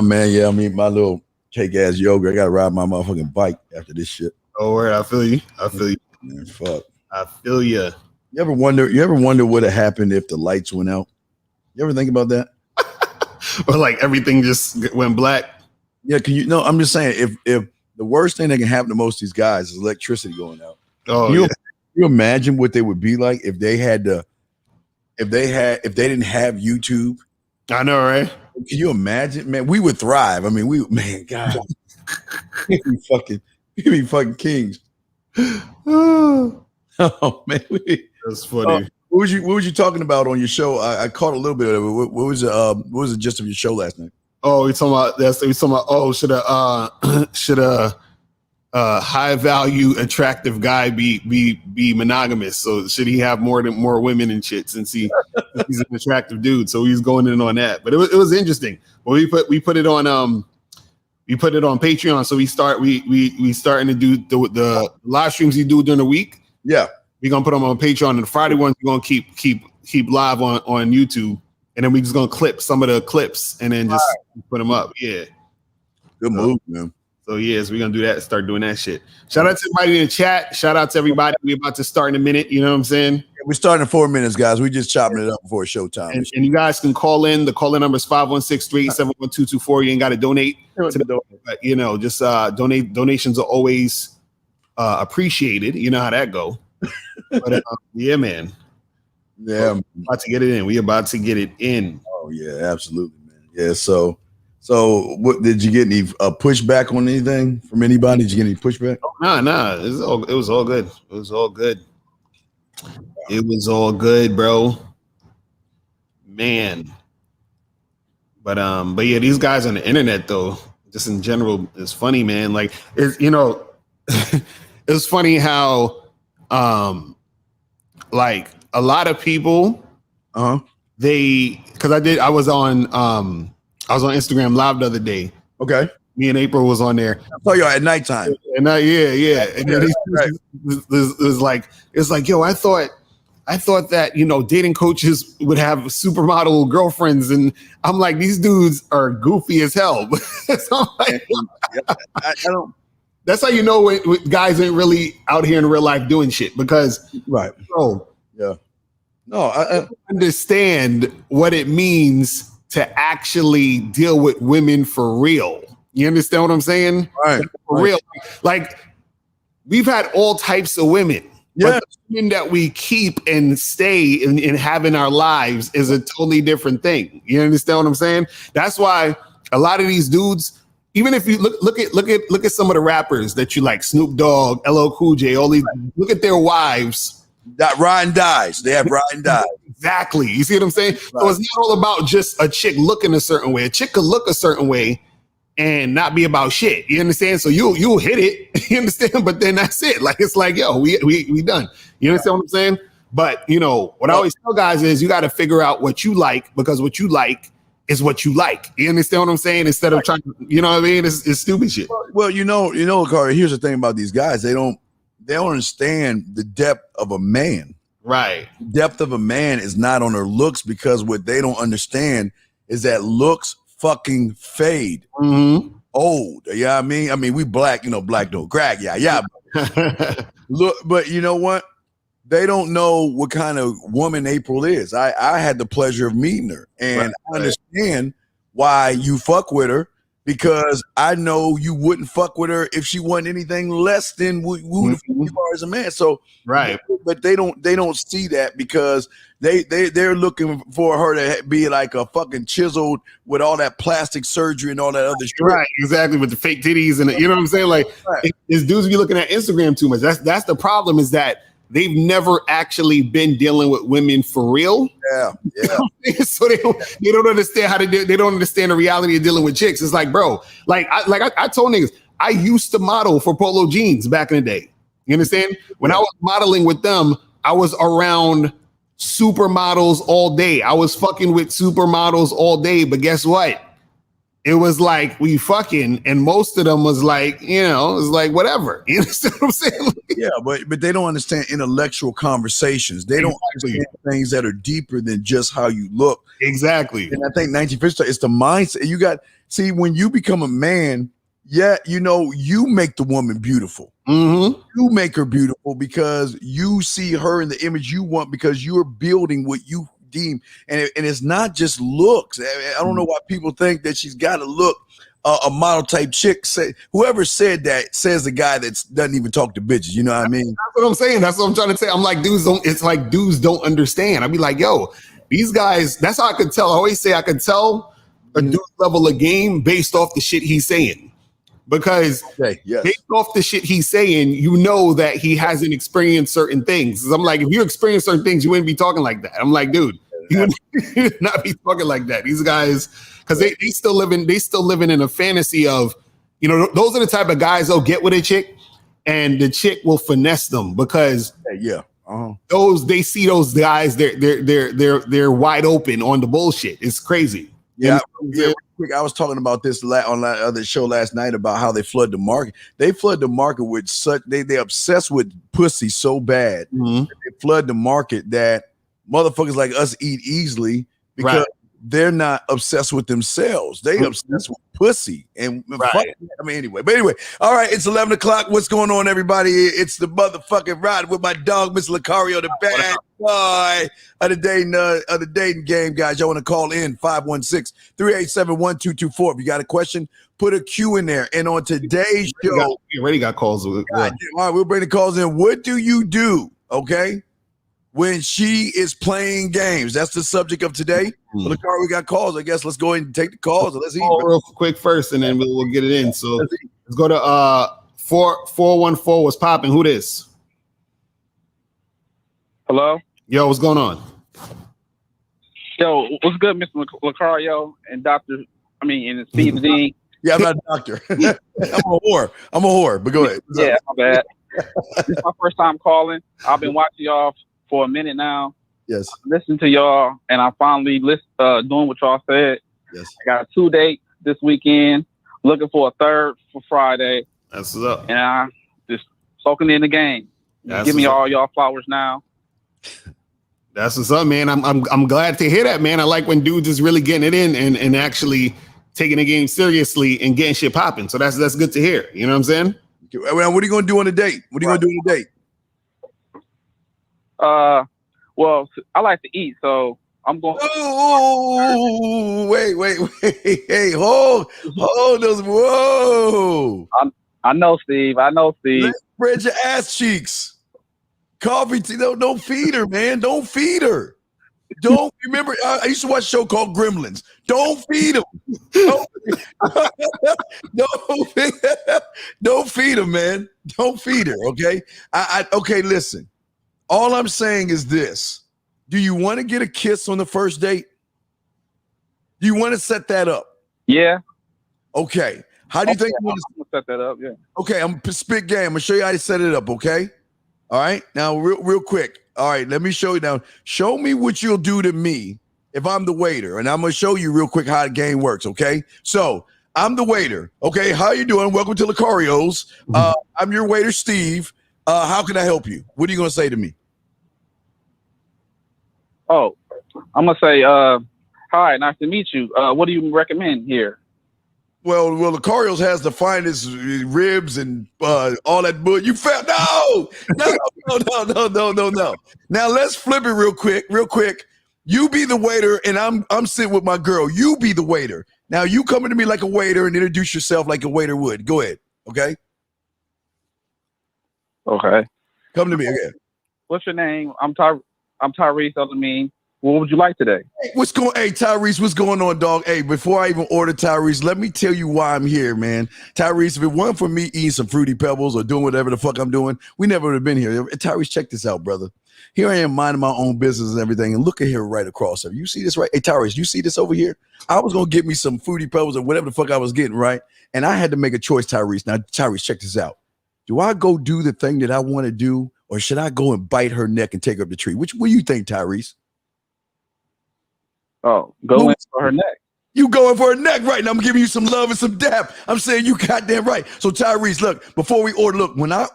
Man, yeah, I mean, my little cake ass yoga. I gotta ride my motherfucking bike after this shit. Oh, word, I feel you. Man, fuck. I feel you. You ever wonder what would have happened if the lights went out? You ever think about that? Or like everything just went black? Yeah, I'm just saying, if the worst thing that can happen to most of these guys is electricity going out. Oh, Can you imagine what they would be like if they didn't have YouTube? I know, right? Can you imagine, man? We would thrive. I mean, God, we'd be fucking kings. Oh man, that's funny. What was you talking about on your show? I caught a little bit of it. What was the gist of your show last night? Oh, we talking about. Oh, should a high value attractive guy be monogamous? So should he have more women and shit since he's an attractive dude? So he's going in on that. But it was interesting. Well, we put it on Patreon. So we starting to do the live streams you do during the week. Yeah, we're gonna put them on Patreon, and the Friday ones we're gonna keep live on YouTube, and then we just gonna clip some of the clips and then just put them up. Yeah, good move, man. So yes, we're gonna do that. Start doing that shit. Shout out to everybody in the chat. Shout out to everybody. We're about to start in a minute. You know what I'm saying? Yeah, we're starting in 4 minutes, guys. We just chopping it up before showtime. And you guys can call in. The call-in number is 516-387-1224. You ain't got to donate. But, you know, just donations are always appreciated. You know how that go. But yeah, man. Yeah, we're about to get it in. We about to get it in. Oh yeah, absolutely, man. Yeah. So what did you get any pushback on anything from anybody? Did you get any pushback? Nah. It was all good. It was all good. It was all good, bro. Man. But yeah, these guys on the internet though, just in general, it's funny, man. Like it's it's funny how like a lot of people I was on Instagram Live the other day. Okay. Me and April was on there. I saw y'all at nighttime. And yeah. And then it's like, yo, I thought that, dating coaches would have supermodel girlfriends. And I'm like, these dudes are goofy as hell. So I'm like, I don't. That's how you know when guys ain't really out here in real life doing shit because, right, bro. Yeah. No, I understand what it means to actually deal with women for real. You understand what I'm saying? Right. For real. Like, we've had all types of women. Yeah. But the women that we keep and stay and have in our lives is a totally different thing. You understand what I'm saying? That's why a lot of these dudes, even if you look at some of the rappers that you like, Snoop Dogg, 𝐓𝐿𝐶, all these, look at their wives. That ride and dies. They have ride and die. Exactly. You see what I'm saying? Right. So it's not all about just a chick looking a certain way. A chick could look a certain way and not be about shit. You understand? So you'll hit it. You understand? But then that's it. Like it's like, yo, we done. You understand what I'm saying? But what I always tell guys is you got to figure out what you like, because what you like is what you like. You understand what I'm saying? Instead of trying to, you know what I mean? It's stupid shit. Well, Carter, here's the thing about these guys. They don't understand the depth of a man. Right. The depth of a man is not on their looks, because what they don't understand is that looks fucking fade. Mm-hmm. Old. Yeah, I mean, we black, black don't crack. Yeah. Look, but you know what? They don't know what kind of woman April is. I had the pleasure of meeting her, and I understand why you fuck with her, because I know you wouldn't fuck with her if she wasn't anything less than who the fuck you are as a man. So right, but they don't see that, because they're looking for her to be like a fucking chiseled with all that plastic surgery and all that other shit. Right, exactly, with the fake titties and you know what I'm saying. Like, it's dudes be looking at Instagram too much. That's the problem, is that they've never actually been dealing with women for real. Yeah. So they don't understand how to do. They don't understand the reality of dealing with chicks. It's like, bro, I told niggas, I used to model for Polo Jeans back in the day. You understand? When I was modeling with them, I was around supermodels all day. I was fucking with supermodels all day. But guess what? it was like we fucking, and most of them was like, you know, it was like whatever. You understand what I'm saying? Yeah, but they don't understand intellectual conversations. They don't understand things that are deeper than just how you look. Exactly. And I think 1950 it's the mindset. You got see when you become a man, yeah, you know, you make the woman beautiful. Mm-hmm. You make her beautiful because you see her in the image you want because you're building what you deem, and it's not just looks. I don't know why people think that she's got to look a model type chick. Say whoever said that says the guy that doesn't even talk to bitches. You know what I mean? That's what I'm saying. That's what I'm trying to say. I'm like, dudes don't. It's like dudes don't understand. I'd be like, yo, these guys. That's how I could tell. I always say I could tell a dude's level of game based off the shit he's saying. Because based off the shit he's saying, you know that he hasn't experienced certain things. I'm like, if you experience certain things, you wouldn't be talking like that. I'm like, dude, you would not be talking like that. These guys, because they still living in a fantasy of, you know, those are the type of guys that'll get with a chick, and the chick will finesse them because those they see those guys, they're wide open on the bullshit. It's crazy. Yeah. I was talking about this on that other show last night about how they flood the market. They flood the market with such they obsessed with pussy so bad. They flood the market that motherfuckers like us eat easily because they're not obsessed with themselves. They obsessed with pussy and fuck, I mean anyway. But anyway, all right, it's 11 o'clock. What's going on, everybody? It's the motherfucking ride with my dog, Mr. Lucario, the bad boy of the dating game, guys. Y'all want to call in 516-387-1224. If you got a question, put a Q in there. And on today's show, we already got calls. All right, we'll bring the calls in. What do you do? Okay. When she is playing games, that's the subject of today. Well, Lucario, we got calls. I guess let's go ahead and take the calls. Let's eat real quick first, and then we'll get it in. So let's go to 414. What's popping? Who this? Hello. Yo, what's going on? Yo, what's good, Mr. Lucario and Dr. And Steve Dean. Yeah, I'm not a doctor. I'm a whore, but go ahead. Yeah, my bad. This is my first time calling. I've been watching y'all for a minute now. Yes. Listen to y'all, and I finally doing what y'all said. Yes. I got 2 dates this weekend. Looking for a third for Friday. That's what's up. And I just soaking in the game. Give me all y'all flowers now. That's what's up, man. I'm glad to hear that, man. I like when dudes is really getting it in and actually taking the game seriously and getting shit popping. So that's good to hear. You know what I'm saying? Well, what are you gonna do on a date? What are you gonna do on a date? Well, I like to eat, so I'm going. Oh, wait. Hey, hold those. Whoa. I know, Steve. Let's spread your ass cheeks. Coffee tea. Don't feed her, man. Don't feed her. Don't remember. I used to watch a show called Gremlins. Don't feed them. Don't feed them, man. Don't feed her. Okay. Okay. Listen. All I'm saying is this. Do you want to get a kiss on the first date? Do you want to set that up? Yeah. Okay. How do you think you want to set that up? Yeah. Okay. I'm spit game. I'm going to show you how to set it up. Okay. All right. Now, real quick. All right. Let me show you now. Show me what you'll do to me if I'm the waiter. And I'm going to show you real quick how the game works. Okay. So I'm the waiter. Okay. How you doing? Welcome to Lucario's. I'm your waiter, Steve. How can I help you? What are you going to say to me? Oh, I'm going to say, hi, nice to meet you. What do you recommend here? Well, Lucario's has the finest ribs and all that. But you felt no. Now let's flip it real quick. You be the waiter, and I'm sitting with my girl. You be the waiter. Now you coming to me like a waiter and introduce yourself like a waiter would. Go ahead. Okay. Okay. Come to me again. What's your name? I'm Tyrese. What would you like today? Hey, Tyrese, what's going on, dog? Hey, before I even order Tyrese, let me tell you why I'm here, man. Tyrese, if it weren't for me eating some Fruity Pebbles or doing whatever the fuck I'm doing, we never would have been here. Tyrese, check this out, brother. Here I am minding my own business and everything, and look at here right across there. You see this right? Hey, Tyrese, you see this over here? I was going to get me some Fruity Pebbles or whatever the fuck I was getting, right? And I had to make a choice, Tyrese. Now, Tyrese, check this out. Do I go do the thing that I want to do, or should I go and bite her neck and take her up the tree? What do you think, Tyrese? Oh, go in for her neck. You going for a neck right now. I'm giving you some love and some dap. I'm saying you goddamn right. So Tyrese, look, before we order, look, when I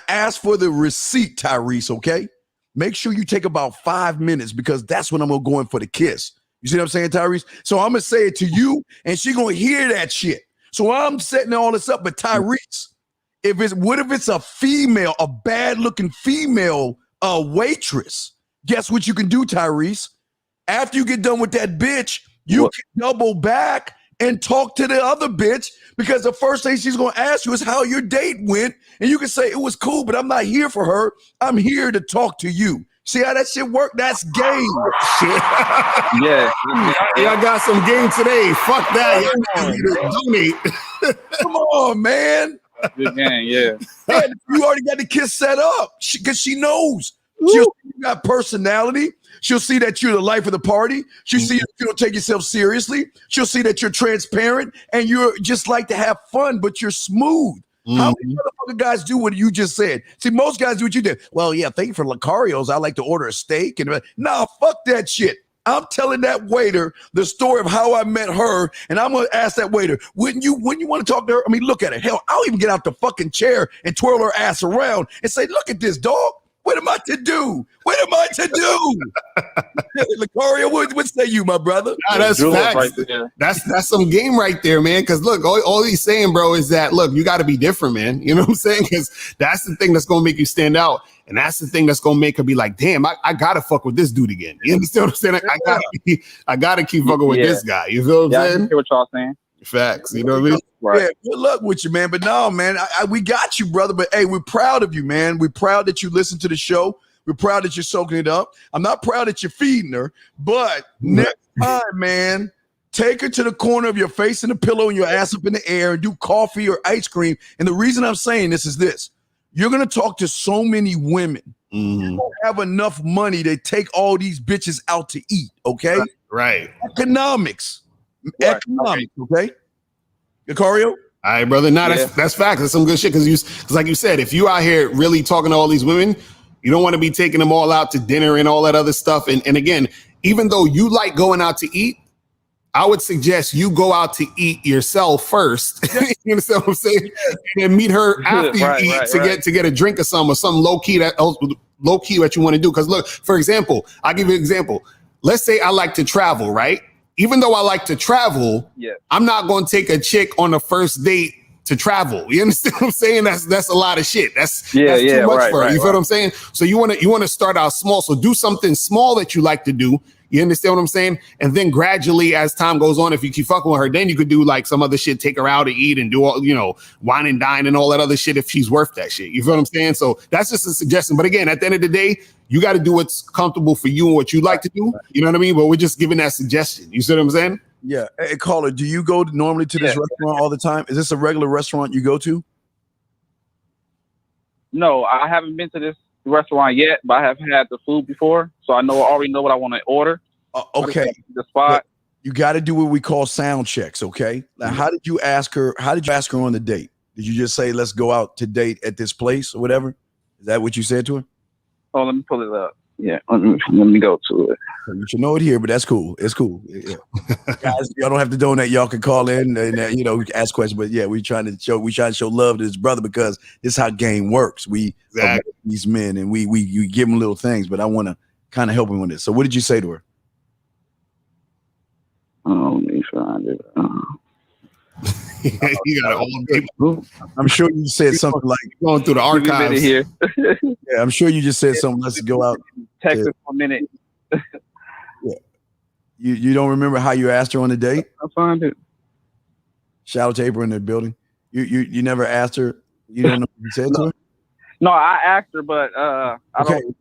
asked for the receipt, Tyrese, okay? Make sure you take about 5 minutes because that's when I'm gonna go in for the kiss. You see what I'm saying, Tyrese? So I'm gonna say it to you, and she gonna hear that shit. So I'm setting all this up, but Tyrese, what if it's a female, a bad-looking female waitress? Guess what you can do, Tyrese? After you get done with that bitch, you can double back and talk to the other bitch because the first thing she's going to ask you is how your date went. And you can say, it was cool, but I'm not here for her. I'm here to talk to you. See how that shit work? That's game. Yeah. Y'all got some game today. Fuck that. Y'all need to donate. Come on, man. Good game, yeah. Man, you already got the kiss set up because she knows. She'll see you got personality. She'll see that you're the life of the party. She'll see that you don't take yourself seriously. She'll see that you're transparent and you're just like to have fun, but you're smooth. How many motherfucking guys do what you just said? See, most guys do what you did. Well, yeah, thank you for _Licarios. I like to order a steak. And nah, fuck that shit. I'm telling that waiter the story of how I met her, and I'm gonna ask that waiter, when you want to talk to her, I mean, look at her. Hell, I'll even get out the fucking chair and twirl her ass around and say, look at this dog. What am I to do? What am I to do? Licario, what say you, my brother? Nah, that's facts. Right there. That's some game right there, man. Because look, all he's saying, bro, is that look, you got to be different, man. You know what I'm saying? Because that's the thing that's gonna make you stand out, and that's the thing that's gonna make her be like, damn, I gotta fuck with this dude again. You understand what I'm saying? I gotta keep fucking with this guy. You feel what I'm saying? I hear what y'all saying. Facts. You know what I mean? Right. Yeah, good luck with you, man. But no, man, we got you, brother. But hey, we're proud of you, man. We're proud that you listen to the show. We're proud that you're soaking it up. I'm not proud that you're feeding her, but next time, man, take her to the corner of your face in the pillow and your ass up in the air and do coffee or ice cream. And the reason I'm saying this is this. You're going to talk to so many women. You don't have enough money to take all these bitches out to eat, okay? Right. Economics. Economics, okay? Licario? All right, brother. Nah, that's facts. That's some good shit. Because like you said, if you out here really talking to all these women, you don't want to be taking them all out to dinner and all that other stuff. And again, even though you like going out to eat, I would suggest you go out to eat yourself first. You understand what I'm saying? And then meet her after you eat to get a drink or something low key that you want to do. Because look, for example, I'll give you an example. Let's say I like to travel, right? Even though I like to travel, I'm not going to take a chick on the first date to travel. You understand what I'm saying? That's a lot of shit. That's too much for her. You feel what I'm saying? So you want to start out small. So do something small that you like to do. You understand what I'm saying? And then gradually, as time goes on, if you keep fucking with her, then you could do like some other shit, take her out to eat and do all, wine and dine and all that other shit if she's worth that shit. You feel what I'm saying? So that's just a suggestion. But again, at the end of the day, you got to do what's comfortable for you and what you like to do. You know what I mean? But we're just giving that suggestion. You see what I'm saying? Yeah. Hey, caller, do you go normally to this restaurant all the time? Is this a regular restaurant you go to? No, I haven't been to this restaurant yet, but I have had the food before, so I already know what I want to order. Okay. The spot. You got to do what we call sound checks. Okay. Now, how did you ask her? How did you ask her on the date? Did you just say, "Let's go out to date at this place" or whatever? Is that what you said to her? Oh, let me pull it up. Yeah, let me go to it. You should know it here, but that's cool. It's cool. Yeah. Guys, y'all don't have to donate. Y'all can call in and ask questions. But yeah, we trying to show love to his brother because this is how game works. We these men and we give them little things, but I want to kind of help him with this. So what did you say to her? Let me find it. You got all I'm sure you said something like going through the archives here. Yeah, I'm sure you just said something. Let's go out. Text it for a minute. Yeah. You don't remember how you asked her on the date? I'll find it. Shout out to April in the building. You never asked her. You don't know what you said to her? No, I asked her, but I don't.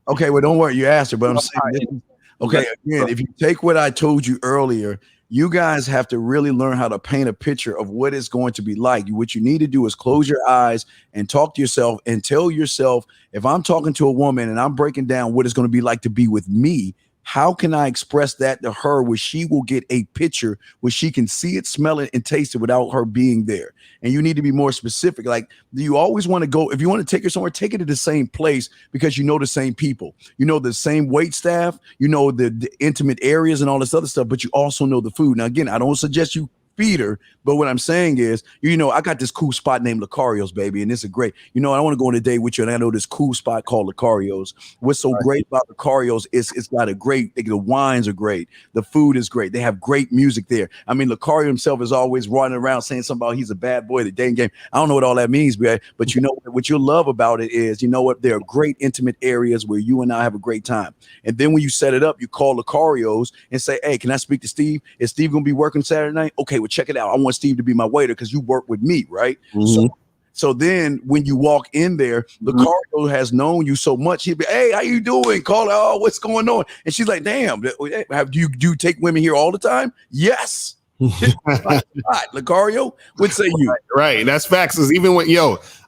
Okay, well, don't worry. You asked her, but I'm saying, again, if you take what I told you earlier, you guys have to really learn how to paint a picture of what it's going to be like. What you need to do is close your eyes and talk to yourself and tell yourself, if I'm talking to a woman and I'm breaking down what it's going to be like to be with me, How can I express that to her where she will get a picture where she can see it, smell it, and taste it without her being there? And you need to be more specific. Like, you always want to go, if you want to take her somewhere, take it to the same place because you know the same people, you know the same wait staff, you know the intimate areas and all this other stuff, but you also know the food. Now, again, I don't suggest you feed her, but what I'm saying is, you know, I got this cool spot named 𝐒𝐍'𝐈𝐒's, baby, and it's a great, you know, I want to go on a date with you, and I know this cool spot called 𝐒𝐿𝐶𝐶. What's so great about 𝐒𝐿𝐶𝐶 is it's got a great, the wines are great, the food is great, they have great music there. I mean, 𝐒𝐿𝐶𝐶 himself is always running around saying something about he's a bad boy, the dating game. I don't know what all that means, but you know what you'll love about it is, you know what, there are great intimate areas where you and I have a great time. And then when you set it up, you call 𝐒𝐿𝐶𝐶 and say, hey, can I speak to Steve? Is Steve gonna be working Saturday night? Okay, well, check it out. I want Steve to be my waiter because you work with me, right? Mm-hmm. So then when you walk in there, 𝐒𝐿𝐶𝐶 has known you so much. He'll be, hey, how you doing? Call her, oh, what's going on? And she's like, damn, do you take women here all the time? Yes. 𝐒𝐿𝐶𝐶 would say you. Right. That's facts. Even when,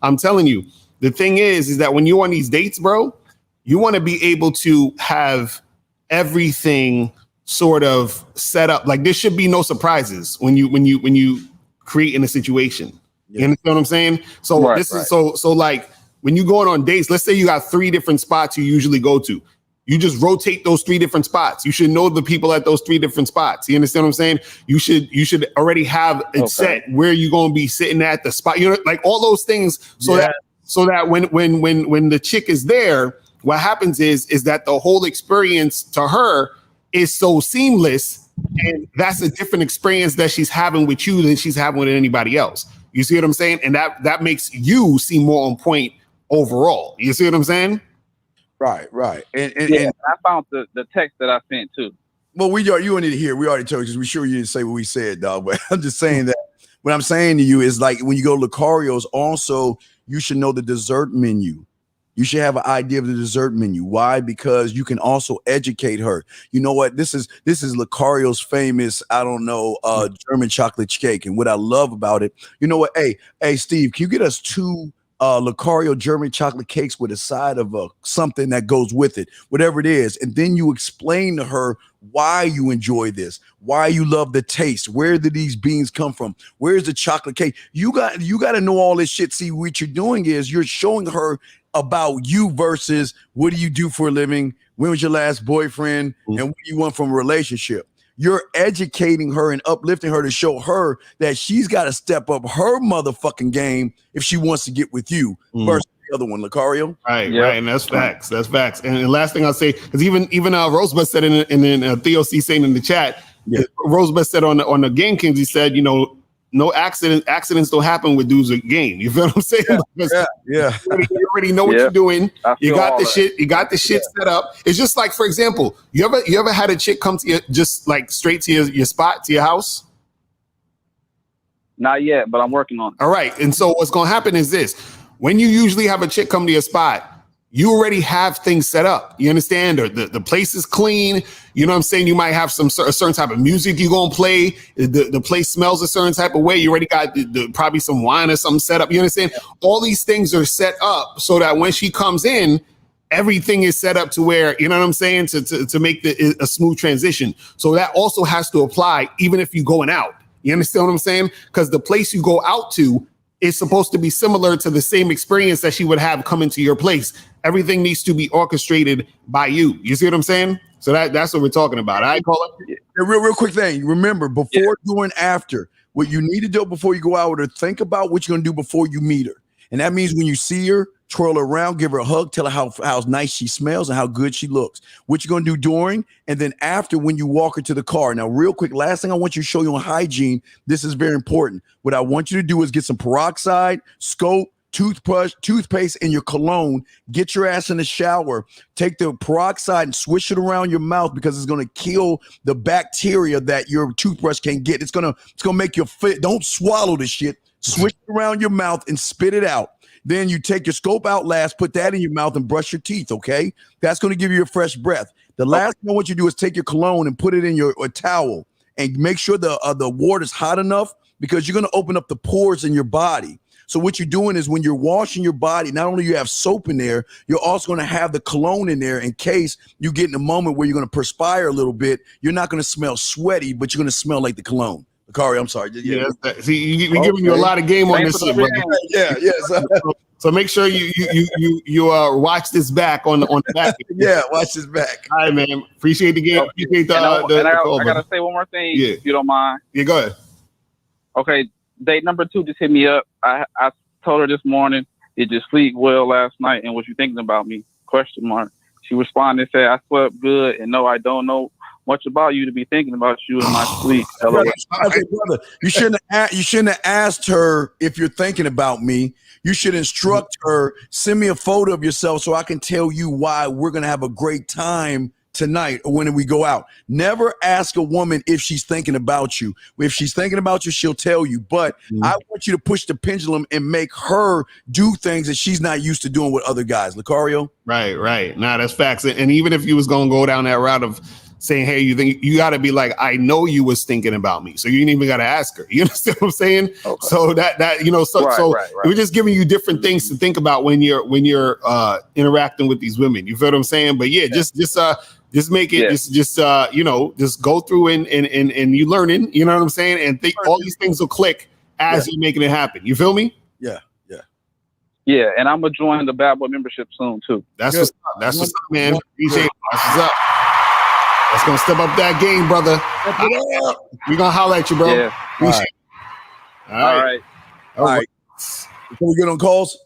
I'm telling you, the thing is that when you're on these dates, bro, you want to be able to have everything sort of set up. Like, there should be no surprises when you create in a situation. Yeah. You understand what I'm saying? So so like when you're going on dates, let's say you got 3 different spots you usually go to. You just rotate those 3 different spots. You should know the people at those 3 different spots. You understand what I'm saying? You should already have it set where you're going to be sitting at the spot. You know, like all those things. So that when the chick is there, what happens is that the whole experience to her is so seamless, and that's a different experience that she's having with you than she's having with anybody else. You see what I'm saying? And that makes you seem more on point overall. You see what I'm saying? Right. And I found the text that I sent too. Well, you don't need to hear. We already told you. We sure you didn't say what we said, dog. But I'm just saying that what I'm saying to you is, like, when you go to 𝐒𝐿𝐶𝐶's, also you should know the dessert menu. You should have an idea of the dessert menu. Why? Because you can also educate her. You know what? This is 𝐒𝐿𝐶𝐶's famous, I don't know, German chocolate cake. And what I love about it, you know what? Hey, Steve, can you get us 2 𝐒𝐿𝐶𝐶 German chocolate cakes with a side of something that goes with it, whatever it is. And then you explain to her why you enjoy this, why you love the taste, where did these beans come from, where's the chocolate cake. You got to know all this shit. See, what you're doing is you're showing her about you versus what do you do for a living, when was your last boyfriend, and what do you want from a relationship. You're educating her and uplifting her to show her that she's got to step up her motherfucking game if she wants to get with you versus the other one, 𝐒𝐿𝐶𝐶. Right, and that's facts. That's facts. And the last thing I'll say, because even Rosebud said, and then Theo C saying in the chat, Rosebud said on the Game Kings, he said, you know, no accidents don't happen with dudes at game. You feel what I'm saying? Yeah. You already know what you're doing. You got the shit. You got the shit set up. It's just like, for example, you ever had a chick come to you just like straight to your spot, to your house? Not yet, but I'm working on it. All right. And so what's going to happen is this: when you usually have a chick come to your spot, you already have things set up. You understand? Or the place is clean. You know what I'm saying? You might have a certain type of music you're going to play. The place smells a certain type of way. You already got probably some wine or something set up. You understand? All these things are set up so that when she comes in, everything is set up to where, you know what I'm saying, to make a smooth transition. So that also has to apply even if you're going out. You understand what I'm saying? Because the place you go out to is supposed to be similar to the same experience that she would have coming to your place. Everything needs to be orchestrated by you. You see what I'm saying? So that's what we're talking about. I call it. A real quick thing. Remember, before, during, after, what you need to do before you go out with her, think about what you're going to do before you meet her. And that means when you see her, twirl her around, give her a hug, tell her how nice she smells and how good she looks. What you're going to do during, and then after, when you walk her to the car. Now, real quick, last thing I want you to show you on hygiene. This is very important. What I want you to do is get some peroxide, scope, toothbrush, toothpaste, and your cologne. Get your ass in the shower. Take the peroxide and swish it around your mouth, because it's going to kill the bacteria that your toothbrush can get. It's going to make your fit. Don't swallow the shit. Swish it around your mouth and spit it out. Then you take your scope out last, put that in your mouth and brush your teeth, okay? That's going to give you a fresh breath. The last thing I want you to do is take your cologne and put it in a towel and make sure the water is hot enough, because you're going to open up the pores in your body. So what you're doing is when you're washing your body, not only you have soap in there, you're also going to have the cologne in there in case you get in a moment where you're going to perspire a little bit. You're not going to smell sweaty, but you're going to smell like the cologne. Kari, I'm sorry. Yeah. See, we're giving you a lot of game on this shit, brother. Yeah. So make sure you watch this back on the back. Yeah, watch this back. All right, man. Appreciate the game. Appreciate I call, gotta say one more thing, yeah. if you don't mind. Yeah, go ahead. Okay, date number 2 just hit me up. I told her this morning, did you sleep well last night, and was you thinking about me? Question mark. She responded and said, I slept good, and no, I don't know much about you to be thinking about you in my sleep. Brother, you shouldn't have asked her if you're thinking about me. You should instruct her, send me a photo of yourself so I can tell you why we're going to have a great time tonight or when we go out. Never ask a woman if she's thinking about you. If she's thinking about you, she'll tell you. But I want you to push the pendulum and make her do things that she's not used to doing with other guys. Lucario? Right. Nah, that's facts. And even if you was going to go down that route of saying, hey, you got to be like, I know you was thinking about me. So you ain't even got to ask her. You understand what I'm saying? Okay. So that we're just giving you different things to think about when you're interacting with these women. You feel what I'm saying? But yeah. just make it, just go through and you learning, you know what I'm saying? And think all these things will click as you're making it happen. You feel me? Yeah, and I'm gonna join the Bad Boy membership soon too. That's what's up, man. DJ, that's what's up. Let's gonna step up that game, brother. We gonna holler at you, bro. Yeah. All right. Before we get on calls?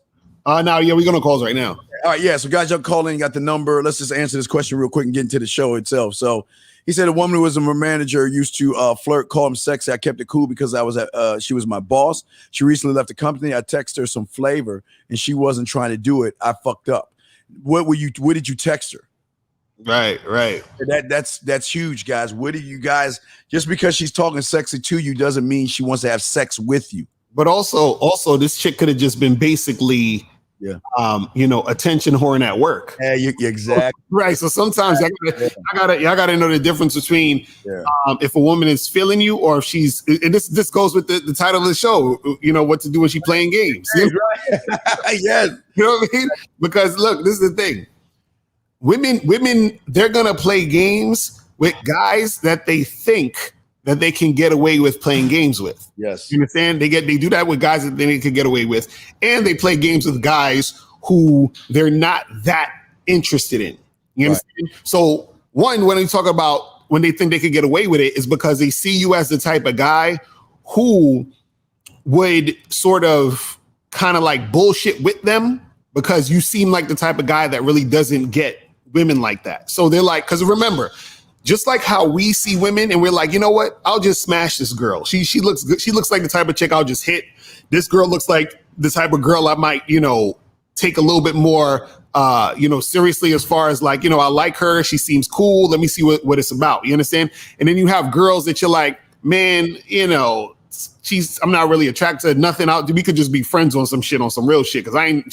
We're gonna calls right now. All right, yeah. So guys, y'all call in, you got the number. Let's just answer this question real quick and get into the show itself. So he said a woman who was a manager used to flirt, call him sexy. I kept it cool because she was my boss. She recently left the company. I texted her some flavor and she wasn't trying to do it. I fucked up. What did you text her? Right. That's huge, guys. What do you guys, just because she's talking sexy to you doesn't mean she wants to have sex with you. But also this chick could have just been basically attention whoring at work. Yeah, exactly. Right. So sometimes y'all gotta know the difference between if a woman is feeling you or if she's, and this goes with the title of the show, what to do when she's playing games. Yes. You know what I mean? Because look, this is the thing. Women, they're gonna play games with guys that they think that they can get away with playing games with. Yes. You understand? They do that with guys that they can get away with. And they play games with guys who they're not that interested in. You understand? Right. So one, when you talk about when they think they could get away with it, is because they see you as the type of guy who would sort of kind of like bullshit with them because you seem like the type of guy that really doesn't get women like that. So they're like, because remember, just like how we see women and we're like, you know what? I'll just smash this girl. She looks good. She looks like the type of chick I'll just hit. This girl looks like the type of girl I might, take a little bit more, seriously as far as like, I like her. She seems cool. Let me see what it's about. You understand? And then you have girls that you're like, man, I'm not really attracted to nothing. We could just be friends on some shit, on some real shit. Cause I'm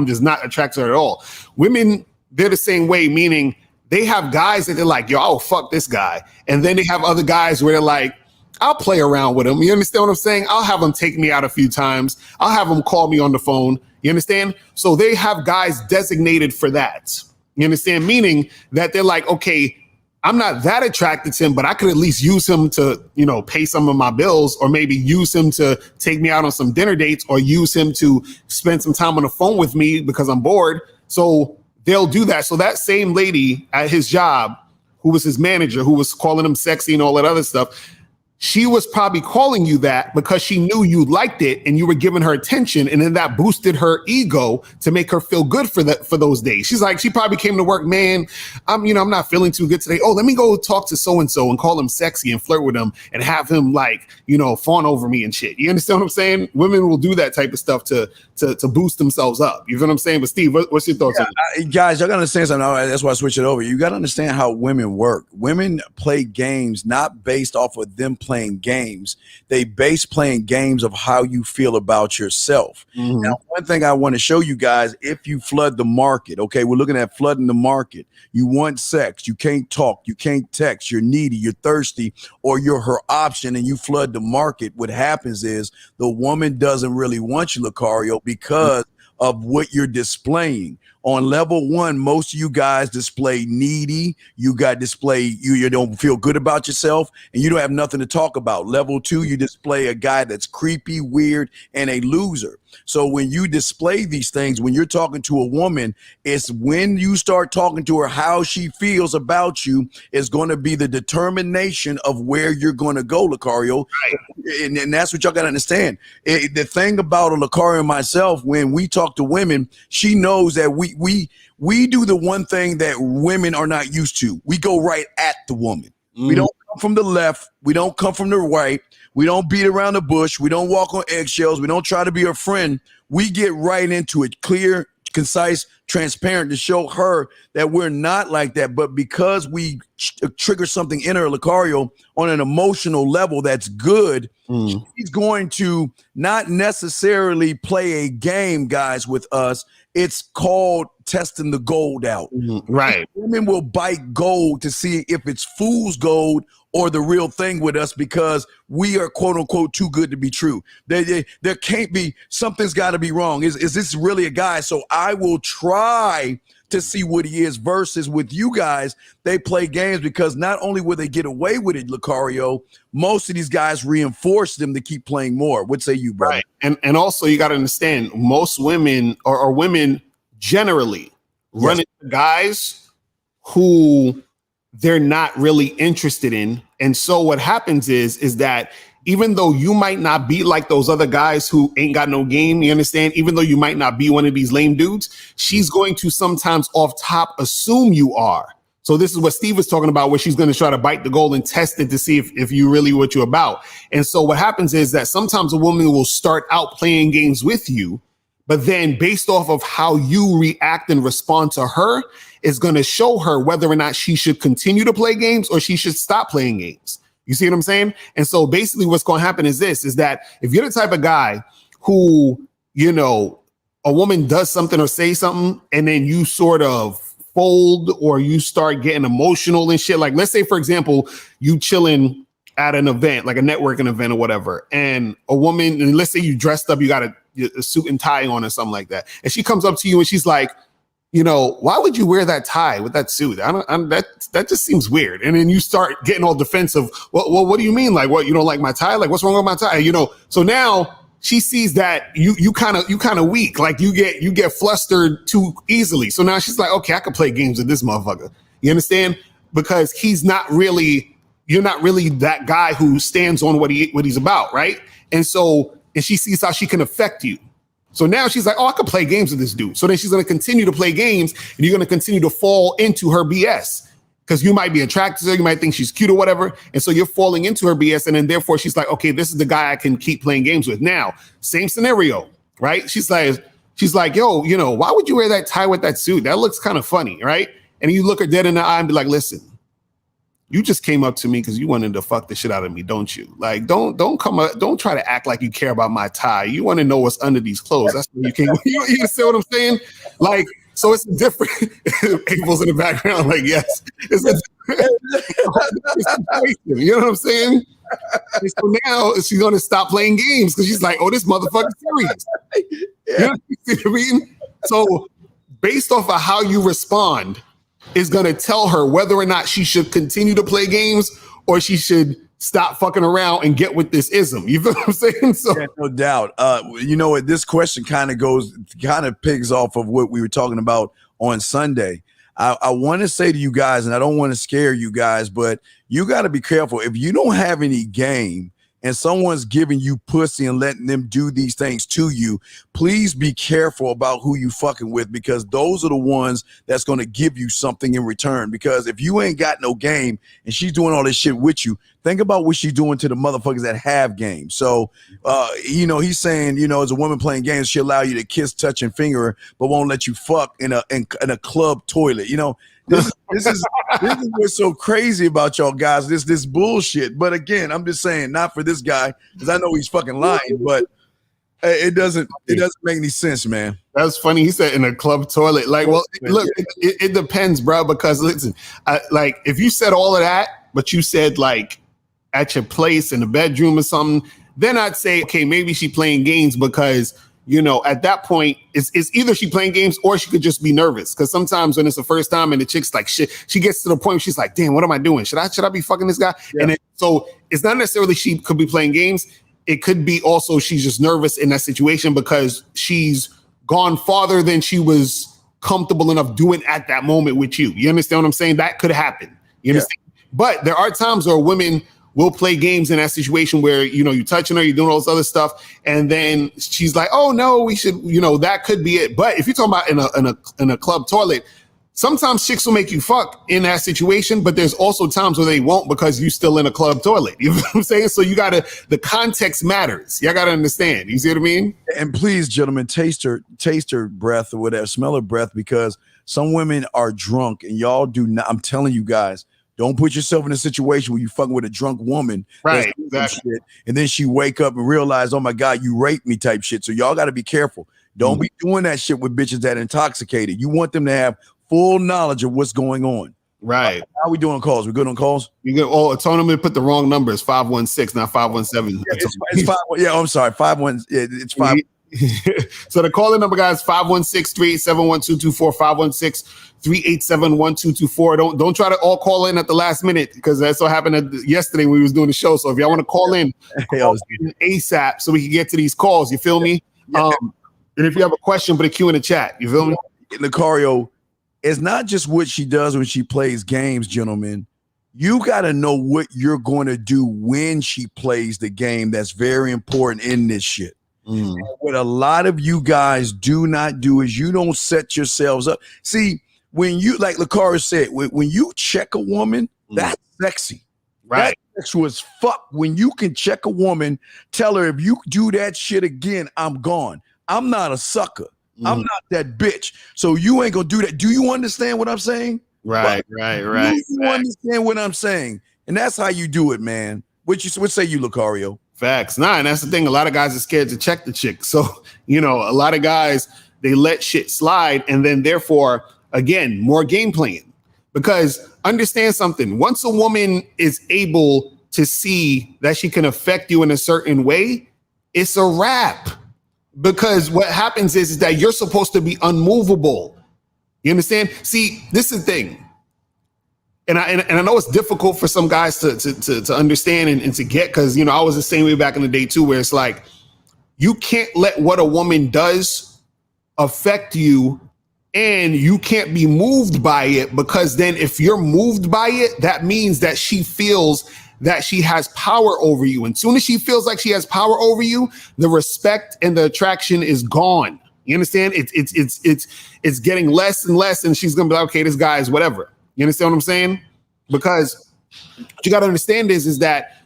just not attracted to her at all. Women, they're the same way, meaning they have guys that they're like, yo, I'll fuck this guy. And then they have other guys where they're like, I'll play around with him. You understand what I'm saying? I'll have him take me out a few times. I'll have him call me on the phone. You understand? So they have guys designated for that. You understand? Meaning that they're like, okay, I'm not that attracted to him, but I could at least use him to, pay some of my bills, or maybe use him to take me out on some dinner dates, or use him to spend some time on the phone with me because I'm bored. So they'll do that. So that same lady at his job, who was his manager, who was calling him sexy and all that other stuff, she was probably calling you that because she knew you liked it and you were giving her attention, and then that boosted her ego to make her feel good for those days. She's like, she probably came to work, man, I'm not feeling too good today. Oh, let me go talk to so-and-so and call him sexy and flirt with him and have him like, fawn over me and shit. You understand what I'm saying? Women will do that type of stuff to boost themselves up. You know what I'm saying? But Steve, what's your thoughts on that? Guys, y'all gotta understand something. That's why I switch it over. You gotta understand how women work. Women play games not based off of them playing playing games. They base playing games of how you feel about yourself. Now, one thing I want to show you guys, if you flood the market, okay, we're looking at flooding the market. You want sex, you can't talk, you can't text, you're needy, you're thirsty, or you're her option, and you flood the market. What happens is the woman doesn't really want you, Lucario, because of what you're displaying. On level one, most of you guys display needy. You don't feel good about yourself, and you don't have nothing to talk about. Level two, you display a guy that's creepy, weird, and a loser. So when you display these things, when you're talking to a woman, it's when you start talking to her how she feels about you is going to be the determination of where you're going to go, Lucario. Right. And that's what y'all got to understand. The thing about a Lucario and myself, when we talk to women, she knows that we do the one thing that women are not used to. We go right at the woman. We don't come from the left. We don't come from the right. We don't beat around the bush. We don't walk on eggshells. We don't try to be her friend. We get right into it, clear, concise, transparent, to show her that we're not like that. But because we trigger something in her, Lucario, on an emotional level that's good, she's going to not necessarily play a game, guys, with us. It's called testing the gold out. Right. Women will bite gold to see if it's fool's gold or the real thing with us, because we are quote unquote too good to be true. There can't be, something's got to be wrong. Is this really a guy? So I will try to see what he is, versus with you guys, they play games because not only will they get away with it, Lucario, most of these guys reinforce them to keep playing more. What say you, brother? Right. And also you got to understand, most women or women generally run into guys who they're not really interested in. And so what happens is that even though you might not be like those other guys who ain't got no game, you understand? Even though you might not be one of these lame dudes, she's going to sometimes off top assume you are. So this is what Steve was talking about, where she's going to try to bite the gold and test it to see if you really what you're about. And so what happens is that sometimes a woman will start out playing games with you, but then based off of how you react and respond to her is going to show her whether or not she should continue to play games or she should stop playing games. You see what I'm saying? And so basically what's going to happen is that if you're the type of guy who, you know, a woman does something or say something and then you sort of fold or you start getting emotional and shit, like let's say, for example, you chilling at an event, like a networking event or whatever, and a woman, and let's say you dressed up, you got a suit and tie on or something like that, and she comes up to you and she's like, you know, why would you wear that tie with that suit? That just seems weird. And then you start getting all defensive. Well, what do you mean? Like, what, you don't like my tie? Like, what's wrong with my tie? You know, so now she sees that you kind of weak. Like you get flustered too easily. So now she's like, okay, I can play games with this motherfucker. You understand? Because you're not really that guy who stands on what he's about, right? And she sees how she can affect you. So now she's like, oh, I could play games with this dude. So then she's going to continue to play games, and you're going to continue to fall into her BS because you might be attracted to her. You might think she's cute or whatever. And so you're falling into her BS. And then therefore she's like, okay, this is the guy I can keep playing games with. Now, same scenario, right? She's like, yo, you know, why would you wear that tie with that suit? That looks kind of funny, right? And you look her dead in the eye and be like, listen, you just came up to me because you wanted to fuck the shit out of me, don't you? Like, don't try to act like you care about my tie. You want to know what's under these clothes. That's what you came. You see what I'm saying? Like, so it's different. April's in the background, like, yes. It's a situation, you know what I'm saying? And so now she's going to stop playing games because she's like, oh, this motherfucker's serious. Yeah. You see what I mean? So based off of how you respond, is going to tell her whether or not she should continue to play games or she should stop fucking around and get with this ism. You feel what I'm saying? So yeah, no doubt. You know what? This question kind of pigs off of what we were talking about on Sunday. I want to say to you guys, and I don't want to scare you guys, but you got to be careful. If you don't have any game and someone's giving you pussy and letting them do these things to you, please be careful about who you fucking with, because those are the ones that's going to give you something in return. Because if you ain't got no game and she's doing all this shit with you, think about what she's doing to the motherfuckers that have game. So, you know, he's saying, you know, as a woman playing games, she'll allow you to kiss, touch, and finger her, but won't let you fuck in a club toilet. You know, This is what's so crazy about y'all guys. This bullshit. But again, I'm just saying, not for this guy, because I know he's fucking lying, but it doesn't make any sense, man. That's funny. He said in a club toilet. Like, well, look, it depends, bro. Because listen, like if you said all of that, but you said like at your place in the bedroom or something, then I'd say, okay, maybe she playing games because, you know, at that point, it's either she playing games or she could just be nervous. Because sometimes when it's the first time and the chick's like, shit, she gets to the point where she's like, damn, what am I doing? Should I be fucking this guy? Yeah. And so it's not necessarily she could be playing games. It could be also she's just nervous in that situation because she's gone farther than she was comfortable enough doing at that moment with you. You understand what I'm saying? That could happen. You understand? Yeah. But there are times where women will play games in that situation where, you know, you're touching her, you're doing all this other stuff, and then she's like, oh no, we should, you know, that could be it. But if you're talking about in a club toilet, sometimes chicks will make you fuck in that situation, but there's also times where they won't because you're still in a club toilet. You know what I'm saying? So you gotta, the context matters. Y'all gotta understand. You see what I mean? And please, gentlemen, taste her breath or whatever, smell her breath, because some women are drunk and y'all do not. I'm telling you guys, don't put yourself in a situation where you fucking with a drunk woman, right? Exactly. Shit, and then she wake up and realize, oh my God, you raped me type shit. So y'all got to be careful. Don't be doing that shit with bitches that intoxicated. You want them to have full knowledge of what's going on. Right. How we doing calls? We good on calls? You good? Oh, Tony put the wrong number. It's 516, not 517. Yeah, it's 5. Yeah, I'm sorry. 51. It's 5. So the calling number, guys, 516-387-1224, 516-387-1224. Don't try to all call in at the last minute because that's what happened yesterday when we was doing the show. So if y'all want to call in ASAP so we can get to these calls, you feel me? Yeah. And if you have a question, put a Q in the chat. You feel me? Lucario, it's not just what she does when she plays games, gentlemen. You got to know what you're going to do when she plays the game. That's very important in this shit. What a lot of you guys do not do is you don't set yourselves up. See, when you, like Lucario said, when you check a woman, that's sexy. Right. That's sexual as fuck. When you can check a woman, tell her, if you do that shit again, I'm gone. I'm not a sucker. I'm not that bitch. So you ain't gonna do that. Do you understand what I'm saying? Right. Do you understand what I'm saying? And that's how you do it, man. What say you, Lucario? Facts. Nah, and that's the thing. A lot of guys are scared to check the chick. So, you know, a lot of guys, they let shit slide. And then therefore, again, more game playing. Because understand something. Once a woman is able to see that she can affect you in a certain way, it's a wrap. Because what happens is that you're supposed to be unmovable. You understand? See, this is the thing. And I know it's difficult for some guys to understand and to get, because, you know, I was the same way back in the day too, where it's like, you can't let what a woman does affect you, and you can't be moved by it, because then if you're moved by it, that means that she feels that she has power over you. And as soon as she feels like she has power over you, the respect and the attraction is gone. You understand? It's getting less and less, and she's gonna be like, okay, this guy is whatever. You understand what I'm saying? Because what you got to understand is that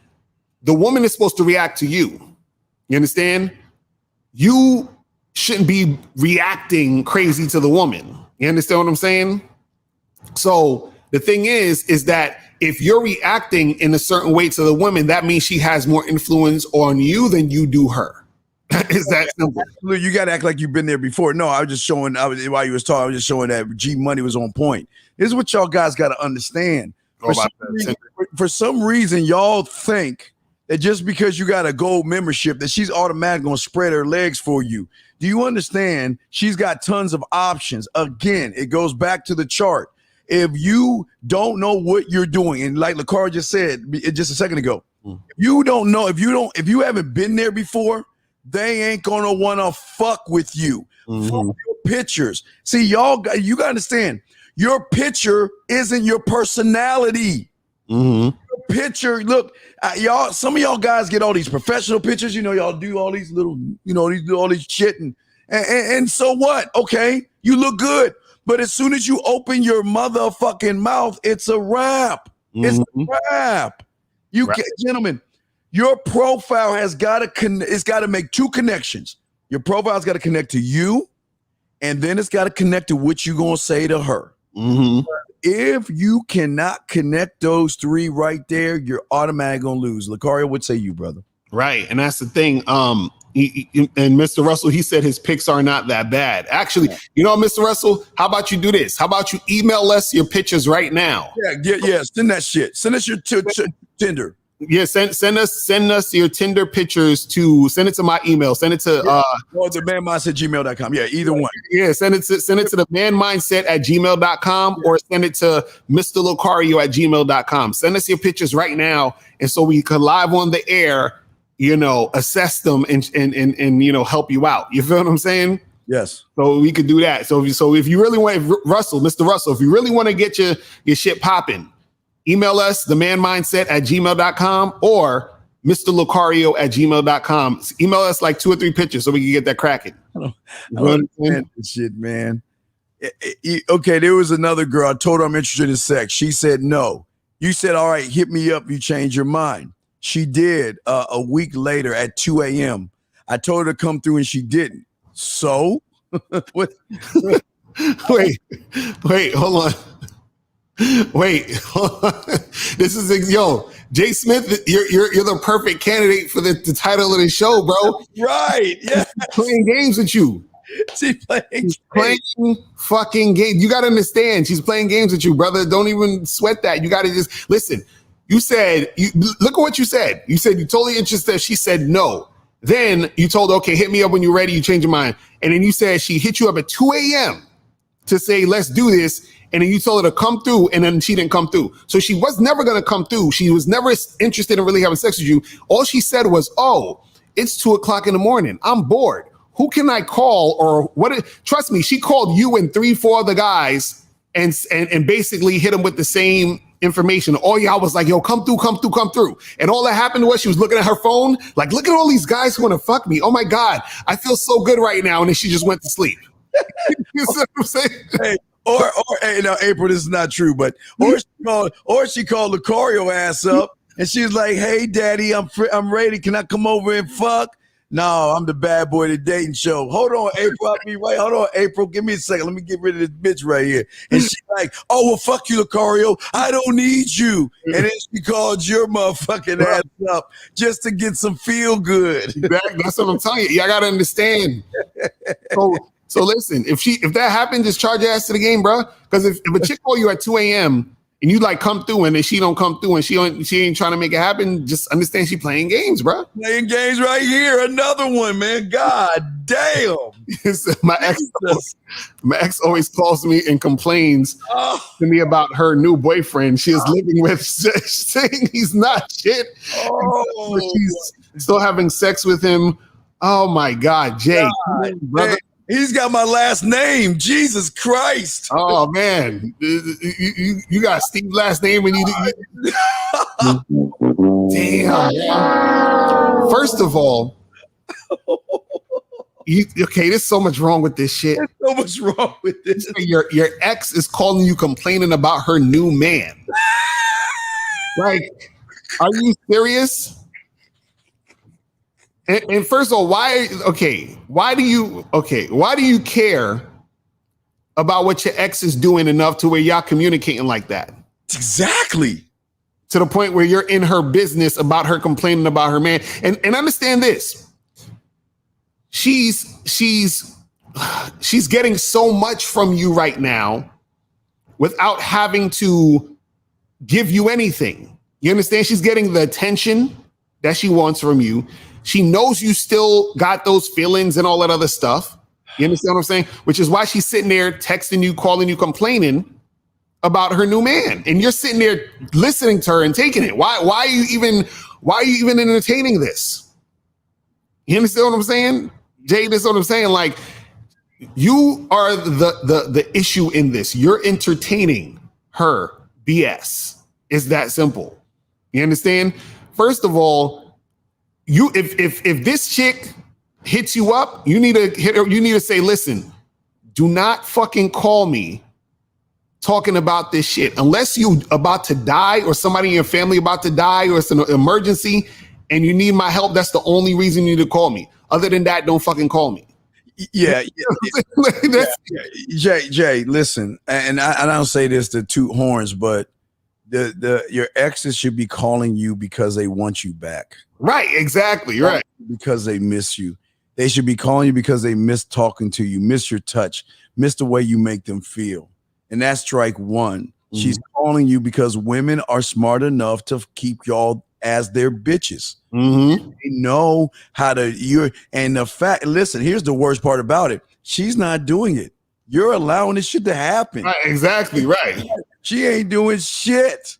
the woman is supposed to react to you. You understand? You shouldn't be reacting crazy to the woman. You understand what I'm saying? So the thing is that if you're reacting in a certain way to the woman, that means she has more influence on you than you do her. Is that simple? You got to act like you've been there before. No, I was just showing, while you was talking, I was just showing that G Money was on point. This is what y'all guys got to understand. For some reason, y'all think that just because you got a gold membership, that she's automatically going to spread her legs for you. Do you understand? She's got tons of options. Again, it goes back to the chart. If you don't know what you're doing, and like Lucario just said just a second ago, if you don't know, if you haven't been there before, they ain't gonna want to fuck with you. For your pictures. See, you gotta understand, your picture isn't your personality. Your picture, look, y'all, some of y'all guys get all these professional pictures, you know, y'all do all these little, you know, all these shit, and so what? Okay, you look good. But as soon as you open your motherfucking mouth, it's a wrap. It's a wrap. Gentlemen, your profile has got to it's got to make two connections. Your profile's got to connect to you, and then it's got to connect to what you're gonna say to her. if you cannot connect those three right there, you're automatically gonna lose. Lucario, what say you, brother? Right, and that's the thing. And Mr. Russell, he said his picks are not that bad. Actually, you know, Mr. Russell, how about you do this? How about you email us your pictures right now? Yeah. Send that shit. Send us your Tinder. Yeah, send us your Tinder pictures to send it to my email. Send it to or the manmindset@gmail.com. Yeah, either one. Yeah, send it to the manmindset@gmail.com or send it to Mr. Lucario@gmail.com. Send us your pictures right now, and so we could live on the air, you know, assess them and you know, help you out. You feel what I'm saying? Yes. So we could do that. So if you really want, Mr. Russell, if you really want to get your shit popping, email us, themanmindset@gmail.com or Mr. Lucario@gmail.com. Email us like 2 or 3 pictures so we can get that cracking. I don't understand this shit, man. Okay, there was another girl. I told her I'm interested in sex. She said no. You said, all right, hit me up. You changed your mind. She did a week later at 2 a.m. I told her to come through and she didn't. So? What? Wait, hold on. This is Jay Smith. You're the perfect candidate for the title of the show, bro. Right? Yeah. Playing games with you. She's playing fucking games. You got to understand. She's playing games with you, brother. Don't even sweat that. You got to just listen. You said look at what you said. You said you're totally interested. She said no. Then you told her, okay, hit me up when you're ready. You change your mind, and then you said she hit you up at 2 a.m. to say let's do this. And then you told her to come through, and then she didn't come through. So she was never going to come through. She was never interested in really having sex with you. All she said was, oh, it's 2 o'clock in the morning. I'm bored. Who can I call? Or what? Trust me, she called you and 3-4 other guys and basically hit them with the same information. All y'all was like, yo, come through. And all that happened was she was looking at her phone, like, look at all these guys who want to fuck me. Oh my God, I feel so good right now. And then she just went to sleep. You see what I'm saying? Hey. Or hey, now, April, this is not true, but or she called Lucario ass up and she was like, "Hey, Daddy, I'm ready. Can I come over and fuck?" No, I'm the bad boy of the dating show. Hold on, April, I'll be right. Hold on, April, give me a second. Let me get rid of this bitch right here. And she's like, "Oh well, fuck you, Lucario. I don't need you." And then she called your motherfucking ass up just to get some feel good. That's what I'm telling you. Y'all gotta understand. So listen, if that happens, just charge your ass to the game, bro. Because if a chick call you at 2 a.m. and you like come through and then she don't come through and she ain't trying to make it happen, just understand she playing games, bro. Playing games right here. Another one, man. God damn. My ex always calls me and complains to me about her new boyfriend she is living with, saying he's not shit. She's still having sex with him. Oh my God, Jay. Brother. He's got my last name. Jesus Christ. Oh man, you got Steve's last name when you damn. First of all, there's so much wrong with this shit. There's so much wrong with this. Your ex is calling you complaining about her new man. Like, are you serious? And first of all, why do you care about what your ex is doing enough to where y'all communicating like that? Exactly. To the point where you're in her business about her complaining about her man. And understand this. She's getting so much from you right now without having to give you anything. You understand? She's getting the attention that she wants from you. She knows you still got those feelings and all that other stuff. You understand what I'm saying? Which is why she's sitting there texting you, calling you, complaining about her new man. And you're sitting there listening to her and taking it. Why are you even entertaining this? You understand what I'm saying? Jay, this is what I'm saying. Like, you are the issue in this. You're entertaining her BS. It's that simple. You understand? First of all, if this chick hits you up, you need to hit her. You need to say, listen, do not fucking call me talking about this shit unless you about to die or somebody in your family about to die or it's an emergency and you need my help. That's the only reason you need to call me. Other than that, don't fucking call me. Yeah, Jay, listen, and I don't say this to toot horns, but your exes should be calling you because they want you back. Right, exactly, right. Because they miss you. They should be calling you because they miss talking to you, miss your touch, miss the way you make them feel. And that's strike one. She's calling you because women are smart enough to keep y'all as their bitches. They know how to and the fact, listen, here's the worst part about it. She's not doing it. You're allowing this shit to happen. Right, exactly, right. She ain't doing shit.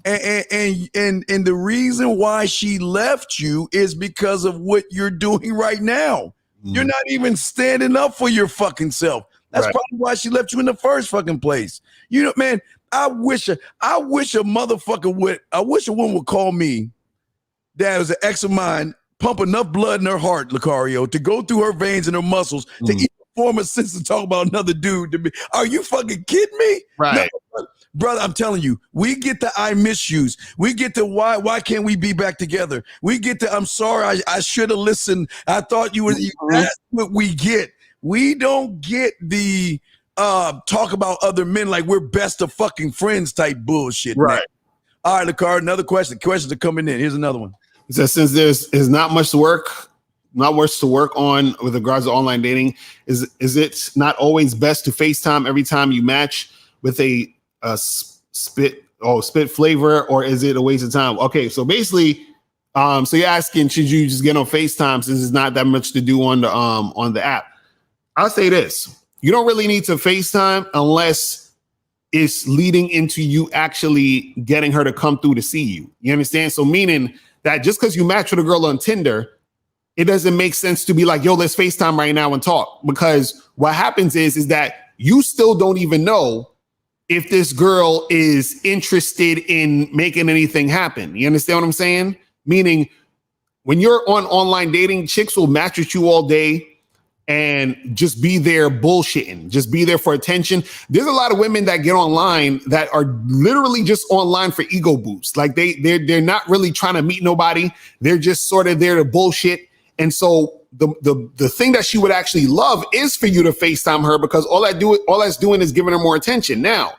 And the reason why she left you is because of what you're doing right now. You're not even standing up for your fucking self. That's probably why she left you in the first fucking place. You know, man, I wish a motherfucker would. I wish a woman would call me. That was an ex of mine, pump enough blood in her heart, Lucario, to go through her veins and her muscles to even form a sense to talk about another dude. To be, are you fucking kidding me? Right. No, brother, I'm telling you, we get the I miss yous. We get the why can't we be back together? We get the I'm sorry, I should have listened. I thought you were. That's what we get. We don't get the talk about other men like we're best of fucking friends type bullshit. Right. Man. All right, Lucar, another question. Questions are coming in. Here's another one. It says, since there's not much to work on with regards to online dating, is it not always best to FaceTime every time you match with a spit flavor, or is it a waste of time? Okay, so basically, so you're asking, should you just get on FaceTime since there's not that much to do on the app? I'll say this: you don't really need to FaceTime unless it's leading into you actually getting her to come through to see you. You understand? So meaning that just because you match with a girl on Tinder, it doesn't make sense to be like, yo, let's FaceTime right now and talk. Because what happens is that you still don't even know if this girl is interested in making anything happen. You understand what I'm saying? Meaning when you're on online dating, chicks will match with you all day and just be there bullshitting, just be there for attention. There's a lot of women that get online that are literally just online for ego boost. Like they're not really trying to meet nobody. They're just sort of there to bullshit. And so the thing that she would actually love is for you to FaceTime her, because all that's doing is giving her more attention. Now,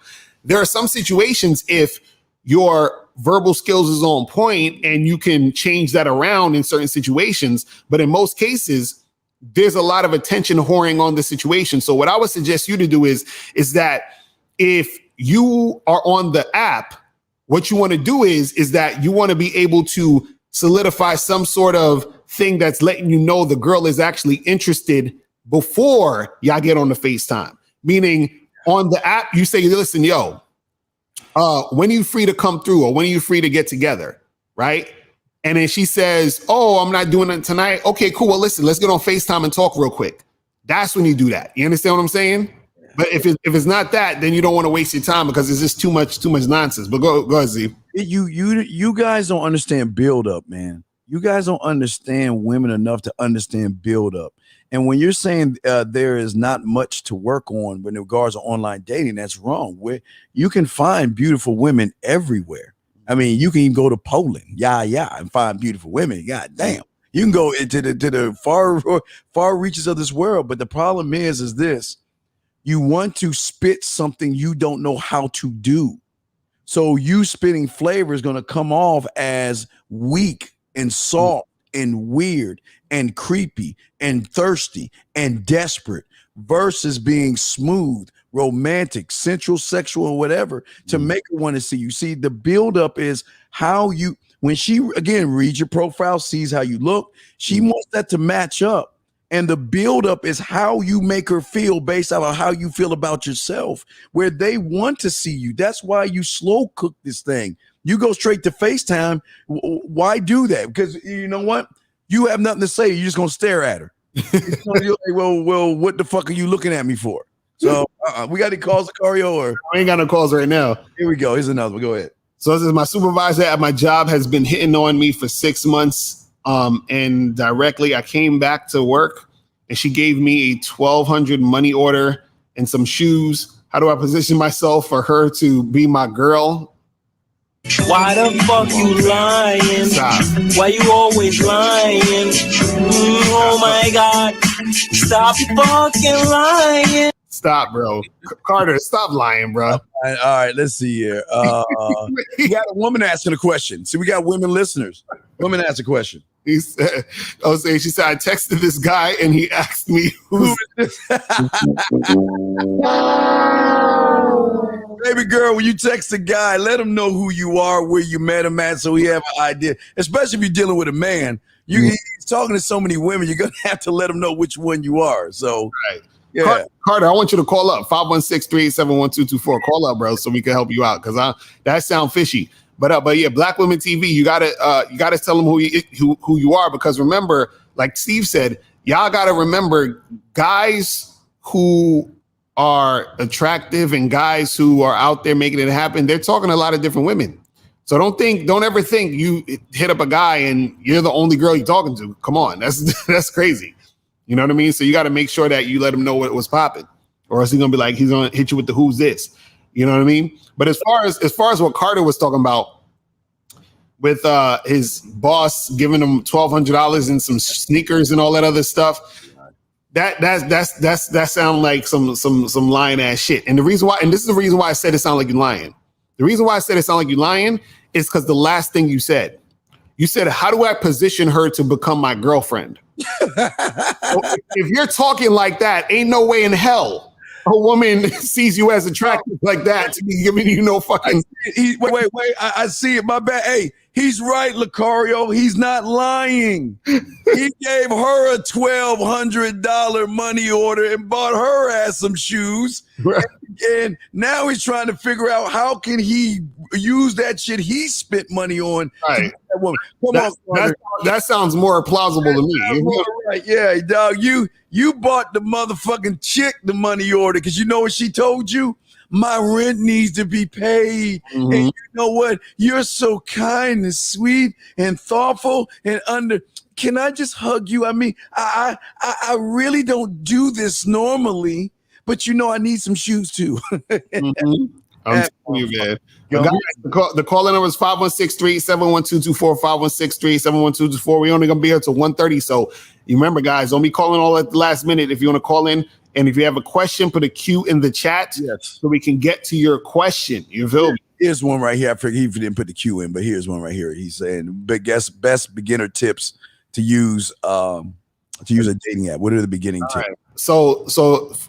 there are some situations if your verbal skills is on point and you can change that around in certain situations, but in most cases, there's a lot of attention whoring on the situation. So what I would suggest you to do is that if you are on the app, what you want to do is that you want to be able to solidify some sort of thing that's letting you know the girl is actually interested before y'all get on the FaceTime. Meaning on the app, you say, listen, yo, when are you free to come through, or when are you free to get together, right? And then she says, oh, I'm not doing it tonight. Okay, cool. Well, listen, let's get on FaceTime and talk real quick. That's when you do that. You understand what I'm saying? But if it's not that, then you don't want to waste your time because it's just too much nonsense. But go ahead, Z. You guys don't understand build up, man. You guys don't understand women enough to understand build up. And when you're saying there is not much to work on when it regards to online dating, that's wrong. You can find beautiful women everywhere. I mean, you can go to Poland, and find beautiful women. God damn, you can go into the far reaches of this world. But the problem is this: you want to spit something you don't know how to do. So you spitting flavor is going to come off as weak and soft and weird and creepy and thirsty and desperate, versus being smooth, romantic, sensual, sexual, or whatever to make her want to see you. See, the buildup is how you, when she, again, reads your profile, sees how you look, she wants that to match up. And the buildup is how you make her feel based on how you feel about yourself, where they want to see you. That's why you slow cook this thing. You go straight to FaceTime. Why do that? Because you know what? You have nothing to say. You're just going to stare at her. You're like, well, what the fuck are you looking at me for? So we got any calls, Lucario? Or I ain't got no calls right now. Here we go. Here's another one. Go ahead. So this is my supervisor at my job has been hitting on me for 6 months. And directly I came back to work and she gave me a $1,200 money order and some shoes. How do I position myself for her to be my girl? Why the fuck you lying? Stop. Why you always lying? Oh my God. Stop fucking lying. Stop, bro. Carter, stop lying, bro. All right, let's see here. We got a woman asking a question. See, we got women listeners. Women ask a question. He said, she said, I texted this guy and he asked me who is this? Baby girl, when you text a guy, let him know who you are, where you met him at, so he have an idea. Especially if you're dealing with a man. He's talking to so many women, you're going to have to let him know which one you are. So, right. Yeah. Carter, I want you to call up 516-387-1224. Call up, bro, so we can help you out because that sound fishy. But yeah, Black Women TV, you gotta tell them who you are, because remember, like Steve said, y'all gotta remember, guys who are attractive and guys who are out there making it happen, they're talking to a lot of different women. So don't ever think you hit up a guy and you're the only girl you're talking to. Come on, that's crazy. You know what I mean? So you got to make sure that you let him know what was popping, or else he's gonna be like, he's gonna hit you with the who's this. You know what I mean? But as far as what Carter was talking about with his boss giving him $1,200 and some sneakers and all that other stuff, that sounds like some lying ass shit. And the reason why, and this is the reason why I said it sounds like you're lying. The reason why I said it sounds like you're lying is because the last thing you said, how do I position her to become my girlfriend? If you're talking like that, ain't no way in hell a woman sees you as attractive like that to be giving you no fucking. Wait. I see it. My bad. Hey, he's right, Lucario. He's not lying. He gave her a $1,200 money order and bought her ass some shoes. Right. And now he's trying to figure out how can he use that shit he spent money on. Right. That woman. That sounds more plausible to me. Right. Yeah, dog. You bought the motherfucking chick the money order because you know what she told you? My rent needs to be paid. Mm-hmm. And you know what? You're so kind and sweet and thoughtful and can I just hug you? I mean, I really don't do this normally, but you know I need some shoes too. Mm-hmm. I'm telling you, man. Guys, the call number is 516-387-1224, 516-387-1224. We're only going to be here till 1:30. So you remember, guys, don't be calling all at the last minute if you want to call in. And if you have a question, put a Q in the chat so we can get to your question. You feel me? Here's one right here. I forget if he didn't put the Q in, but here's one right here. He's saying best beginner tips to use a dating app. What are the beginning tips? Right. So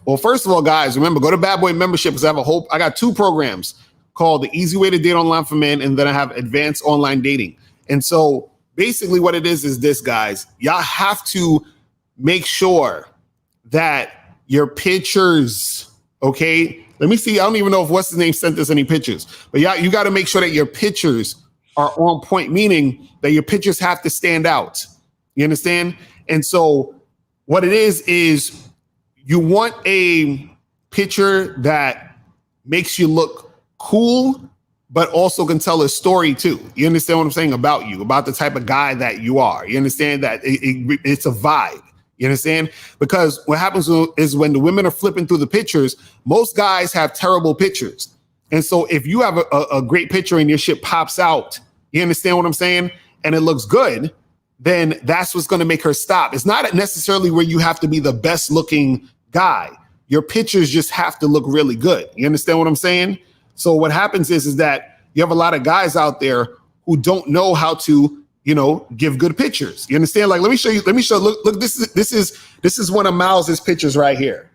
well, first of all, guys, remember, go to Bad Boy Membership because I got 2 programs called The Easy Way to Date Online for Men, and then I have Advanced Online Dating. And so basically what it is this, guys, y'all have to make sure that your pictures, okay? Let me see. I don't even know if what's his name sent us any pictures, but you got to make sure that your pictures are on point, meaning that your pictures have to stand out. You understand? And so what it is you want a picture that makes you look cool, but also can tell a story too. You understand what I'm saying about you, about the type of guy that you are. You understand that it's a vibe. You understand? Because what happens is when the women are flipping through the pictures, most guys have terrible pictures. And so if you have a great picture and your shit pops out, you understand what I'm saying? And it looks good, then that's what's going to make her stop. It's not necessarily where you have to be the best looking guy. Your pictures just have to look really good. You understand what I'm saying? So what happens is that you have a lot of guys out there who don't know how to, give good pictures. You understand? Like, let me show. Look, this is one of Miles's pictures right here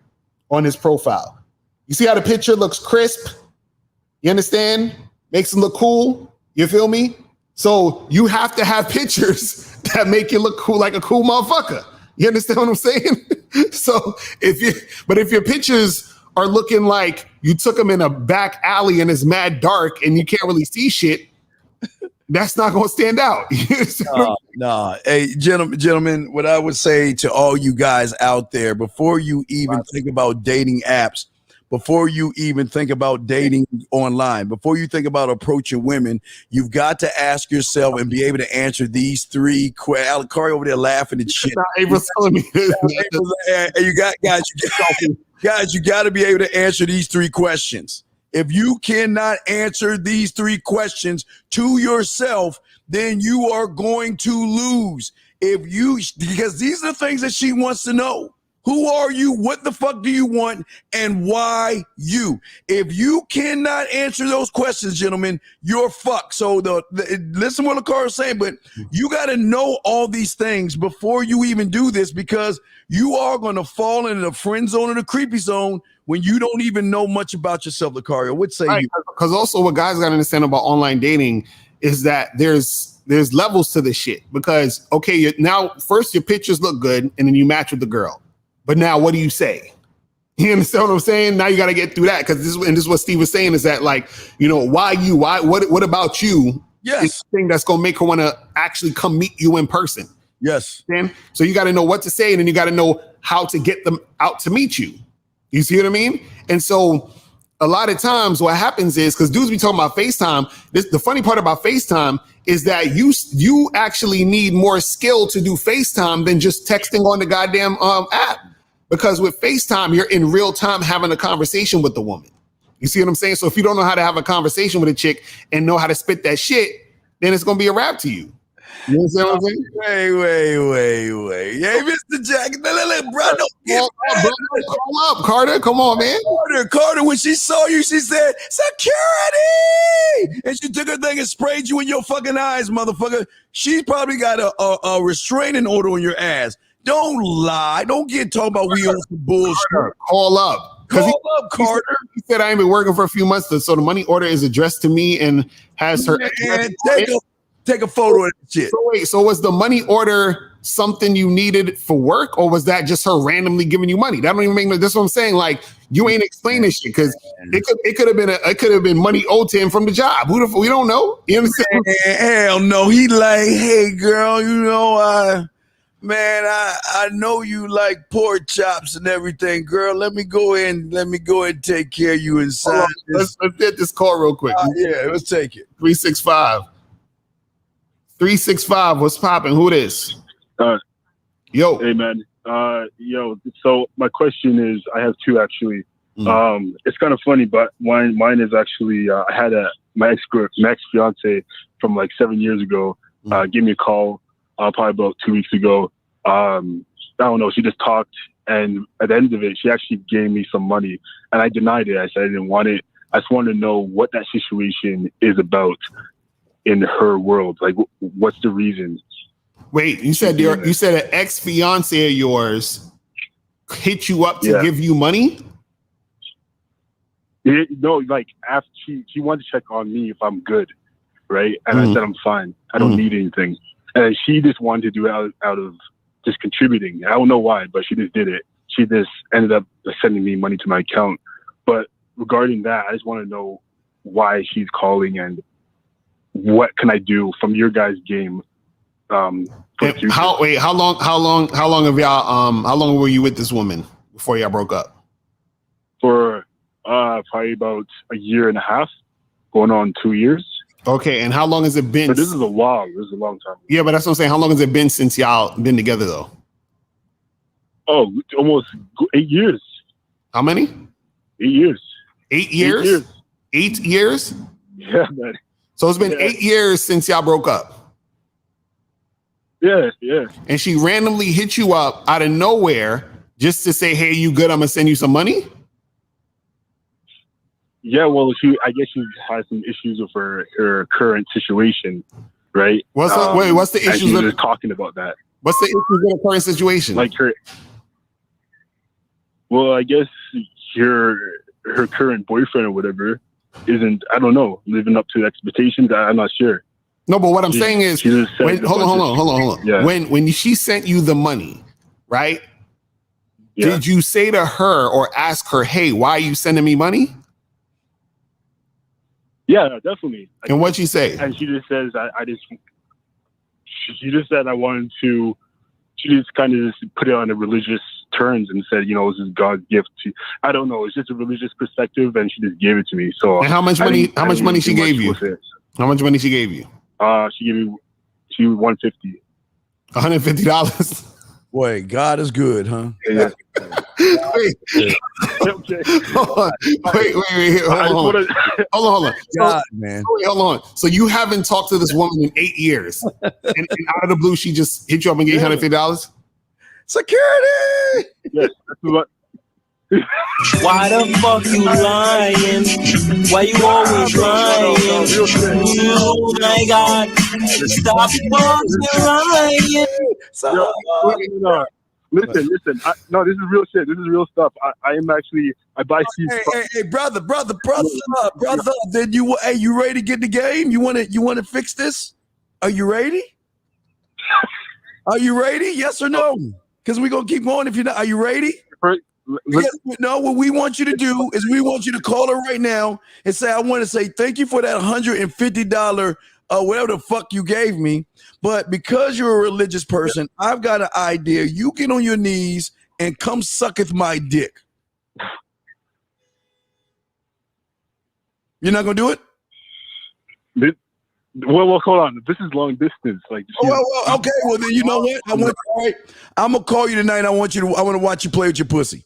on his profile. You see how the picture looks crisp? You understand? Makes him look cool. You feel me? So you have to have pictures that make you look cool, like a cool motherfucker. You understand what I'm saying? So if your pictures are looking like you took them in a back alley and it's mad dark and you can't really see shit, that's not going to stand out. No. Hey, gentlemen, what I would say to all you guys out there, before you even think about dating apps, before you even think about dating online, before you think about approaching women, you've got to ask yourself and be able to answer these 3 questions. Corey over there laughing and shit. April's telling me this. You got to be able to answer these 3 questions. If you cannot answer these 3 questions to yourself, then you are going to lose. because these are the things that she wants to know. Who are you? What the fuck do you want? And why you? If you cannot answer those questions, gentlemen, you're fucked. So listen what LaCar is saying, but you got to know all these things before you even do this, because you are going to fall into the friend zone or the creepy zone when you don't even know much about yourself, LaCar. What say you? Because also what guys got to understand about online dating is that there's levels to this shit. Because, okay, now first your pictures look good and then you match with the girl. But now what do you say? You understand what I'm saying? Now you got to get through that, because this is what Steve was saying, is that, like, you know, why you? Why? What about you? Yes. Is the thing that's going to make her want to actually come meet you in person. Yes. So you got to know what to say, and then you got to know how to get them out to meet you. You see what I mean? And so a lot of times what happens is, because dudes be talking about FaceTime, the funny part about FaceTime is that you actually need more skill to do FaceTime than just texting on the goddamn app. Because with FaceTime, you're in real time having a conversation with the woman. You see what I'm saying? So if you don't know how to have a conversation with a chick and know how to spit that shit, then it's going to be a wrap to you. You understand what I'm saying? Wait. Hey, Mr. Jack. Look, bro. Call up, Carter. Come on, man. Carter, when she saw you, she said, security! And she took her thing and sprayed you in your fucking eyes, motherfucker. She probably got a restraining order on your ass. Don't lie. Don't get talking about we on some bullshit. Call up. Call up, Carter. He said I ain't been working for a few months, so the money order is addressed to me and has her. Man, take a photo of that shit. So wait, so was the money order something you needed for work, or was that just her randomly giving you money? That don't even make no. That's what I'm saying. Like, you ain't explaining this shit, because it could have been money owed to him from the job. We don't know. You understand? Man, hell no. He like, hey girl, you know, man, I know you like pork chops and everything, girl. Let me go in and take care of you inside. Let's get this call real quick. Yeah, let's take it. 365. 365, what's popping? Who this? Yo. Hey, man. So my question is, I have two, actually. It's kind of funny, but mine is actually, I had my ex-fiance from like 7 years ago give me a call probably about 2 weeks ago. I don't know, she just talked, and at the end of it, she actually gave me some money, and I denied it. I said I didn't want it. I just wanted to know what that situation is about in her world. Like, what's the reason? Wait, you said an ex-fiance of yours hit you up to give you money? No, like, after she wanted to check on me if I'm good, right? And I said I'm fine. I don't need anything. And she just wanted to do it out of just contributing. I don't know why, but she just did it. She just ended up sending me money to my account. But regarding that, I just want to know why she's calling and what can I do from your guys' game. How long have y'all how long were you with this woman before y'all broke up? For probably about a year and a half, going on 2 years. Okay, and how long has it been? But this is a while. This is a long time. Yeah, but that's what I'm saying. How long has it been since y'all been together, though? Oh, almost 8 years. How many? 8 years. 8 years? 8 years. 8 years? Yeah, man. So it's been 8 years since y'all broke up. Yeah. And she randomly hit you up out of nowhere just to say, "Hey, you good? I'm gonna send you some money." Yeah, well, I guess she has some issues with her current situation, right? What's the issues? She was talking about that. What's the issues with her current situation? Like well, I guess her current boyfriend or whatever isn't, I don't know, living up to expectations. I'm not sure. No, but what I'm saying is, hold on. Yeah. When she sent you the money, right? Yeah. Did you say to her or ask her, "Hey, why are you sending me money?" Yeah, definitely. And what'd she say? And she just says, she just said I wanted to, she just kind of just put it on the religious terms and said, you know, this is God's gift to, I don't know, it's just a religious perspective, and she just gave it to me. So and how much money she gave you? How much money she gave you? She gave me $150. $150. Boy, God is good, huh? Yeah. Wait. Okay. Hold on. Wait. Hold on. God, man. Wait, hold on. So you haven't talked to this woman in 8 years, and out of the blue, she just hit you up and gave you $150? Security. Yes, that's what. Why the fuck you lying? Why you always lying? Oh my God, stop fucking lying. No. Listen. No, this is real shit. This is real stuff. I am actually. I buy seeds. Hey, brother. Then you ready to get in the game? You want to fix this? Are you ready? Are you ready? Yes or no? Because we're gonna keep going if you're not. Are you ready? No, what we want you to do is we want you to call her right now and say, I want to say thank you for that $150 whatever the fuck you gave me. But because you're a religious person, I've got an idea. You get on your knees and come sucketh my dick. You're not gonna do it? Well, hold on. This is long distance. Like, okay. Well, then you know what? I'm gonna call you tonight. I want to watch you play with your pussy.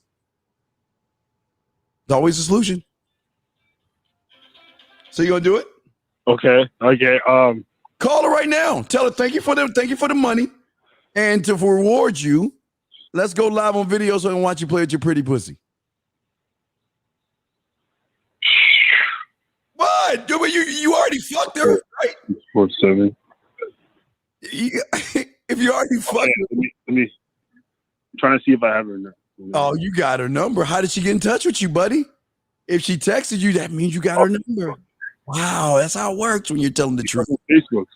It's always a solution. So you gonna do it? Okay. Call her right now. Tell her thank you for the money, and to reward you, let's go live on video so I can watch you play with your pretty pussy. What? You already fucked her, right? 47. If you already fucked her. Let me. I'm trying to see if I have her number. Oh, you got her number. How did she get in touch with you, buddy? If she texted you, that means you got her number. Wow, that's how it works when you're telling the truth. Facebook.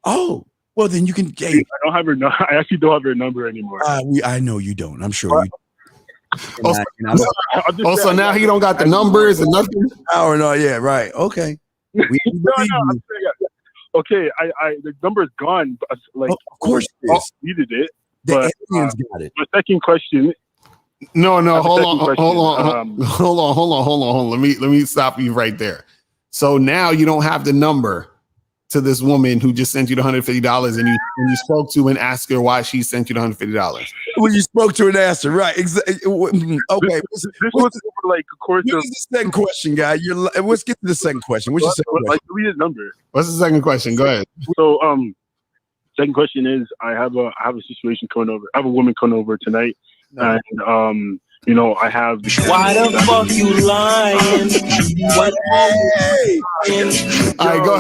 Oh, well then you can. Hey, I don't have her. I actually don't have her number anymore. I know you don't. I'm sure you. Also, now he don't got the numbers and nothing. Oh no, yeah, right. Okay. No. Okay, the number's gone. But like, of course, needed it. The aliens got it. My second question. No. Hold on. Let me stop you right there. So now you don't have the number to this woman who just sent you the $150, and you spoke to and asked her why she sent you the $150. When you spoke to her and asked her, right? Exactly. Okay. This was like a course of. What's the second question, guy? Let's get to the second question. What's your second question? Like, read his number. What's the second question? Go ahead. So, second question is, I have a situation coming over. I have a woman coming over tonight, and I have. Why the fuck you lying? All right, go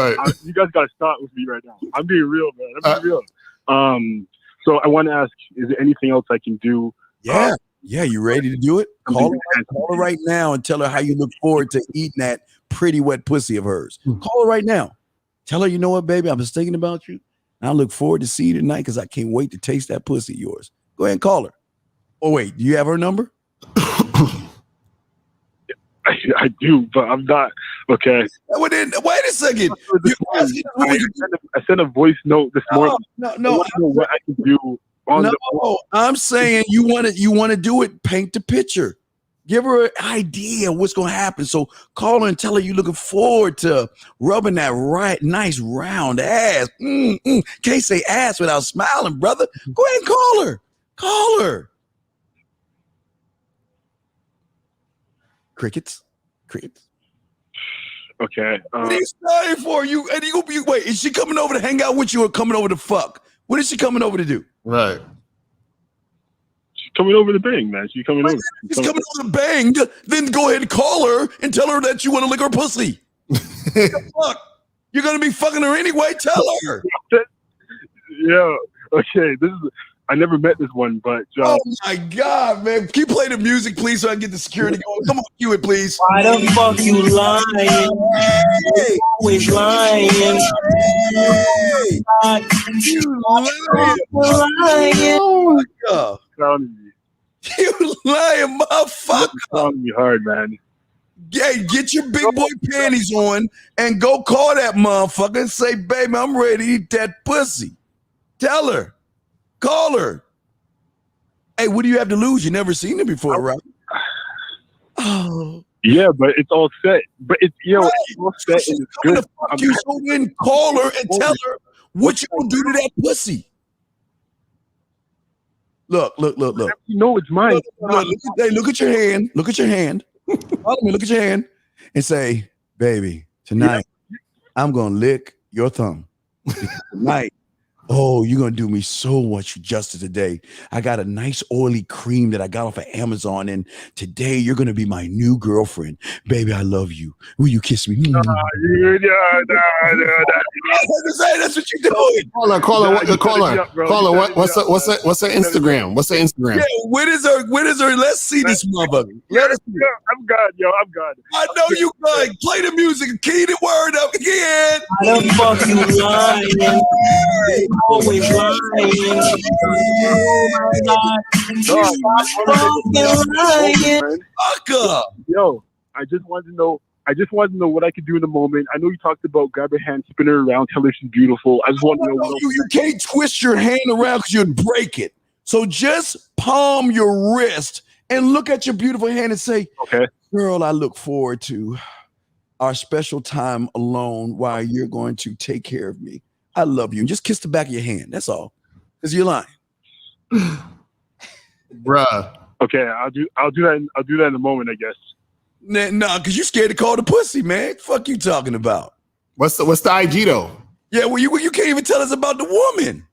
ahead. You guys gotta start with me right now. I'm being real, man. I'm being real. So I want to ask: is there anything else I can do? Yeah. You ready to do it? Call her right now and tell her how you look forward to eating that pretty wet pussy of hers. Call her right now. Tell her, you know what, baby, I was thinking about you. I look forward to see you tonight because I can't wait to taste that pussy of yours. Go ahead and call her. Oh, wait, do you have her number? I do, but I'm not. Okay. Wait a second. I sent a voice note this morning. No. I don't know what I can do. I'm saying you want to do it. Paint the picture. Give her an idea of what's going to happen. So call her and tell her you're looking forward to rubbing that nice round ass. Can't say ass without smiling, brother. Go ahead and call her. Call her. Crickets. Okay. What are you starting for? Wait, is she coming over to hang out with you or coming over to fuck? What is she coming over to do? Right. She's coming over to bang, man. She's coming over. She's coming over to bang. Then go ahead and call her and tell her that you want to lick her pussy. Fuck. You're going to be fucking her anyway. Tell her. Yeah. Okay. I never met this one, but oh my God, man! Can you play the music, please, so I can get the security going? Come on, cue it, please. Why the fuck you lying? Hey. Always lying. Hey. You lying. Oh sounding me. You lying, motherfucker! Sounding me hard, man. Hey, get your big boy panties on and go call that motherfucker and say, "Baby, I'm ready to eat that pussy." Tell her. Call her. Hey, what do you have to lose? You never seen her before, right? Oh. Yeah, but it's all set. But it's right. It's all set. So she's coming to fuck you, so then call her and tell her what you gonna do to that pussy. Look. No, it's mine. Look at your hand. Look at your hand. Follow me. Look at your hand and say, baby, tonight I'm gonna lick your thumb. Tonight. Oh, you're going to do me so much justice today. I got a nice oily cream that I got off of Amazon, and today you're going to be my new girlfriend. Baby, I love you. Will you kiss me? Nah. That's what you're doing. Caller. What's her Instagram? What's her Instagram? Yeah, when is her? Let's see this motherfucker. Let us see. I'm God, yo. I'm God. I know you good. Play the music. Key the word up again. I the fuck you lying. Always lying. Oh my God. Lying. Fuck up. Yo, I just wanted to know what I could do in the moment. I know you talked about grab her hand, spin her around, tell her she's beautiful. I just want to know. You can't twist your hand around because you'd break it. So just palm your wrist and look at your beautiful hand and say, okay, girl, I look forward to our special time alone while you're going to take care of me. I love you. And just kiss the back of your hand. That's all. Because you're lying. Bruh. Okay, I'll do that in a moment, I guess. Nah, because you scared to call the pussy, man. Fuck you talking about. What's the IG though? Yeah, well, you can't even tell us about the woman.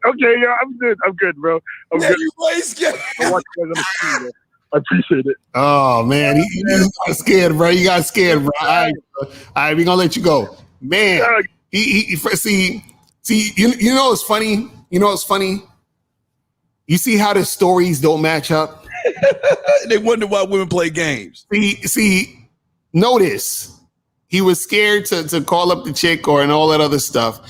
Okay, yeah, I'm good, bro. I'm good. You way scared. I watch you guys on the screen, bro. I appreciate it. Oh man, you got scared, bro. You got scared, bro. All right, we gonna let you go, man. See, you know what's funny? You know what's funny? You see how the stories don't match up? They wonder why women play games. See, notice he was scared to call up the chick and all that other stuff.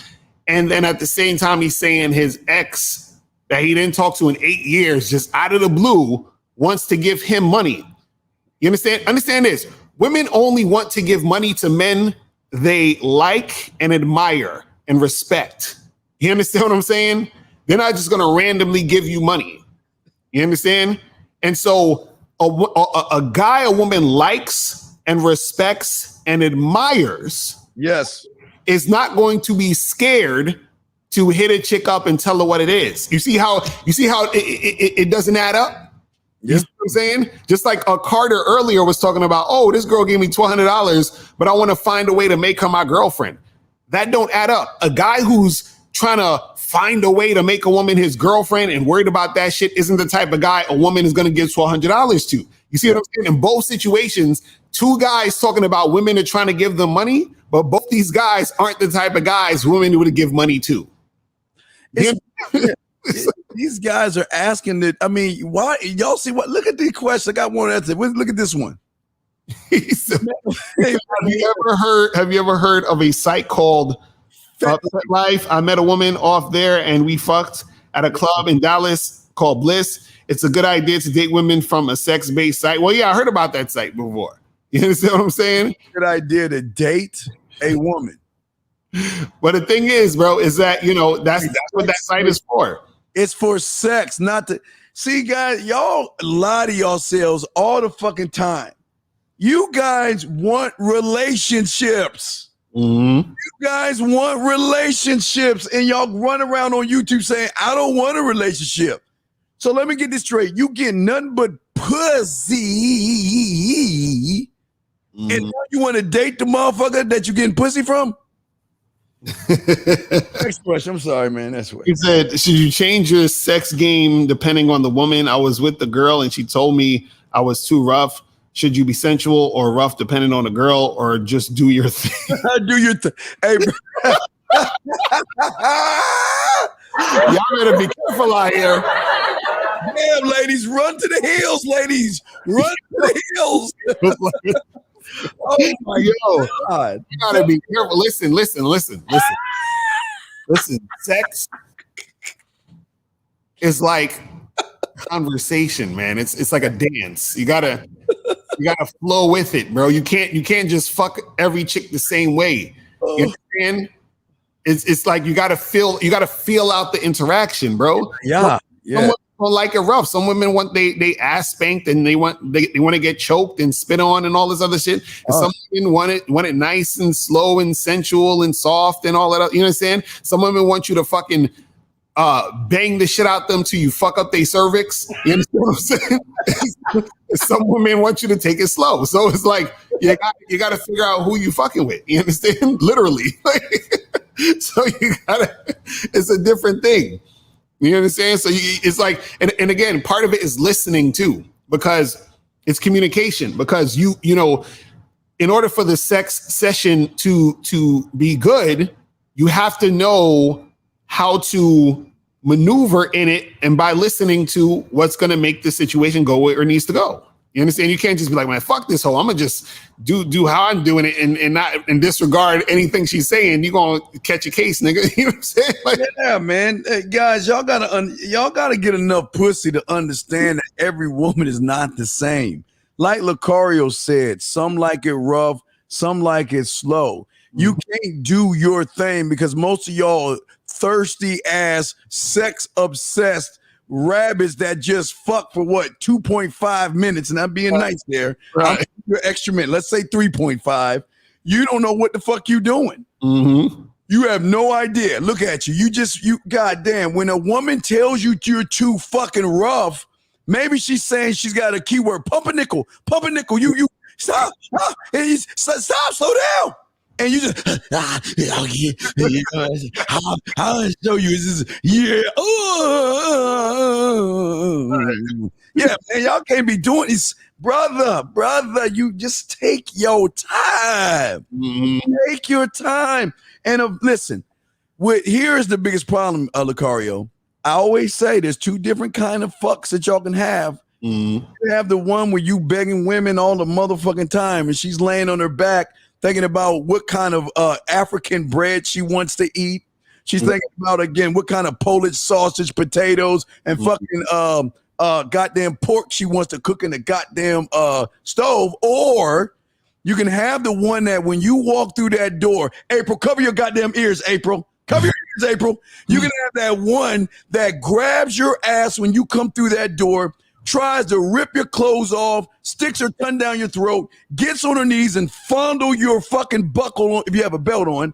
And then at the same time, he's saying his ex that he didn't talk to in 8 years, just out of the blue, wants to give him money. You understand? Understand this. Women only want to give money to men they like and admire and respect. You understand what I'm saying? They're not just going to randomly give you money. You understand? And so a guy a woman likes and respects and admires, yes, is not going to be scared to hit a chick up and tell her what it is. You see how it doesn't add up? You see what I'm saying? Just like Carter earlier was talking about, oh, this girl gave me $1,200, but I want to find a way to make her my girlfriend. That don't add up. A guy who's trying to find a way to make a woman his girlfriend and worried about that shit isn't the type of guy a woman is going to give $1,200 to. You see what I'm saying? In both situations, two guys talking about women are trying to give them money, but both these guys aren't the type of guys women would give money to. These guys are asking that. I mean, why y'all see what? Look at the question. I got one answer. Look at this one. Have you ever heard of a site called 𝐓𝐇𝐈𝐒? I met a woman off there and we fucked at a club in Dallas called Bliss. It's a good idea to date women from a sex-based site. Well, yeah, I heard about that site before. You understand what I'm saying? Good idea to date a woman. But the thing is, bro, is that, you know, that's what that site is for. It's for sex, not to see, guys. Y'all lie to yourselves all the fucking time. You guys want relationships. Mm-hmm. You guys want relationships, and y'all run around on YouTube saying, I don't want a relationship. So let me get this straight. You get nothing but pussy, and now you want to date the motherfucker that you getting pussy from? Next question. I'm sorry, man. That's what he said. Should you change your sex game depending on the woman? I was with the girl and she told me I was too rough. Should you be sensual or rough depending on the girl, or just do your thing? Do your thing. Hey, y'all better be careful out here. Damn, ladies, run to the hills, ladies. Run to the hills. Oh my God. You gotta be careful. Listen. Sex is like conversation, man. It's like a dance. You gotta flow with it, bro. You can't just fuck every chick the same way. You understand? It's like you gotta feel out the interaction, bro. Yeah. Some women like it rough. Some women want they ass spanked and they want to get choked and spit on and all this other shit. And some women want it nice and slow and sensual and soft and all that. You know what I'm saying? Some women want you to fucking bang the shit out them till you fuck up their cervix. You understand what I'm saying? Some women want you to take it slow. So it's like, you got to figure out who you fucking with. You understand? Literally. So it's a different thing. You understand? So it's like, and again, part of it is listening too, because it's communication. Because you know, in order for the sex session to be good, you have to know how to maneuver in it, and by listening to what's going to make the situation go where it needs to go. You understand? You can't just be like, man, fuck this hoe. I'm gonna just do how I'm doing it and not and disregard anything she's saying. You gonna catch a case, nigga. You know what I'm saying? Like, yeah, man. Hey, guys, y'all gotta get enough pussy to understand that every woman is not the same. Like Lucario said, some like it rough, some like it slow. You can't do your thing because most of y'all thirsty ass, sex obsessed rabbits that just fuck for what 2.5 minutes, and I'm being nice there. Right. Your extra minute, let's say 3.5. You don't know what the fuck you doing. Mm-hmm. You have no idea. Look at you. You goddamn. When a woman tells you you're too fucking rough, maybe she's saying she's got a keyword. Pump a nickel. You stop. Stop. Slow down. And you just, I'll show you. This is, yeah. Yeah, man, y'all can't be doing this. Brother, you just take your time. Mm-hmm. Take your time. And listen, here's the biggest problem, Lucario. I always say there's two different kind of fucks that y'all can have. Mm-hmm. You have the one where you begging women all the motherfucking time and she's laying on her back thinking about what kind of African bread she wants to eat. She's thinking about, again, what kind of Polish sausage, potatoes, and fucking goddamn pork she wants to cook in the goddamn stove. Or you can have the one that when you walk through that door, April, cover your goddamn ears, April. Cover your ears, April. You can have that one that grabs your ass when you come through that door, tries to rip your clothes off, sticks her tongue down your throat, gets on her knees and fondle your fucking buckle on, if you have a belt on,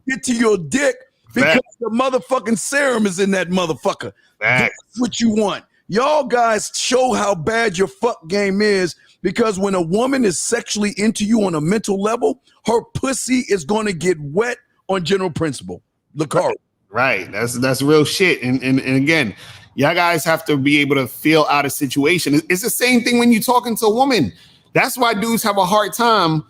get to your dick because the motherfucking serum is in that motherfucker. That's what you want. Y'all guys show how bad your fuck game is, because when a woman is sexually into you on a mental level, her pussy is going to get wet on general principle. Lucario. Right. That's real shit. And again, y'all guys have to be able to feel out a situation. It's the same thing when you're talking to a woman. That's why dudes have a hard time,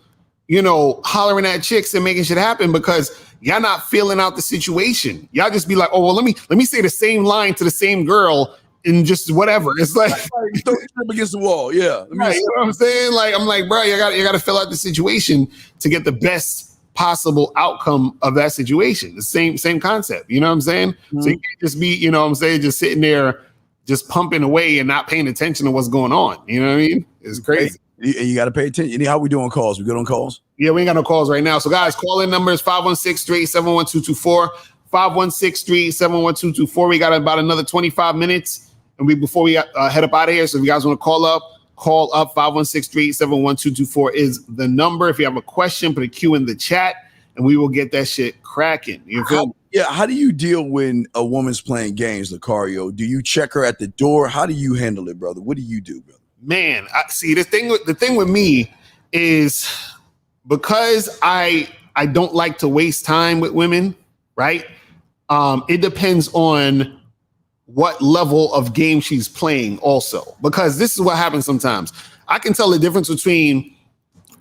hollering at chicks and making shit happen, because y'all not feeling out the situation. Y'all just be like, oh, well, let me say the same line to the same girl and just whatever. It's like throw your against the wall. Yeah. Right, you know what I'm saying? Like, I'm like, bro, you got to fill out the situation to get the best possible outcome of that situation. The same concept. You know what I'm saying? So you can't just be, just sitting there, just pumping away and not paying attention to what's going on. You know what I mean? It's crazy. You got to pay attention. How we doing calls? We good on calls? Yeah, we ain't got no calls right now. So guys, call-in number is 516-387-1224. 516-387-1224. We got about another 25 minutes. And before we head up out of here, so if you guys want to call up 516-387-1224 is the number. If you have a question, put a Q in the chat and we will get that shit cracking. You feel me? Yeah. How do you deal when a woman's playing games, Lucario? Do you check her at the door? How do you handle it, brother? What do you do, brother? Man, the thing with me is, because I don't like to waste time with women, right? It depends on what level of game she's playing also, because this is what happens sometimes. I can tell the difference between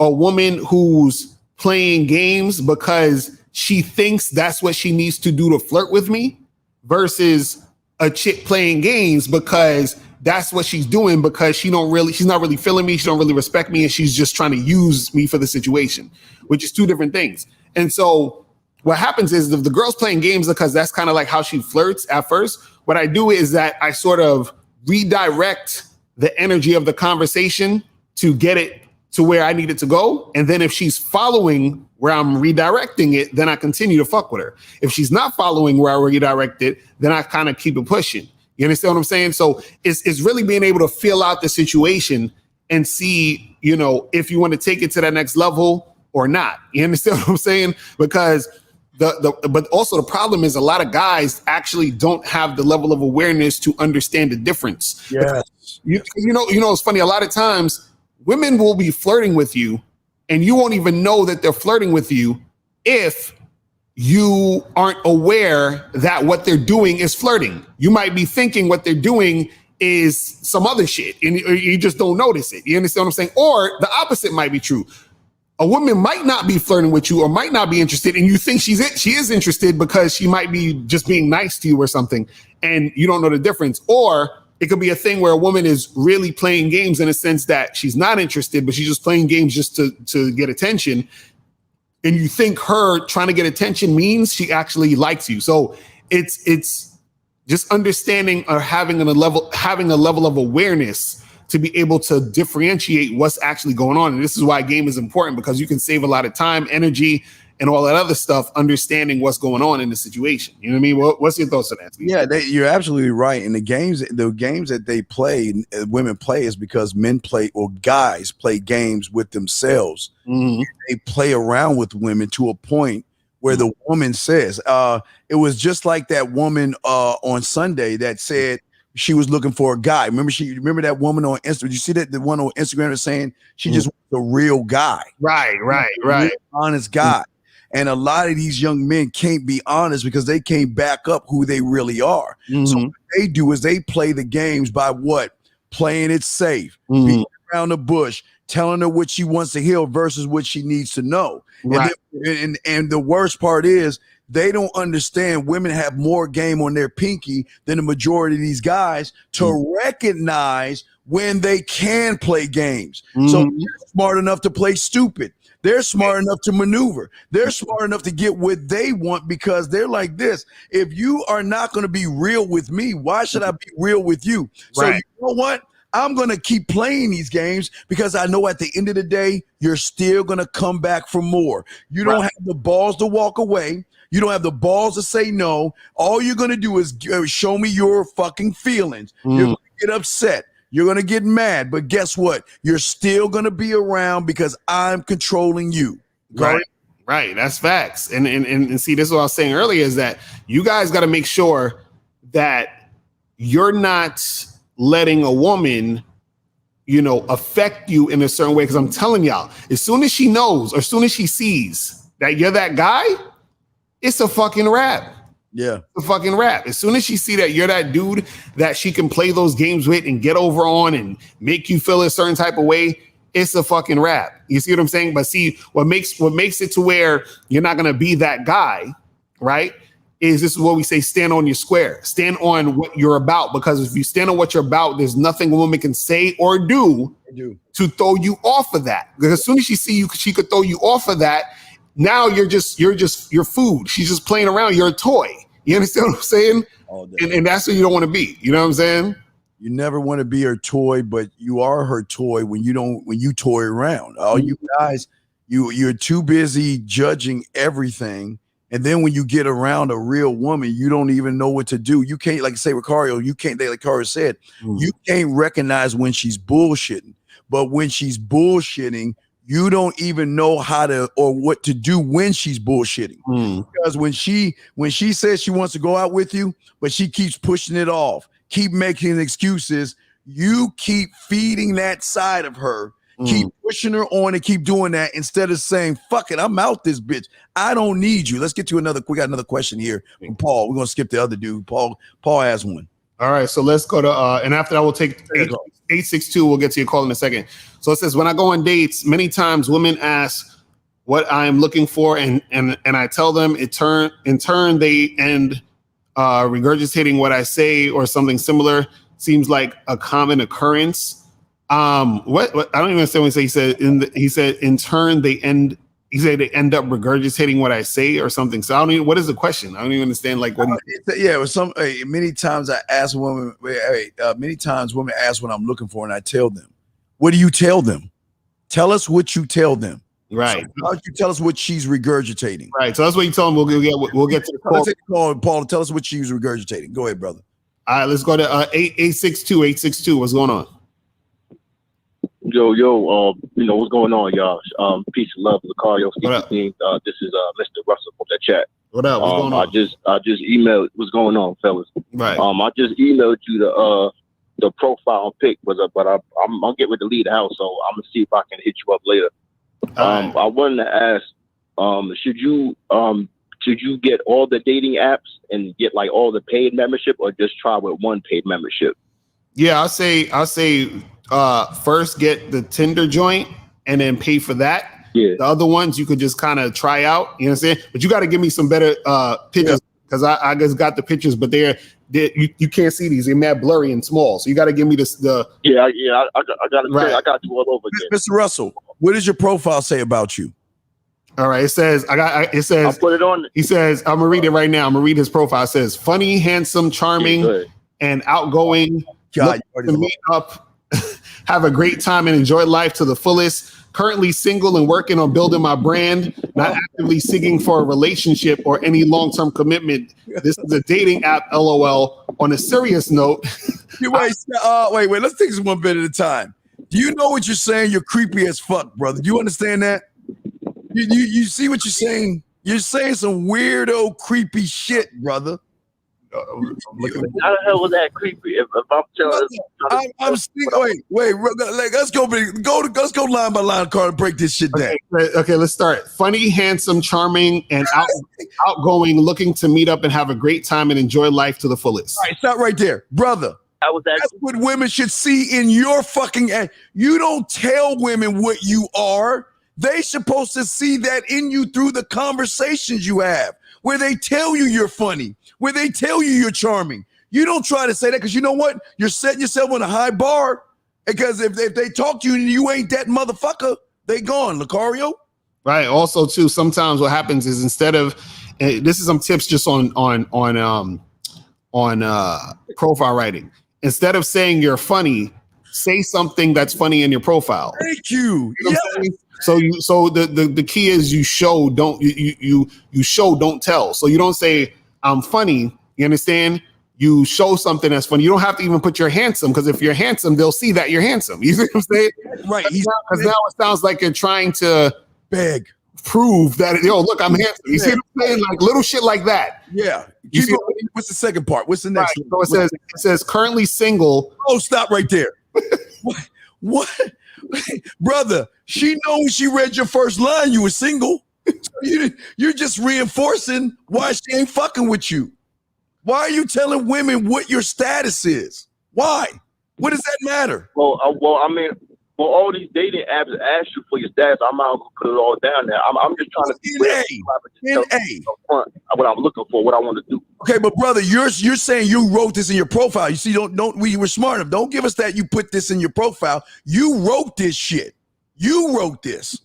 a woman who's playing games because she thinks that's what she needs to do to flirt with me, versus a chick playing games because that's what she's doing, because she's not really feeling me, she don't really respect me, and she's just trying to use me for the situation, which is two different things. And so what happens is, if the girl's playing games because that's kind of like how she flirts at first, what I do is that I sort of redirect the energy of the conversation to get it to where I need it to go. And then if she's following where I'm redirecting it, then I continue to fuck with her. If she's not following where I redirect it, then I kind of keep it pushing. You understand what I'm saying? So it's really being able to feel out the situation and see, if you want to take it to that next level or not. You understand what I'm saying? Because but also the problem is a lot of guys actually don't have the level of awareness to understand the difference. Yes. You know, it's funny. A lot of times women will be flirting with you and you won't even know that they're flirting with you if you aren't aware that what they're doing is flirting. You might be thinking what they're doing is some other shit and you just don't notice it. You understand what I'm saying? Or the opposite might be true. A woman might not be flirting with you or might not be interested, and you think she is interested because she might be just being nice to you or something, and you don't know the difference. Or it could be a thing where a woman is really playing games in a sense that she's not interested, but she's just playing games just to get attention. And you think her trying to get attention means she actually likes you. So it's just understanding or having a level of awareness to be able to differentiate what's actually going on. And this is why game is important, because you can save a lot of time, energy, and all that other stuff, understanding what's going on in the situation. You know what I mean? What's your thoughts on that, Steve? Yeah, you're absolutely right. And the games that they play, women play, is because men play, or guys play games with themselves. Mm-hmm. They play around with women to a point where the woman says, it was just like that woman on Sunday that said she was looking for a guy. Remember that woman on Instagram? Did you see that the one on Instagram was saying she just wants a real guy, right, real honest guy. And a lot of these young men can't be honest because they can't back up who they really are. So what they do is they play the games by what? Playing it safe, being around the bush, telling her what she wants to hear versus what she needs to know. Right. And the worst part is they don't understand women have more game on their pinky than the majority of these guys to recognize when they can play games. So they're smart enough to play stupid. They're smart enough to maneuver. They're smart enough to get what they want because they're like this. If you are not going to be real with me, why should I be real with you? So you know what? I'm going to keep playing these games because I know at the end of the day, you're still going to come back for more. You don't have the balls to walk away. You don't have the balls to say no. All you're going to do is show me your fucking feelings. You're going to get upset. You're going to get mad. But guess what? You're still going to be around because I'm controlling you. Right. That's facts. And see, this is what I was saying earlier is that you guys got to make sure that you're not letting a woman, affect you in a certain way. Because I'm telling y'all, as soon as she knows or as soon as she sees that you're that guy, it's a fucking wrap. Yeah. It's a fucking wrap. As soon as she see that you're that dude that she can play those games with and get over on and make you feel a certain type of way, it's a fucking wrap. You see what I'm saying? But see, what makes it to where you're not going to be that guy, right? This is what we say, stand on your square. Stand on what you're about. Because if you stand on what you're about, there's nothing a woman can say or do to throw you off of that. Because as soon as she see you, she could throw you off of that. Now you're food. She's just playing around. You're a toy. You understand what I'm saying? And that's what you don't want to be. You know what I'm saying? You never want to be her toy, but you are her toy when you toy around. All you guys, you're too busy judging everything. And then when you get around a real woman, you don't even know what to do. You can't, like say Ricario, like Cara said, you can't recognize when she's bullshitting. But when she's bullshitting, you don't even know how to or what to do when she's bullshitting. Because when she says she wants to go out with you, but she keeps pushing it off, keep making excuses, you keep feeding that side of her, keep pushing her on and keep doing that instead of saying, fuck it, I'm out this bitch. I don't need you. Let's get to we got another question here from Paul. We're going to skip the other dude. Paul has one. All right, so let's go to, and after that, we'll take 862. We'll get to your call in a second. So it says, when I go on dates, many times women ask what I'm looking for, and I tell them, in turn, they end regurgitating what I say or something similar. Seems like a common occurrence. What I don't even understand what he said. He said, in turn, they end up regurgitating what I say or something. So I don't even, what is the question? I don't even understand like what. It was many times I ask women, many times women ask what I'm looking for and I tell them. What do you tell them? Tell us what you tell them. Right. So how you tell us what she's regurgitating? Right. So that's what you tell them. We'll get to the call. Let's take the call, Paul. Tell us what she's regurgitating. Go ahead, brother. All right, let's go to 862. What's going on? Yo, what's going on, y'all? Peace and love, Lucario. This is Mr. Russell from the chat. What up? What's going on? I just emailed. What's going on, fellas? Right. I just emailed you the profile pic, but I'm getting ready to leave the house, so I'm gonna see if I can hit you up later. Right. I wanted to ask, should you get all the dating apps and get like all the paid membership, or just try with one paid membership? Yeah, I'll say first get the Tinder joint and then pay for that. Yeah. The other ones you could just kind of try out, you know what I'm saying? But you got to give me some better pictures, because I just got the pictures, but you can't see these. They're mad blurry and small. So you got to give me the Yeah, I got it. Right. I got you all over again. Mr. Russell, what does your profile say about you? All right, it says I'll put it on. He says, I'm gonna read it right now. I'm gonna read his profile. It says, funny, handsome, charming, and outgoing. God, To meet up, have a great time and enjoy life to the fullest. Currently single and working on building my brand, not actively seeking for a relationship or any long-term commitment. This is a dating app, LOL. On a serious note. Wait, let's take this one bit at a time. Do you know what you're saying? You're creepy as fuck, brother. Do you understand that? You see what you're saying? You're saying some weirdo, creepy shit, brother. How the hell was that creepy? If I'm telling, I'm speaking. Wait. Let's go line by line, Carl, and break this shit down. Okay, let's start. Funny, handsome, charming, and outgoing, looking to meet up and have a great time and enjoy life to the fullest. All right, stop right there, brother. how was that? That's what women should see in your fucking. You don't tell women what you are. They supposed to see that in you through the conversations you have, where they tell you you're funny, where they tell you you're charming. You don't try to say that, because you know what? You're setting yourself on a high bar, because if they talk to you and you ain't that motherfucker, they gone, Lucario. Right. Also, too, sometimes what happens is, instead of, this is some tips just on profile writing. Instead of saying you're funny, say something that's funny in your profile. Thank you. You know what I'm saying? So the key is you show, don't tell. So you don't say I'm funny. You understand? You show something that's funny. You don't have to even put you're handsome, because if you're handsome, they'll see that you're handsome. You see what I'm saying? Right. Because now it sounds like you're trying to beg, prove that, look, I'm handsome. You see what I'm saying? Like little shit like that. Yeah. What's the second part? What's the next one? So it says currently single. Oh, stop right there. What? Brother, she knows when she read your first line you were single. So you're just reinforcing why she ain't fucking with you. Why are you telling women what your status is? Why? What does that matter? Well, all these dating apps ask you for your status. I'm not gonna put it all down there. I'm just trying to what I'm looking for, what I want to do. Okay, but brother, you're saying you wrote this in your profile. You see, we were smart enough. Don't give us that you put this in your profile. You wrote this shit. You wrote this.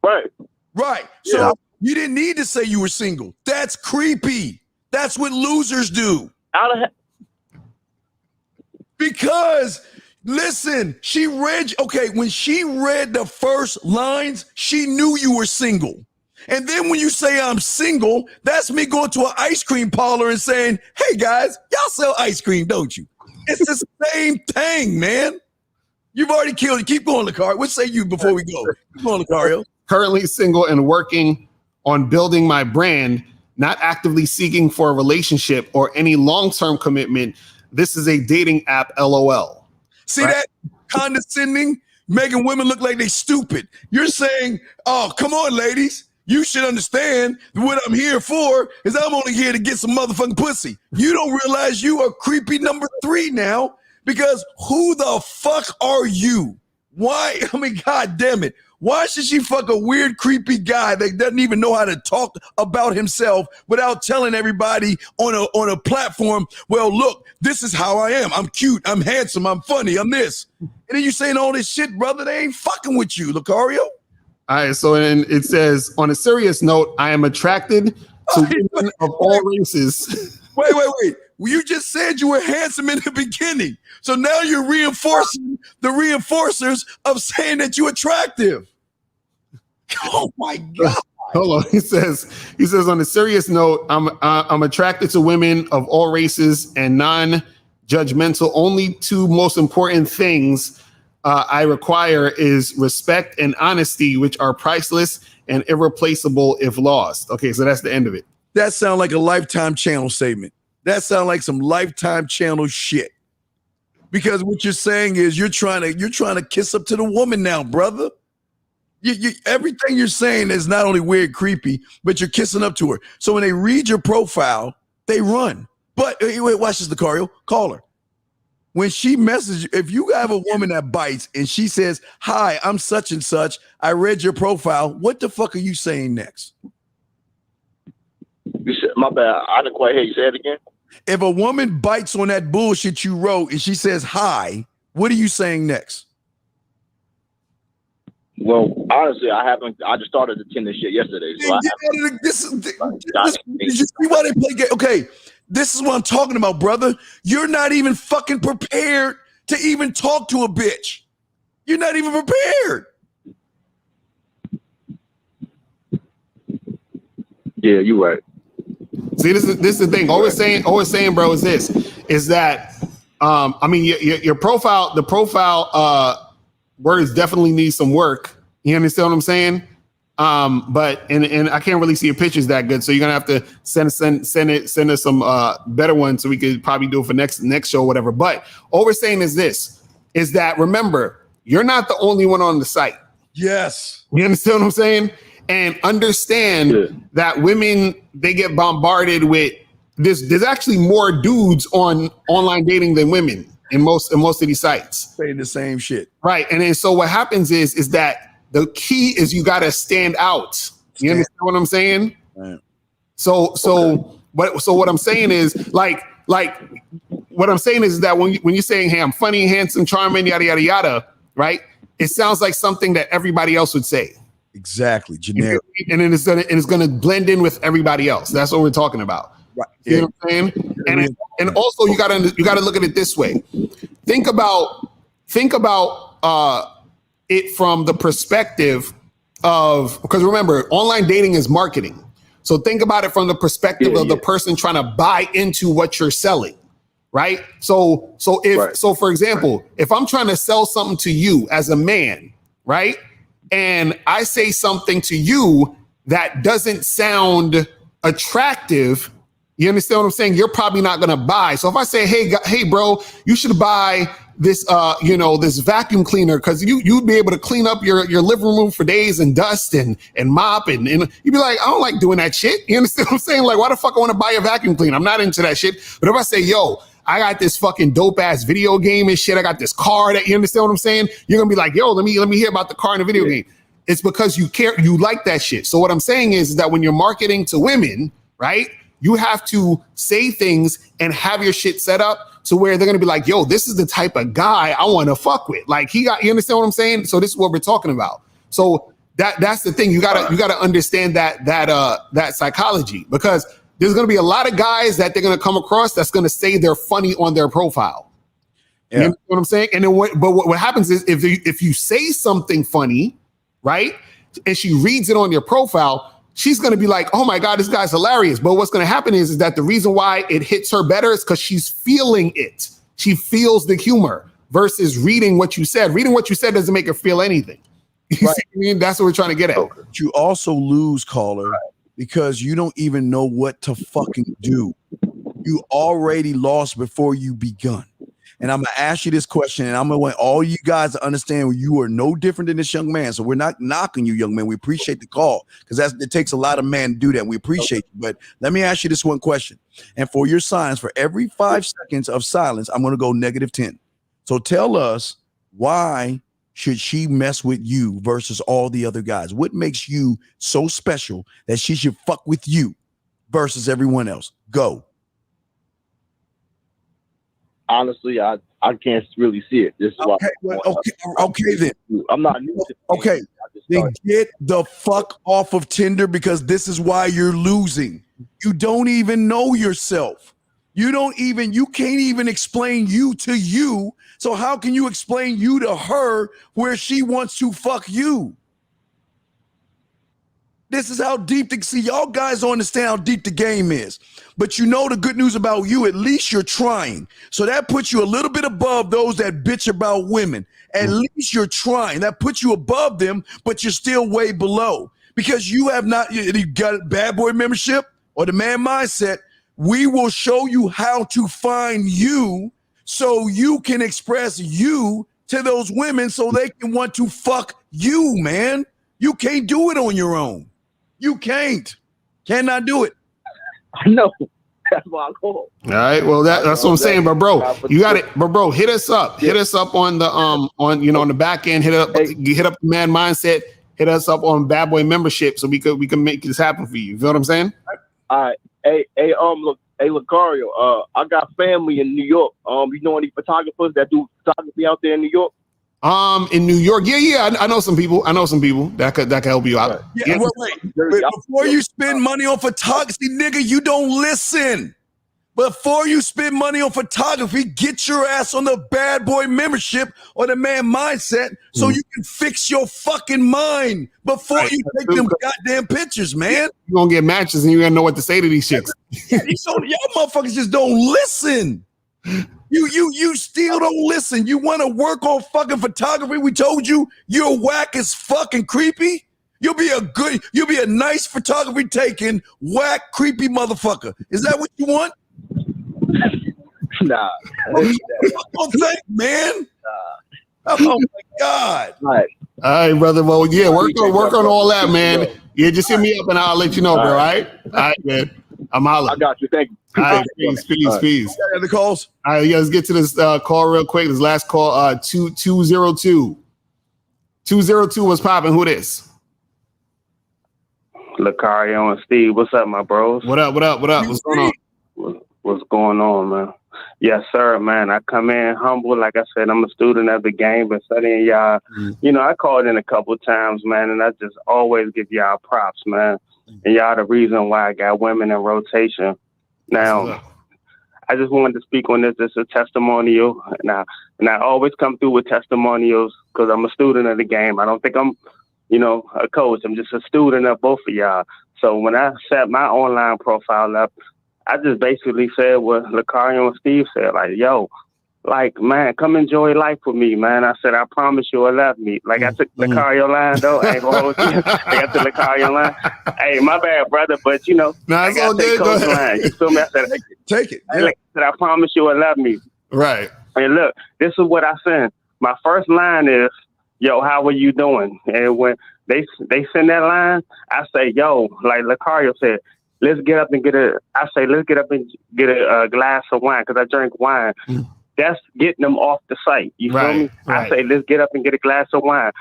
Right. So yeah. You didn't need to say you were single. That's creepy. That's what losers do. Because listen, when she read the first lines, she knew you were single. And then when you say I'm single, that's me going to an ice cream parlor and saying, hey guys, y'all sell ice cream, don't you? It's the same thing, man. You've already killed it. Keep going, Lucario. What say you before we go? Keep going, Lucario. Currently single and working on building my brand, not actively seeking for a relationship or any long-term commitment. This is a dating app, LOL. See that condescending, making women look like they stupid. You're saying, oh, come on, ladies. You should understand what I'm here for is I'm only here to get some motherfucking pussy. You don't realize you are creepy number 3 now, because who the fuck are you? Why? I mean, God damn it. Why should she fuck a weird, creepy guy that doesn't even know how to talk about himself without telling everybody on a platform, well, look, this is how I am. I'm cute. I'm handsome. I'm funny. I'm this. And then you saying all this shit, brother. They ain't fucking with you, Lucario. All right. So then it says, on a serious note, I am attracted to women of all races. Wait. Well, you just said you were handsome in the beginning. So now you're reinforcing the reinforcers of saying that you're attractive. Oh my God. Hold on. He says on a serious note, I'm attracted to women of all races and non-judgmental. Only 2 most important things I require is respect and honesty, which are priceless and irreplaceable if lost. Okay, so that's the end of it. That sounds like a Lifetime channel statement. That sounds like some Lifetime channel shit. Because what you're saying is you're trying to kiss up to the woman now, brother. Everything you're saying is not only weird, creepy, but you're kissing up to her. So when they read your profile, they run. But wait, watch this, Lucario. Call her. When she messages, if you have a woman that bites and she says, "Hi, I'm such and such. I read your profile." What the fuck are you saying next? You said, my bad. I didn't quite hear you say it again. If a woman bites on that bullshit you wrote and she says hi, what are you saying next? Well, honestly, I haven't. I just started attending shit yesterday. So Did you see why they play game? Okay, this is what I'm talking about, brother. You're not even fucking prepared to even talk to a bitch. You're not even prepared. Yeah, you're right. See, this is the thing. Always saying, bro, is that I mean, your profile, the profile words definitely need some work. You understand what I'm saying? But and I can't really see your pictures that good, so you're gonna have to send us some better ones so we could probably do it for next show or whatever. But all we're saying is this: is that remember, you're not the only one on the site. Yes, you understand what I'm saying? And understand that women, they get bombarded with this. There's actually more dudes on online dating than women in most of these sites. Saying the same shit. Right. And then so what happens is that the key is you got to stand out. You understand what I'm saying? Right. So what I'm saying is like what I'm saying is that when you're saying, hey, I'm funny, handsome, charming, yada, yada, yada, right? It sounds like something that everybody else would say. Exactly, generic, and then it's gonna blend in with everybody else. That's what we're talking about. Right. You know what I'm saying? And also you gotta look at it this way. Think about it from the perspective of, because remember, online dating is marketing. So think about it from the perspective of the person trying to buy into what you're selling. Right. So for example, if I'm trying to sell something to you as a man, right? And I say something to you that doesn't sound attractive, you understand what I'm saying? You're probably not going to buy. So if I say, hey, bro, you should buy this, this vacuum cleaner because you'd be able to clean up your living room for days and dust and mop and you'd be like, I don't like doing that shit. You understand what I'm saying? Like, why the fuck I want to buy a vacuum cleaner? I'm not into that shit. But if I say, yo, I got this fucking dope ass video game and shit. I got this car that, you understand what I'm saying? You're gonna be like, yo, let me hear about the car and the video game. It's because you care, you like that shit. So what I'm saying is that when you're marketing to women, right, you have to say things and have your shit set up to where they're gonna be like, yo, this is the type of guy I want to fuck with. Like you understand what I'm saying? So this is what we're talking about. So that's the thing. You gotta understand that psychology, because there's going to be a lot of guys that they're going to come across that's going to say they're funny on their profile. Yeah. You know what I'm saying? And then what happens is if you say something funny, right, and she reads it on your profile, she's going to be like, oh my God, this guy's hilarious. But what's going to happen is that the reason why it hits her better is because she's feeling it. She feels the humor versus reading what you said. Reading what you said doesn't make her feel anything. You right. See what I mean? That's what we're trying to get at. You also lose, caller, because you don't even know what to fucking do. You already lost before you begun. And I'm going to ask you this question, and I'm going to want all you guys to understand you are no different than this young man. So we're not knocking you, young man. We appreciate the call because it takes a lot of men to do that. And we appreciate you. But let me ask you this one question. And for your silence, for every 5 seconds of silence, I'm going to go -10. So tell us, why should she mess with you versus all the other guys? What makes you so special that she should fuck with you versus everyone else? Go. Honestly, I can't really see it. This is okay then. I'm not new to okay. Then get the fuck off of Tinder, because this is why you're losing. You don't even know yourself. You can't even explain you to you. So how can you explain you to her where she wants to fuck you? This is how deep y'all guys don't understand how deep the game is. But you know the good news about you, at least you're trying. So that puts you a little bit above those that bitch about women. At least you're trying. That puts you above them, but you're still way below. Because you have not, you got bad boy membership, or the man mindset, we will show you how to find you so you can express you to those women so they can want to fuck you, man. You can't do it on your own. You can't. Cannot do it. I know. That's why I call. All right. Well, that's what I'm saying, but bro, you got it. But bro, hit us up. Hit us up on the on on the back end. Hit up the man mindset. Hit us up on Bad Boy membership so we can make this happen for you. You feel what I'm saying? All right. Look, Lucario, I got family in New York. You know any photographers that do photography out there in New York? In New York, I know some people. That could help you out. Yeah, wait. Before you spend money on photography, nigga, you don't listen. Before you spend money on photography, get your ass on the Bad Boy membership or the man mindset so you can fix your fucking mind before you take them goddamn pictures, man. You're gonna get matches and you're gonna know what to say to these chicks. Y'all motherfuckers just don't listen. You still don't listen. You want to work on fucking photography? We told you you're whack as fucking creepy. You'll be a nice photography taking whack creepy motherfucker. Is that what you want? Nah. Thank, man. Oh my God. All right, brother. Well, yeah, work on all that, man. Yeah, just hit me up and I'll let you know, bro. All right, man. I'm out. I got you. Thank you. All right, peace. Got the calls? All right, yeah, let's get to this call real quick. This last call, 202. 202 was popping. Who this? Lucario and Steve. What's up, my bros? What up? What's going on? What's going on, man? Yes, sir, man. I come in humble. Like I said, I'm a student of the game, been studying y'all. You know, I called in a couple of times, man, and I just always give y'all props, man. And y'all the reason why I got women in rotation. Now, I just wanted to speak on this. It's a testimonial. And I always come through with testimonials because I'm a student of the game. I don't think I'm, a coach. I'm just a student of both of y'all. So when I set my online profile up, I just basically said what Lucario and Steve said, like, yo, like, man, come enjoy life with me, man. I said, I promise you will love me. Like, I took Lucario line, though. I ain't gonna hold you. I got the Lucario line. Hey, my bad, brother, but, I got to take coach line. You feel me? I said, take it. Yeah. I said, I promise you will love me. Right. And look, this is what I send. My first line is, yo, how are you doing? And when they send that line, I say, yo, like Lucario said, let's get up and get a glass of wine because I drink wine. That's getting them off the site. You feel me? Right. I say, let's get up and get a glass of wine.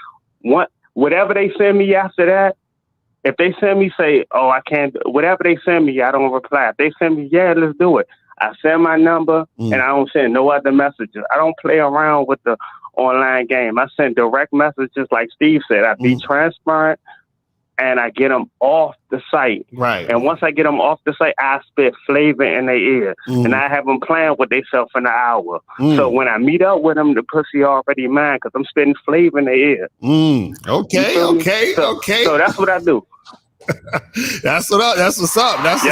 Whatever they send me after that, if they send me, say, oh, I can't, whatever they send me, I don't reply. If they send me, yeah, let's do it. I send my number and I don't send no other messages. I don't play around with the online game. I send direct messages like Steve said. I be transparent. And I get them off the site. Right. And once I get them off the site, I spit flavor in their ear. And I have them playing with themselves in an hour. So when I meet up with them, the pussy already mine because I'm spitting flavor in their ear. Okay. So that's what I do. That's what's up. That's what's up. That's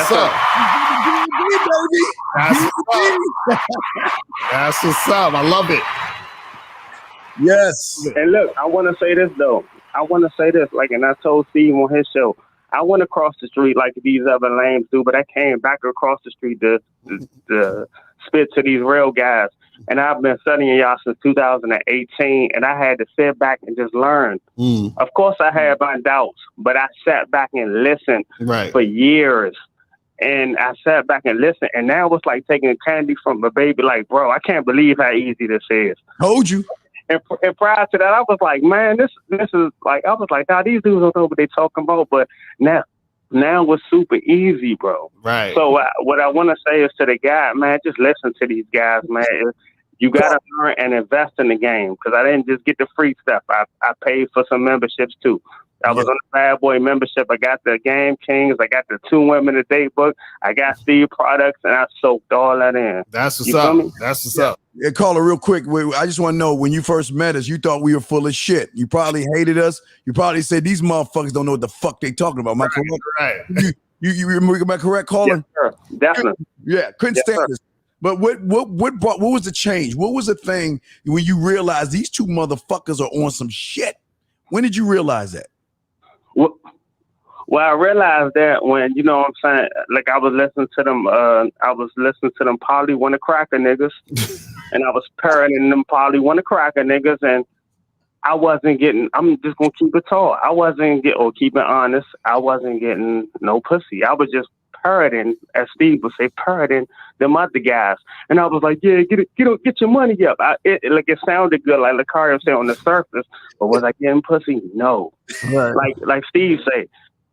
what's up. I love it. Yes. And look, I want to say this, though. Like, and I told Steve on his show, I went across the street like these other lames do, but I came back across the street to spit to these real guys. And I've been studying y'all since 2018, and I had to sit back and just learn. Of course, I had my doubts, but I sat back and listened for years. And I sat back and listened, and now it's like taking candy from a baby. Like, bro, I can't believe how easy this is. Told you. And prior to that, I was like, man, this is like, I was like, nah, these dudes don't know what they talking about. But now it's super easy, bro. Right. So what I want to say is to the guy, man, just listen to these guys, man. You got to learn and invest in the game because I didn't just get the free stuff. I paid for some memberships, too. I was on the Bad Boy membership. I got the Game Kings. I got the 2 Women a Day book. I got Steve products, and I soaked all that in. That's what's up. That's what's up. Yeah, caller, real quick. I just want to know, when you first met us, you thought we were full of shit. You probably hated us. You probably said, these motherfuckers don't know what the fuck they talking about. Am I correct? Right. You am I correct, caller? Yes, sir. Definitely. Yeah, couldn't stand this. But what was the change? What was the thing when you realized these two motherfuckers are on some shit? When did you realize that? Well, I realized that when, you know what I'm saying, like I was listening to them Polly wanna cracker niggas and I was parroting them Polly wanna cracker niggas and I wasn't getting, I'm just gonna keep it tall. Keep it honest, I wasn't getting no pussy. I was just parroting, as Steve would say, parroting them other guys. And I was like, yeah, get your money up. It sounded good, like Lucario said on the surface, but was I getting pussy? No. Right. Like Steve said,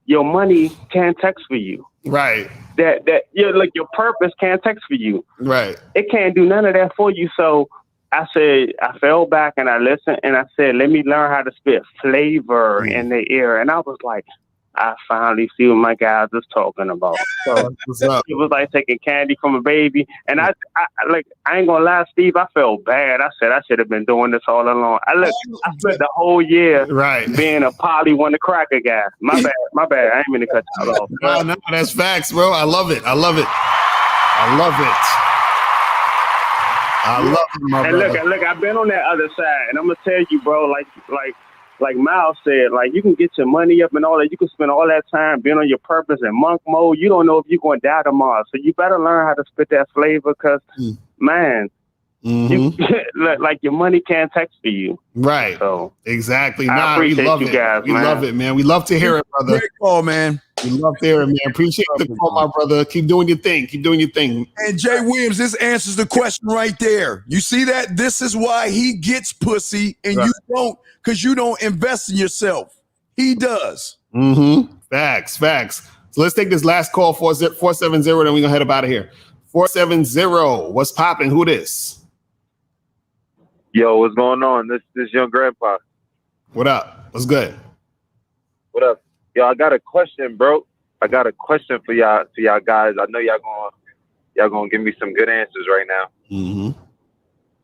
your money can't text for you. Right. That like your purpose can't text for you. Right. It can't do none of that for you. So I said, I fell back and I listened and I said, let me learn how to spit flavor in the ear. And I was like, I finally see what my guys is talking about. So it was like taking candy from a baby. And I ain't gonna lie, Steve, I felt bad. I said I should have been doing this all along. I spent the whole year being a Polly wanna cracker guy. My bad. I ain't mean to cut you off. No, that's facts, bro. I love it, my brother. Look, I've been on that other side, and I'm gonna tell you, bro, like Miles said, like you can get your money up and all that. You can spend all that time being on your purpose in monk mode. You don't know if you're going to die tomorrow. So you better learn how to spit that flavor because, man, you, like your money can't text for you. Right. So exactly. I appreciate you guys, we love it, man. We love to hear it, brother. Great call, man. We love to hear it, man. Appreciate the call, my brother. Keep doing your thing. And Jay Williams, this answers the question right there. You see that? This is why he gets pussy and you don't, because you don't invest in yourself. He does. Facts. So let's take this last call, 470, then we're going to head up out of here. 470, what's popping? Who this? Yo, what's going on? This young grandpa. What up? What's good? What up? Yo, I got a question, bro. I got a question for y'all guys. I know y'all gonna give me some good answers right now.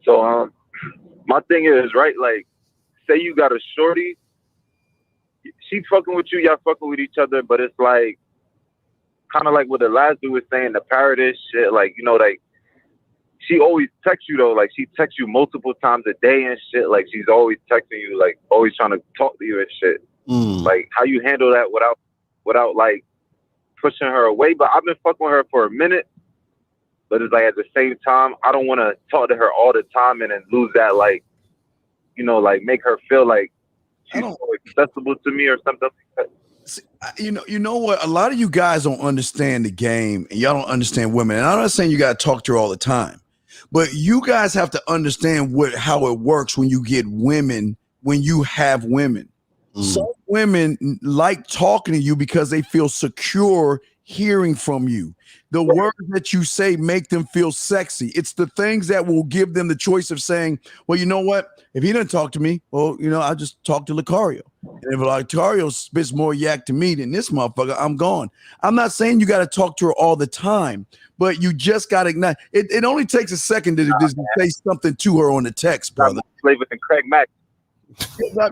So my thing is, right, like, say you got a shorty, she fucking with you, y'all fucking with each other, but it's like kind of like what the last dude was saying, the parrot shit, like, you know, like she always texts you though, like she texts you multiple times a day and shit, like she's always texting you, like always trying to talk to you and shit. Like how you handle that without like pushing her away. But I've been fucking with her for a minute, but it's like at the same time I don't want to talk to her all the time and then lose that, like, you know, like make her feel like she's so accessible to me or something like that. See, you know what? A lot of you guys don't understand the game and y'all don't understand women. And I'm not saying you got to talk to her all the time, but you guys have to understand how it works when you get women, when you have women. Some women like talking to you because they feel secure hearing from you. The words that you say make them feel sexy. It's the things that will give them the choice of saying, well, you know what? If he doesn't talk to me, well, you know, I'll just talk to Lucario. And if Lucario spits more yak to me than this motherfucker, I'm gone. I'm not saying you got to talk to her all the time, but you just got to ignite. It only takes a second to just say something to her on the text, brother. Flavor and Craig Mack.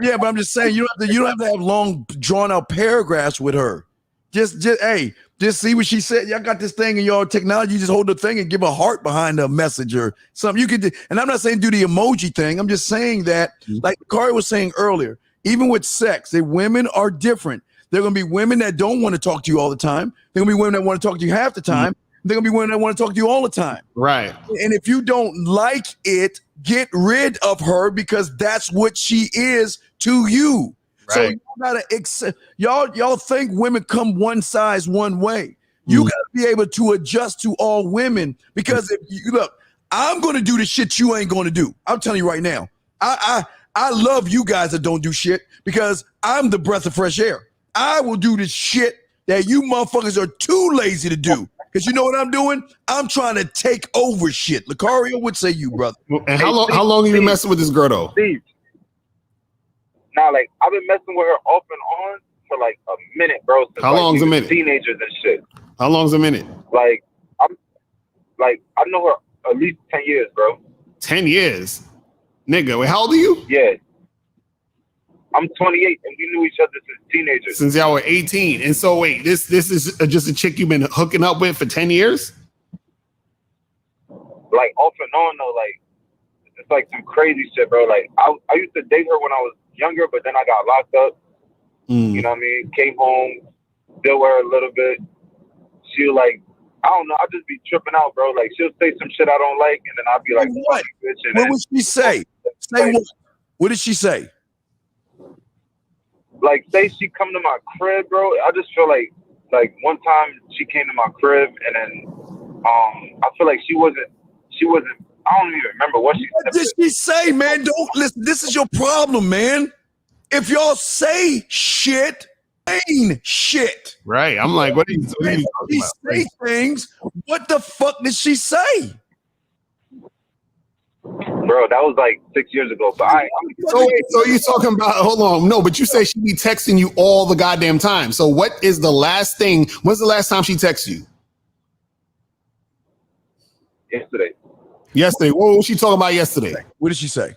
Yeah, but I'm just saying you don't have to have long drawn out paragraphs with her. Just see what she said. Y'all got this thing in your technology. You just hold the thing and give a heart behind the message or something. You could do, and I'm not saying do the emoji thing. I'm just saying that, like Kari was saying earlier, even with sex, the women are different. There are gonna be women that don't want to talk to you all the time. There are gonna be women that want to talk to you half the time. There are gonna be women that want to talk to you all the time. Right. And if you don't like it, get rid of her because that's what she is to you. Right. So you gotta accept. Y'all think women come one size one way. You gotta be able to adjust to all women because if you look, I'm gonna do the shit you ain't gonna do. I'm telling you right now. I love you guys that don't do shit because I'm the breath of fresh air. I will do the shit that you motherfuckers are too lazy to do. Because you know what I'm doing? I'm trying to take over shit. Lucario would say you, brother. And how long have you been messing with this girl, though? Steve. Nah, like, I've been messing with her off and on for, like, a minute, bro. Since, how long's a minute? Teenagers and shit. How long's a minute? Like, I know her at least 10 years, bro. 10 years? Nigga, wait, how old are you? Yeah. I'm 28, and we knew each other since teenagers. Since y'all were 18. And so, wait, this is just a chick you've been hooking up with for 10 years? Like, off and on, though, like, it's like some crazy shit, bro. Like, I used to date her when I was younger, but then I got locked up. You know what I mean? Came home, deal with her a little bit. She'll like, I don't know, I'll just be tripping out, bro. Like she'll say some shit I don't like, and then I'll be like, what? Bitch, and What then, would she say? Say what? What did she say? like, say she come to my crib, bro. I just feel like one time she came to my crib, and then I feel like she wasn't. I don't even remember what she said. What did she say, man? Don't listen. This is your problem, man. If y'all say shit, ain't shit. Right. I'm like, what are you talking She about? say things. What the fuck did she say? Bro, that was like 6 years ago. But So you talking about, hold on. No, but you say she be texting you all the goddamn time. So what is the last thing? When's the last time she texted you? yesterday. Yesterday. What was she talking about yesterday? What did she say?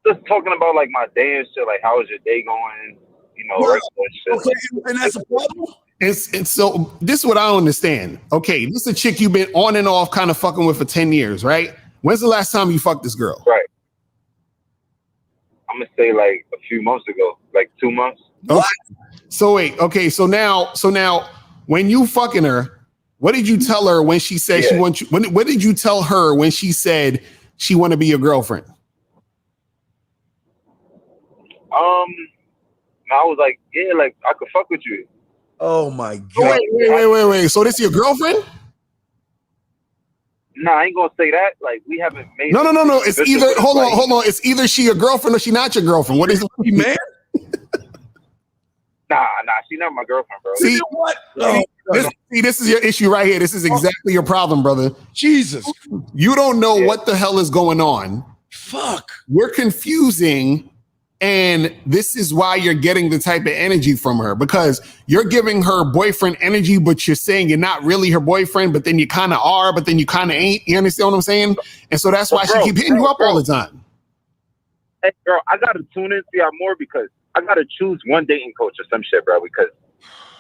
Just talking about like my day and shit, like how was your day going? You know, regular shit. Okay, and that's a problem. It's so this is what I don't understand. Okay, this is a chick you've been on and off kind of fucking with for 10 years, right? When's the last time you fucked this girl? Right. I'm gonna say like a few months ago, like 2 months. Okay. So wait, okay, so now when you fucking her, what did you tell her when she said she wants you? What did you tell her when she said she want to be your girlfriend? I was like, yeah, like I could fuck with you. Oh my god! Wait. So this your girlfriend? Nah, I ain't gonna say that. Like we haven't made. No. It's either hold on. It's either she your girlfriend or she not your girlfriend. What is it, man? Nah, she not my girlfriend, bro. See what? This is your issue right here. This is exactly your problem, brother. Jesus, you don't know what the hell is going on. Fuck, we're confusing. And this is why you're getting the type of energy from her, because you're giving her boyfriend energy, but you're saying you're not really her boyfriend, but then you kind of are, but then you kind of ain't. You understand what I'm saying? And so that's why she keep hitting you up all the time. Hey, girl, I got to tune in to y'all more because I got to choose one dating coach or some shit, bro, because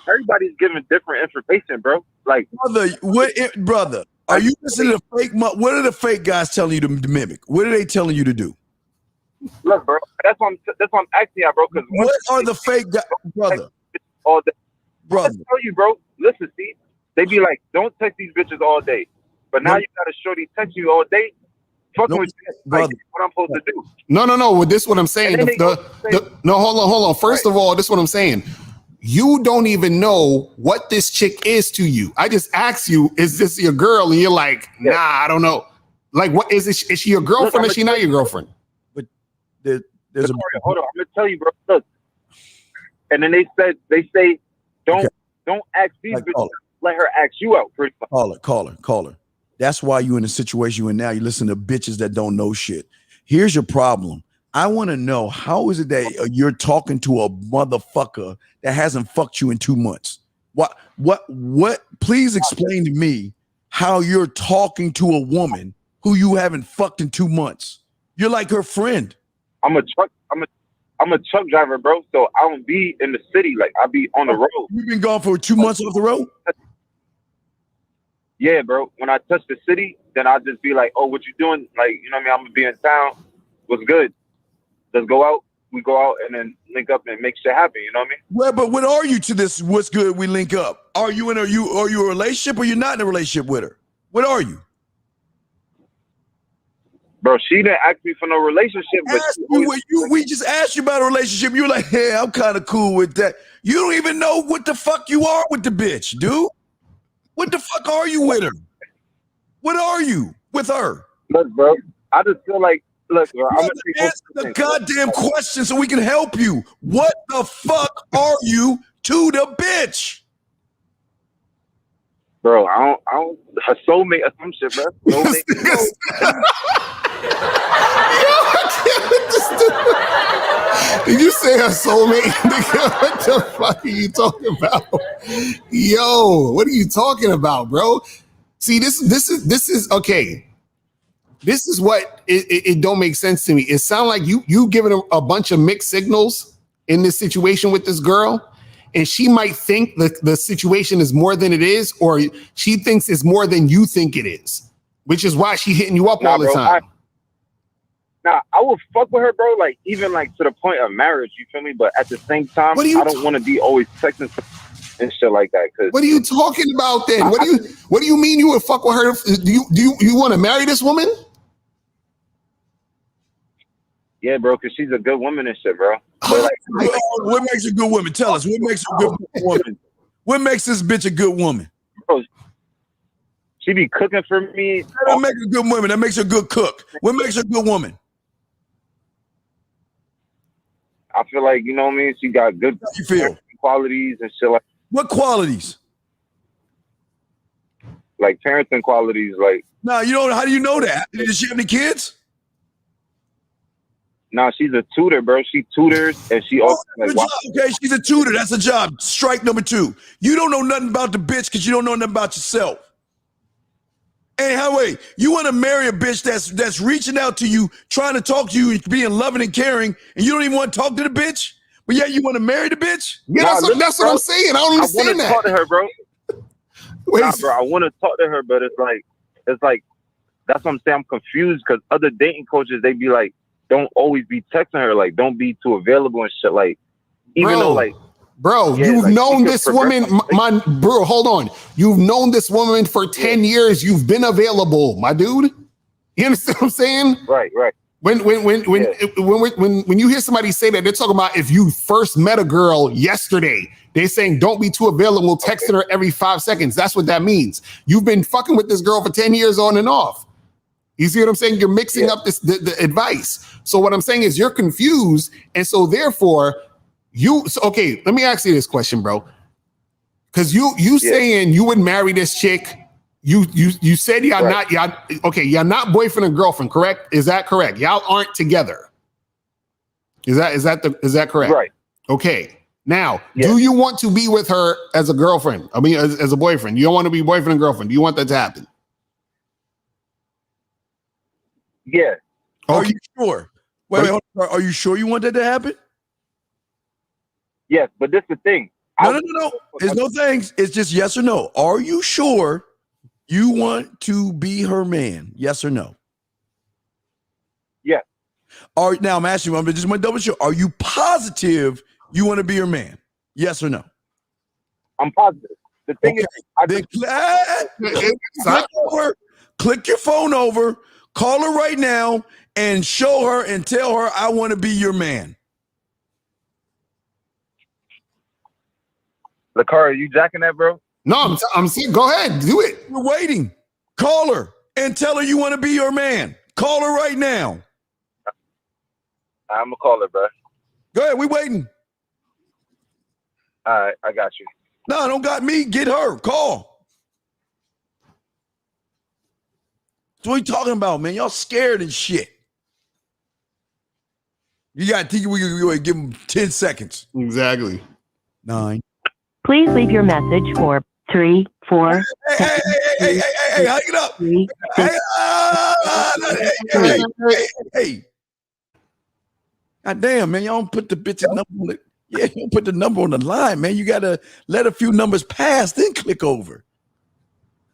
everybody's giving different information, bro. Like, brother, are you listening to fake? What are the fake guys telling you to mimic? What are they telling you to do? Look, bro, that's what I'm asking y'all, bro. Because what are the fake guys, brother? All day, brother. I tell you, bro. Listen, Steve. They be like, don't text these bitches all day, but now you got a shorty text you all day. Fucking with you, like, what I'm supposed to do? No. Well, this is what I'm saying. No, hold on. First of all, this is what I'm saying. You don't even know what this chick is to you. I just asked you, is this your girl? And you're like, nah, I don't know. Like, what is it? Is she your girlfriend or is she not your girlfriend? There's hold on, I'm gonna tell you, bro. Look, and then they say, don't ask these bitches. Let her ask you out. Call her. That's why you in the situation you in now. You listen to bitches that don't know shit. Here's your problem. I want to know, how is it that you're talking to a motherfucker that hasn't fucked you in 2 months? What? Please explain to me how you're talking to a woman who you haven't fucked in 2 months. You're like her friend. I'm a truck driver, bro. So I don't be in the city. Like I be on the road. You've been gone for 2 months off the road? Yeah, bro. When I touch the city, then I'll just be like, oh, what you doing? Like, you know what I mean? I'm gonna be in town. What's good? Let's go out. We go out and then link up and make shit happen. You know what I mean? Well, but what are you to this? What's good? We link up. Are you in a relationship or you're not in a relationship with her? What are you? Bro, she didn't ask me for no relationship. But we just asked you about a relationship. You were like, hey, I'm kind of cool with that. You don't even know what the fuck you are with the bitch, dude. What the fuck are you with her? What are you with her? Look, bro, I just feel like, look, bro, I'm gonna answer the goddamn question so we can help you. What the fuck are you to the bitch? Bro, I don't her soulmate or some shit, bro. Did you say her soulmate? What the fuck are you talking about? Yo, what are you talking about, bro? See, this is okay. This is what it don't make sense to me. It sounds like you giving a bunch of mixed signals in this situation with this girl, and she might think that the situation is more than it is, or she thinks it's more than you think it is, which is why she hitting you up all the time. Nah, I would fuck with her, bro. Like even like to the point of marriage. You feel me? But at the same time, I don't want to be always texting and shit like that. Cause what are you talking about then? What do you mean you would fuck with her? Do you want to marry this woman? Yeah, bro, because she's a good woman and shit, bro. But like, what makes a good woman? Tell us. What makes a good woman? What makes this bitch a good woman? Bro, she be cooking for me. That don't make a good woman. That makes her a good cook. What makes her a good woman? I feel like, you know what I mean? She got good qualities and shit like. What qualities? Like parenting qualities, like. No, you don't. How do you know that? Does she have any kids? No, she's a tutor, bro. She tutors and she also like, okay, she's a tutor. That's a job. Strike number 2. You don't know nothing about the bitch because you don't know nothing about yourself. Hey, wait, you want to marry a bitch that's reaching out to you, trying to talk to you, and being loving and caring, and you don't even want to talk to the bitch, but yeah, you want to marry the bitch? Yeah, that's what I'm saying. I don't understand that. I want to talk to her, bro. Nah, bro, I want to talk to her, but it's like that's what I'm saying. I'm confused because other dating coaches, they be like, don't always be texting her, like, don't be too available and shit, like, even though, like. Bro, yeah, you've known this woman, bro, hold on. You've known this woman for 10 years. You've been available, my dude. You understand what I'm saying? Right. When you hear somebody say that, they're talking about if you first met a girl yesterday, they're saying don't be too available, texting her every 5 seconds. That's what that means. You've been fucking with this girl for 10 years on and off. You see what I'm saying? You're mixing up the advice. So what I'm saying is you're confused. And so therefore, okay, let me ask you this question, bro. Because you saying you would marry this chick. You said y'all not boyfriend and girlfriend, correct? Is that correct? Y'all aren't together. Is that correct? Right. Okay. Now, do you want to be with her as a girlfriend? I mean, as a boyfriend. You don't want to be boyfriend and girlfriend. Do you want that to happen? Yeah. Okay. Are you sure? Wait, are you sure you want that to happen? Yes, but this is the thing. No. There's no things. It's just yes or no. Are you sure you want to be her man? Yes or no? Yes. Now I'm asking you, I'm just want to double check. Are you positive you want to be her man? Yes or no? I'm positive. The thing is, click your phone over, call her right now, and show her and tell her I want to be your man. LaCar, are you jacking that, bro? No, I'm saying go ahead, do it. We're waiting. Call her and tell her you want to be your man. Call her right now. I'm gonna call her, bro. Go ahead, we waiting. All right, I got you. No, don't got me. Get her. Call. That's what you talking about, man. Y'all scared and shit. You got to think we give them 10 seconds. Exactly. 9. Please leave your message for 3, 4. Hey, hang it up. 3, 6, hey. God damn, man. Y'all don't put the bitch's number on it. Yeah, you don't put the number on the line, man. You got to let a few numbers pass, then click over.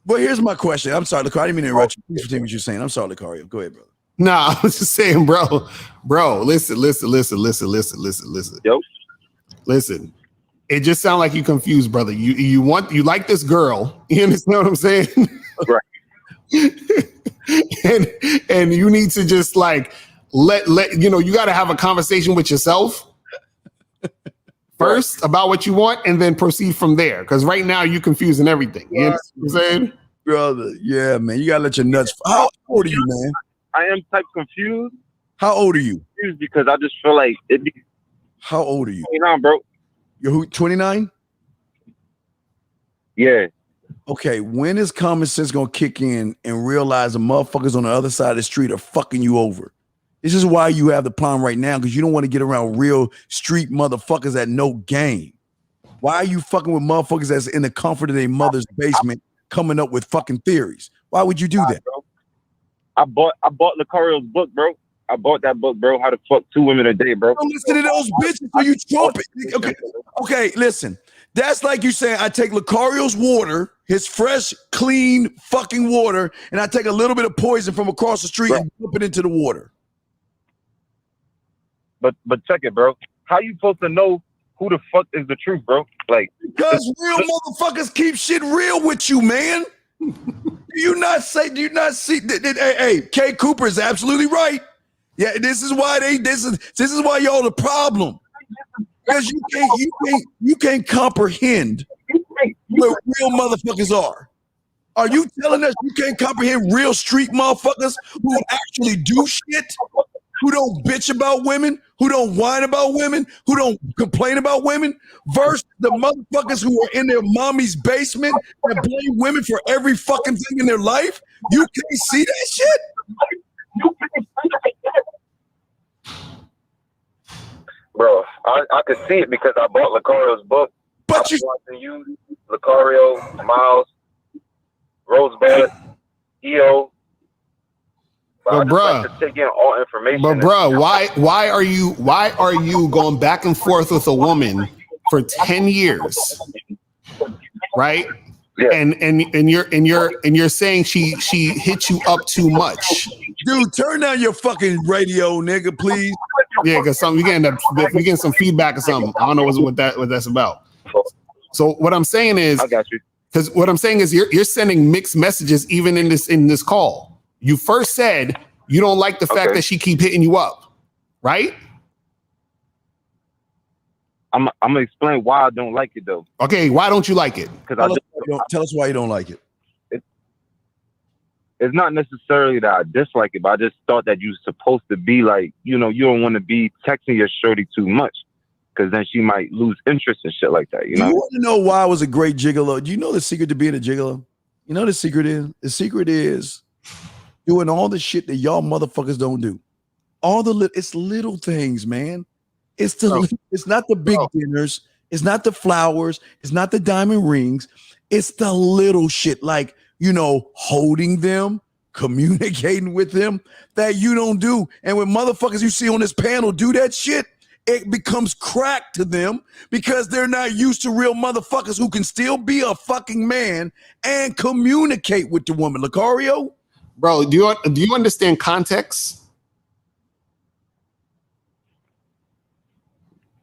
Well, here's my question. I'm sorry, Lucario. I didn't mean to interrupt you. Please continue what you're saying. I'm sorry, Lucario. Go ahead, brother. Nah, I was just saying, bro, listen. Yo. Listen. It just sounds like you confused, brother. You like this girl. You understand what I'm saying? Right. and you need to just like let you got to have a conversation with yourself first about what you want, and then proceed from there. Because right now you're confusing everything. You know what I'm saying, brother? Yeah, man. You gotta let your nuts. How old are you, man? I am type confused. How old are you? Confused because I just feel like it. How old are you? 29, bro. You're who? 29? Yeah. Okay. When is common sense gonna kick in and realize the motherfuckers on the other side of the street are fucking you over? This is why you have the problem right now, because you don't want to get around real street motherfuckers that know game. Why are you fucking with motherfuckers that's in the comfort of their mother's basement coming up with fucking theories? Why would you do that? Bro. I bought Lucario's book, bro. I bought that book, bro. How to fuck 2 women a day, bro. Don't listen to those bitches so you trumpet. Okay, listen. That's like you saying I take Lucario's water, his fresh, clean fucking water, and I take a little bit of poison from across the street and dump it into the water. but check it, bro. How you supposed to know who the fuck is the truth, bro? Like, because real motherfuckers keep shit real with you, man. Do you not see? Hey, K. Cooper is absolutely right. Yeah, this is why this is why y'all the problem. Because you can't comprehend what real motherfuckers are. Are you telling us you can't comprehend real street motherfuckers who actually do shit? Who don't bitch about women, who don't whine about women, who don't complain about women, versus the motherfuckers who are in their mommy's basement and blame women for every fucking thing in their life? You can't see that shit? Bro, I could see it because I bought Lucario's book. But you, Lucario, Miles, Rosebud, EO. But bruh, like to take in all information. But bruh, why are you going back and forth with a woman for 10 years, right? Yeah. And you're saying she hit you up too much. Dude, turn down your fucking radio, nigga, please. Yeah, because we getting some feedback or something. I don't know what that's about. So what I'm saying is, I got you. Because what I'm saying is you're sending mixed messages even in this call. You first said you don't like the fact that she keep hitting you up, right? I'm gonna explain why I don't like it though. Okay, why don't you like it? Because tell us why you don't like it. It's not necessarily that I dislike it, but I just thought that you're supposed to be like, you don't want to be texting your shorty too much, because then she might lose interest and shit like that. You want to know why I was a great gigolo? Do you know the secret to being a gigolo? You know the secret is? The secret is doing all the shit that y'all motherfuckers don't do. It's little things, man. It's not the big dinners. It's not the flowers. It's not the diamond rings. It's the little shit like, holding them, communicating with them that you don't do. And when motherfuckers you see on this panel do that shit, it becomes crack to them because they're not used to real motherfuckers who can still be a fucking man and communicate with the woman. Lucario? Bro, do you understand context?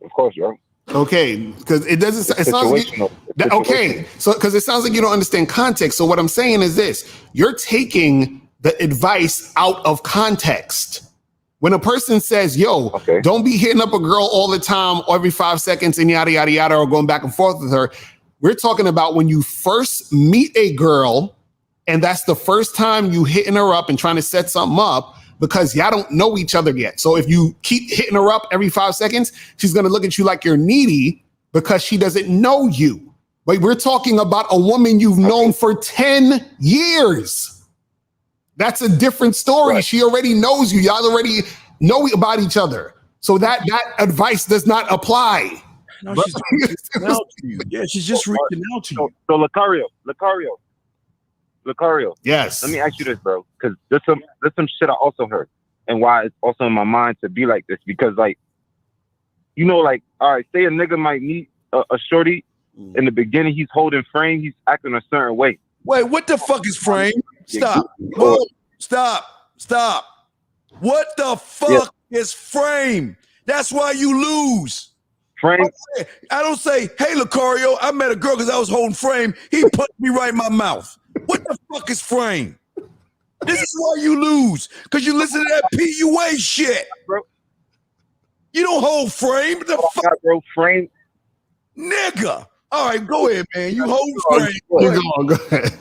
Of course, bro. Okay, because it doesn't. It sounds like okay. So because it sounds like you don't understand context. So what I'm saying is this: you're taking the advice out of context. When a person says, "Yo, don't be hitting up a girl all the time, every 5 seconds, and yada yada yada," or going back and forth with her, we're talking about when you first meet a girl. And that's the first time you hitting her up and trying to set something up because y'all don't know each other yet. So if you keep hitting her up every 5 seconds, she's going to look at you like you're needy because she doesn't know you. Like we're talking about a woman you've known for 10 years. That's a different story. Right. She already knows you. Y'all already know about each other. So that advice does not apply. No, she's reaching out to you. Yeah, she's just reaching out to you. So Lucario. Yes. Let me ask you this, bro, because there's some shit I also heard, and why it's also in my mind to be like this, because like, all right, say a nigga might meet a shorty in the beginning, he's holding frame, he's acting a certain way. Wait, what the fuck is frame? Stop. Whoa, stop. What the fuck is frame? That's why you lose. Frame. I don't say, hey, Lucario, I met a girl because I was holding frame. He punched me right in my mouth. What the fuck is frame? This is why you lose, because you listen to that PUA shit. Bro. You don't hold frame. The fuck, bro, frame. Nigga. All right, go ahead, man. You hold frame. Go ahead.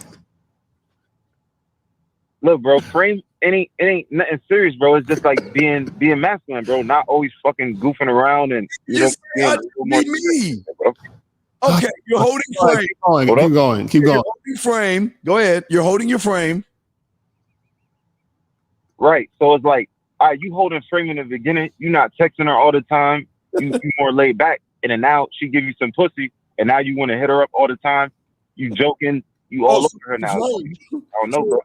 Look, bro, frame it ain't nothing serious, bro. It's just like being masculine, bro. Not always fucking goofing around and me. Okay, you're holding frame. Keep going. Holding frame. Go ahead. You're holding your frame. Right. So it's like, all right, you holding frame in the beginning. You're not texting her all the time. You more laid back. And then now she give you some pussy, and now you want to hit her up all the time. You joking. You all over her now. I don't know, bro.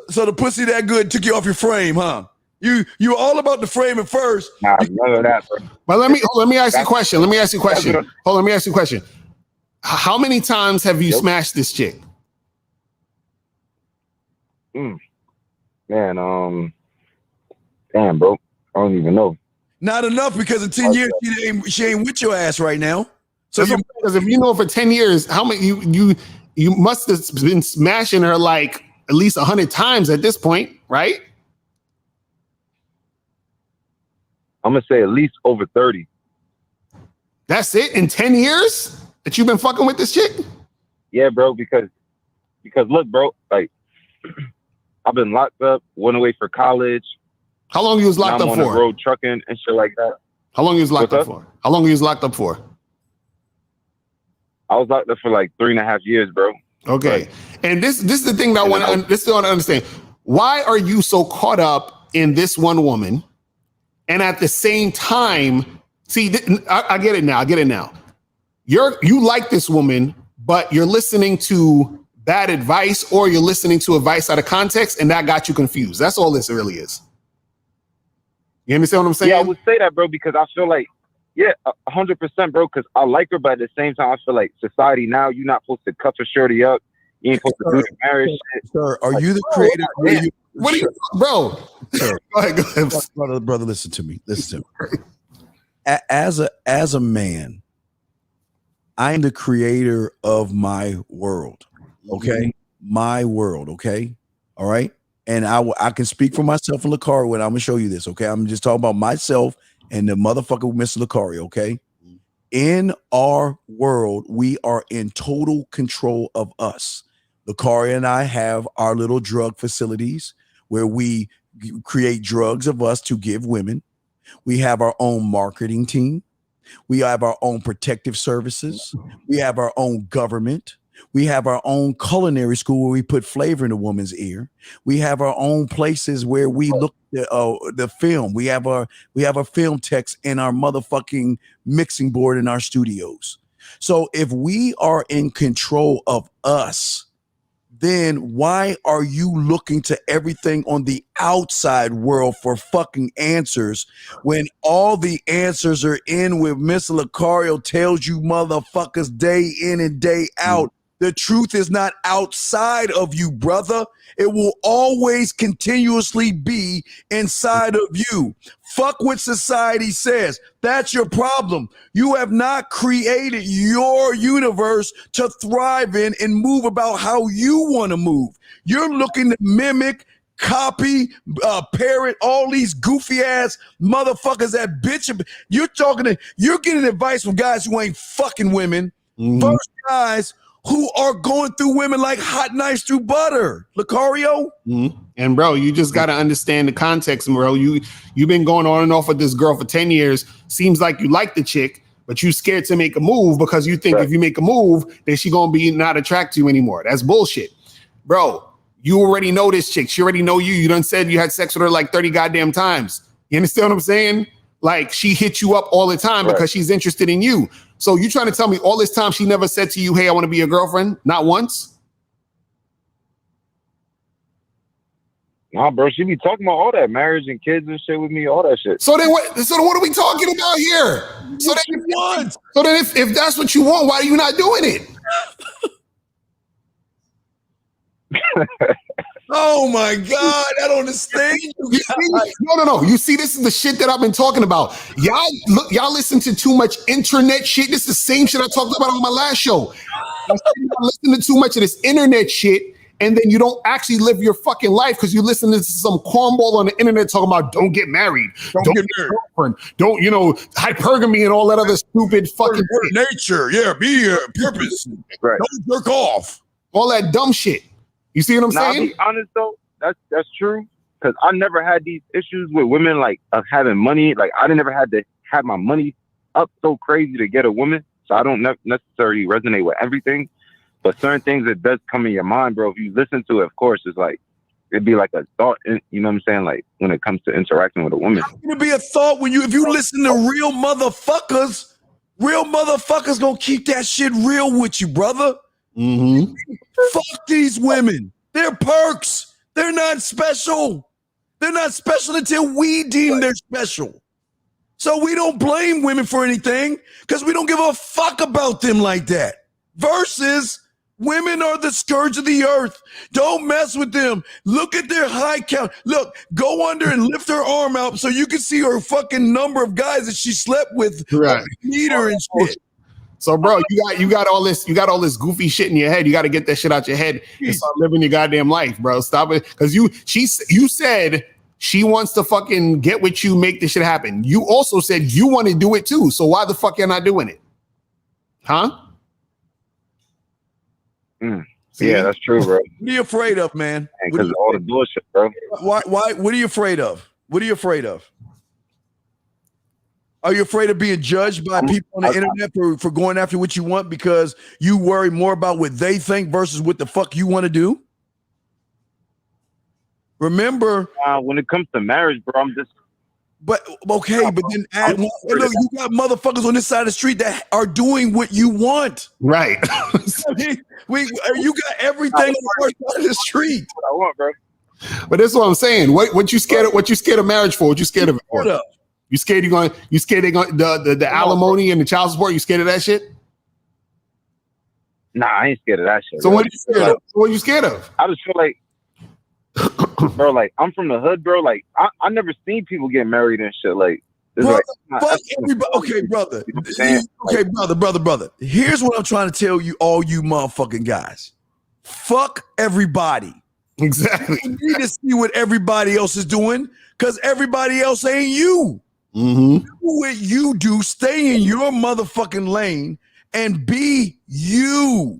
So the pussy that good took you off your frame, huh? You were all about the frame at first. Nah, none of that, bro. But let me ask you a question. Let me ask you a question. How many times have you smashed this chick? Man, damn, bro. I don't even know. Not enough, because in 10 years she ain't with your ass right now. So because if you know for 10 years, how many you must have been smashing her like at least 100 times at this point, right? I'm gonna say at least over 30. That's it in 10 years that you've been fucking with this chick? Yeah, bro. Because look, bro, like I've been locked up, went away for college. How long you was locked up on for? The road trucking and shit like that. How long you was locked up for? How long you was locked up for? I was locked up for like 3.5 years, bro. Okay. And this is the thing that I want to understand. Why are you so caught up in this one woman? And at the same time, see, I get it now. I get it now. You like this woman, but you're listening to bad advice, or you're listening to advice out of context, and that got you confused. That's all this really is. You understand what I'm saying? Yeah, I would say that, bro, because I feel like, 100%, bro, because I like her, but at the same time, I feel like society now, you're not supposed to cuff a shorty up. You ain't supposed to do the marriage shit. Sir, are you the creator? What are you, bro? Sir, go ahead. Brother, listen to me. Listen to me. As a man, I'm the creator of my world. Okay, my world. Okay, all right. And I can speak for myself and Licari when I'm gonna show you this. Okay, I'm just talking about myself and the motherfucker Mr. Licari. Okay, in our world, we are in total control of us. Licari and I have our little drug facilities where we create drugs of us to give women. We have our own marketing team. We have our own protective services. We have our own government. We have our own culinary school where we put flavor in a woman's ear. We have our own places where we look at the film. We have a film text in our motherfucking mixing board in our studios. So if we are in control of us, then why are you looking to everything on the outside world for fucking answers when all the answers are in with Mr. Lucario tells you motherfuckers day in and day out? The truth is not outside of you, brother. It will always continuously be inside of you. Fuck what society says. That's your problem. You have not created your universe to thrive in and move about how you want to move. You're looking to mimic, copy, parrot all these goofy ass motherfuckers that bitch. You're getting advice from guys who ain't fucking women. First guys who are going through women like hot knives through butter. Lucario? And bro, you just got to understand the context, bro. You've been going on and off with this girl for 10 years. Seems like you like the chick, but you scared to make a move because you think if you make a move, then she gonna be not attracted to you anymore. That's bullshit. Bro, you already know this chick. She already know you. You done said you had sex with her like 30 goddamn times. You understand what I'm saying? Like, she hits you up all the time because she's interested in you. So you trying to tell me all this time she never said to you, hey, I want to be your girlfriend? Not once? Nah, bro, she be talking about all that marriage and kids and shit with me, all that shit. So then what are we talking about here? So then if that's what you want, why are you not doing it? Oh my God, I don't understand you. No. You see, this is the shit that I've been talking about. Y'all listen to too much internet shit. This is the same shit I talked about on my last show. Y'all listen to too much of this internet shit, and then you don't actually live your fucking life because you listen to some cornball on the internet talking about don't get married, don't get married, girlfriend, don't, hypergamy and all that other stupid fucking nature. Yeah, be your purpose. Don't jerk off. All that dumb shit. You see what I'm saying? I'll be honest though, that's true. Because I never had these issues with women like of having money. Like I never had to have my money up so crazy to get a woman. So I don't necessarily resonate with everything. But certain things that does come in your mind, bro. If you listen to it, of course, it's like it'd be like a thought. You know what I'm saying? Like when it comes to interacting with a woman, it'd be a thought if you listen to real motherfuckers. Real motherfuckers gonna keep that shit real with you, brother. Fuck these women. They're perks. They're not special. They're not special until we deem they're special. So we don't blame women for anything because we don't give a fuck about them like that. Versus Women are the scourge of the earth. Don't mess with them. Look at their high count. Look, go under and lift her arm out so you can see her fucking number of guys that she slept with. Right. Meter and shit. So, bro, you got all this goofy shit in your head. You got to get that shit out your head and start living your goddamn life, bro. Stop it, because you said she wants to fucking get with you, make this shit happen. You also said you want to do it too. So why the fuck you're not doing it, huh? Yeah, that's true, bro. What are you afraid of, man? Because all the bullshit, bro. Why? What are you afraid of? What are you afraid of? Are you afraid of being judged by people on the internet for going after what you want because you worry more about what they think versus what the fuck you want to do? Remember, when it comes to marriage, bro, I'm just. But okay, but then look, you got motherfuckers on this side of the street that are doing what you want. Right. I mean, you got everything on the first side of the street. What I want, bro. But that's what I'm saying. What you scared of? What you scared of marriage for? What you scared of it for? You scared they're going the alimony and the child support? You scared of that shit? Nah, I ain't scared of that shit. So what are you scared of? What are you scared of? I just feel like, bro, like I'm from the hood, bro. Like I never seen people get married and shit. Like, brother, like fuck everybody. Okay, brother. Okay, brother. Here's what I'm trying to tell you, all you motherfucking guys. Fuck everybody. Exactly. You need to see what everybody else is doing, because everybody else ain't you. Mm-hmm. Do what you do. Stay in your motherfucking lane and be you.